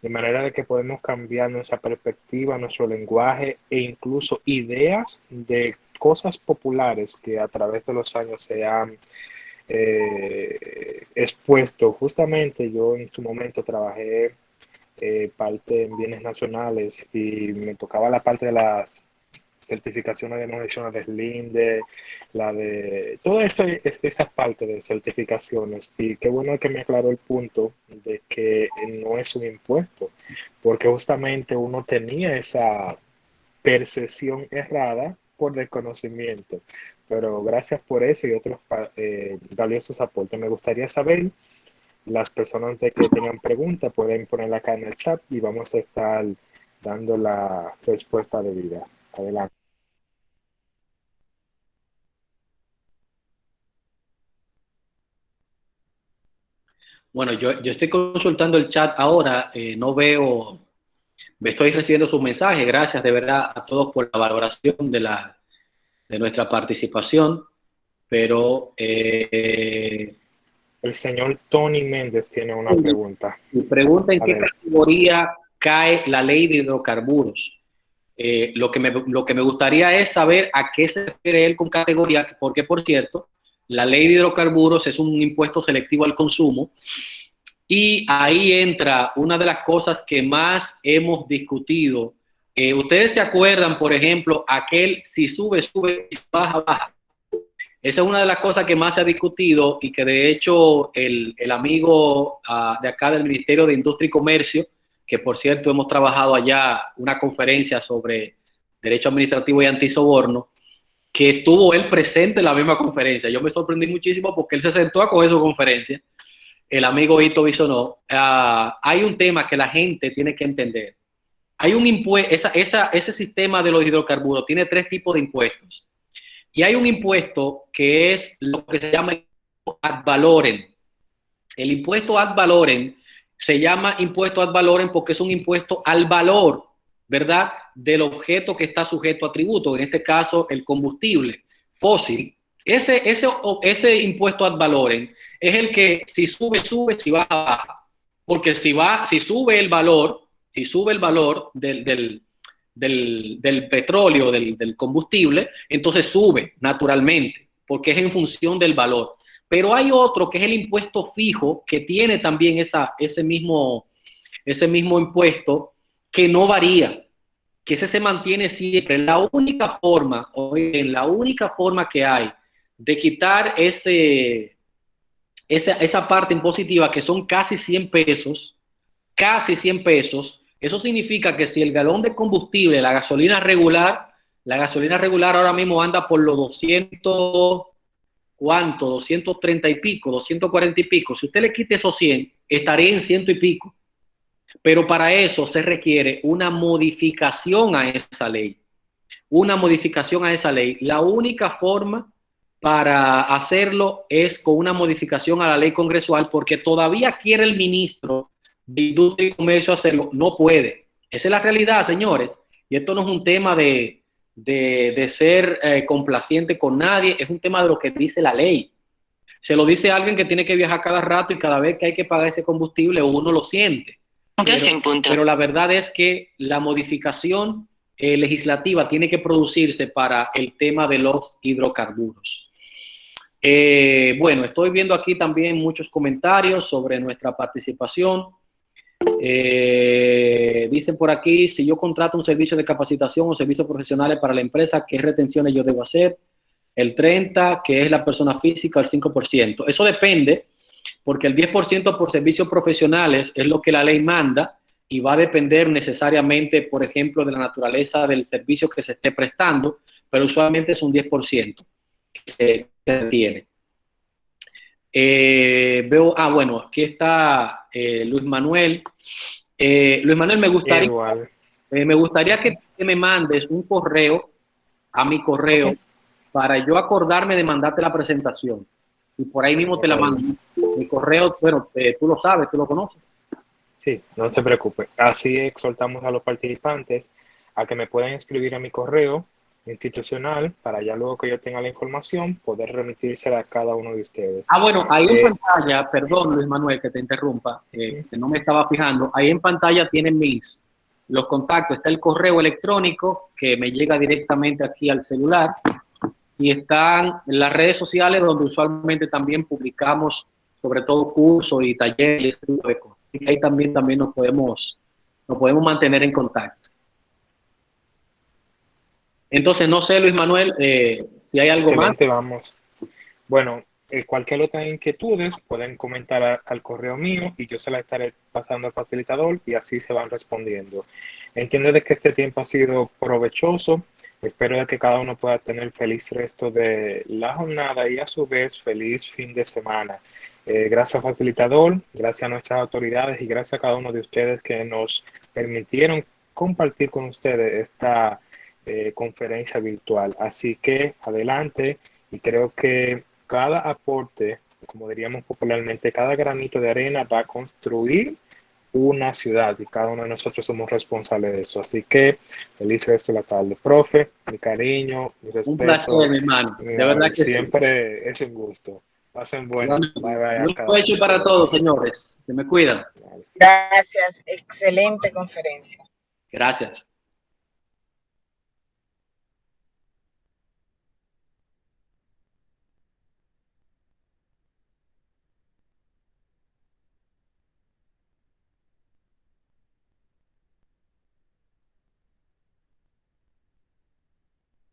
de manera de que podemos cambiar nuestra perspectiva, nuestro lenguaje e incluso ideas de cosas populares que a través de los años se han expuesto. Justamente yo en su momento trabajé parte en bienes nacionales y me tocaba la parte de las certificaciones de nacionales LINDE, la de toda esa parte de certificaciones. Y qué bueno que me aclaró el punto de que no es un impuesto, porque justamente uno tenía esa percepción errada por desconocimiento. Pero gracias por eso y otros valiosos aportes. Me gustaría saber, las personas de que tengan preguntas pueden ponerla acá en el chat y vamos a estar dando la respuesta debida. Adelante. Bueno, yo estoy consultando el chat ahora, no veo, me estoy recibiendo sus mensajes, gracias de verdad a todos por la valoración de nuestra participación, pero El señor Tony Méndez tiene una pregunta. mi pregunta: ¿en qué categoría cae la ley de hidrocarburos? Lo que me gustaría es saber a qué se refiere él con categoría, porque por cierto, la ley de hidrocarburos es un impuesto selectivo al consumo y ahí entra una de las cosas que más hemos discutido. Ustedes se acuerdan, por ejemplo, aquel si sube, sube, si baja, baja. Esa es una de las cosas que más se ha discutido y que de hecho el amigo de acá del Ministerio de Industria y Comercio, que por cierto hemos trabajado allá una conferencia sobre derecho administrativo y antisoborno, que estuvo él presente en la misma conferencia. Yo me sorprendí muchísimo porque él se sentó a coger su conferencia, el amigo Ito Bisonó. Hay un tema que la gente tiene que entender. Hay un impuesto, ese sistema de los hidrocarburos tiene 3 tipos de impuestos. Y hay un impuesto que es lo que se llama ad valorem. El impuesto ad valorem se llama impuesto ad valorem porque es un impuesto al valor, ¿verdad?, del objeto que está sujeto a tributo, en este caso el combustible fósil. Ese impuesto ad valorem es el que si sube, sube, si baja, baja. Porque si sube el valor del petróleo, del combustible, entonces sube naturalmente, porque es en función del valor. Pero hay otro que es el impuesto fijo, que tiene también ese mismo impuesto, que no varía, que ese se mantiene siempre. La única forma que hay de quitar esa parte impositiva, que son casi 100 pesos, eso significa que si el galón de combustible, la gasolina regular ahora mismo anda por los 200, ¿cuánto? 230 y pico, 240 y pico. Si usted le quite esos 100, estaría en 100 y pico. Pero para eso se requiere una modificación a esa ley. Una modificación a esa ley. La única forma para hacerlo es con una modificación a la ley congresual, porque todavía quiere el ministro de Industria y Comercio hacerlo, no puede. Esa es la realidad, señores. Y esto no es un tema de ser complaciente con nadie, es un tema de lo que dice la ley. Se lo dice alguien que tiene que viajar cada rato y cada vez que hay que pagar ese combustible uno lo siente. Pero la verdad es que la modificación legislativa tiene que producirse para el tema de los hidrocarburos. Bueno, estoy viendo aquí también muchos comentarios sobre nuestra participación. Dicen por aquí, si yo contrato un servicio de capacitación o servicios profesionales para la empresa, ¿qué retenciones yo debo hacer? El 30%, que es la persona física, el 5%. Eso depende, porque el 10% por servicios profesionales es lo que la ley manda y va a depender necesariamente, por ejemplo, de la naturaleza del servicio que se esté prestando, pero usualmente es un 10% que se tiene. Veo, bueno, aquí está Luis Manuel. Luis Manuel, me gustaría que me mandes un correo a mi correo para yo acordarme de mandarte la presentación. Y por ahí mismo te la mando. Mi correo, bueno, tú lo sabes, tú lo conoces. Sí, no se preocupe. Así exhortamos a los participantes a que me puedan escribir a mi correo institucional para ya luego que yo tenga la información poder remitírsela a cada uno de ustedes. Bueno, ahí en pantalla, perdón Luis Manuel que te interrumpa, que no me estaba fijando, ahí en pantalla tienen los contactos, está el correo electrónico que me llega directamente aquí al celular y están las redes sociales donde usualmente también publicamos sobre todo cursos y talleres y ese tipo de cosas. Y ahí también nos podemos mantener en contacto. Entonces, no sé, Luis Manuel, si hay algo más. Vamos. Bueno, cualquier otra inquietudes pueden comentar al correo mío y yo se la estaré pasando al facilitador y así se van respondiendo. Entiendo de que este tiempo ha sido provechoso. Espero de que cada uno pueda tener feliz resto de la jornada y a su vez feliz fin de semana. Gracias facilitador, gracias a nuestras autoridades y gracias a cada uno de ustedes que nos permitieron compartir con ustedes esta conferencia virtual. Así que adelante, y creo que cada aporte, como diríamos popularmente, cada granito de arena va a construir una ciudad y cada uno de nosotros somos responsables de eso. Así que feliz resto de la tarde, profe, mi cariño, mi respeto. Un placer, mi hermano, de verdad que siempre sí. Es un gusto. Pasen buenas. Bye, bye. Un hecho para todos, señores. Se me cuidan. Gracias. Excelente conferencia. Gracias.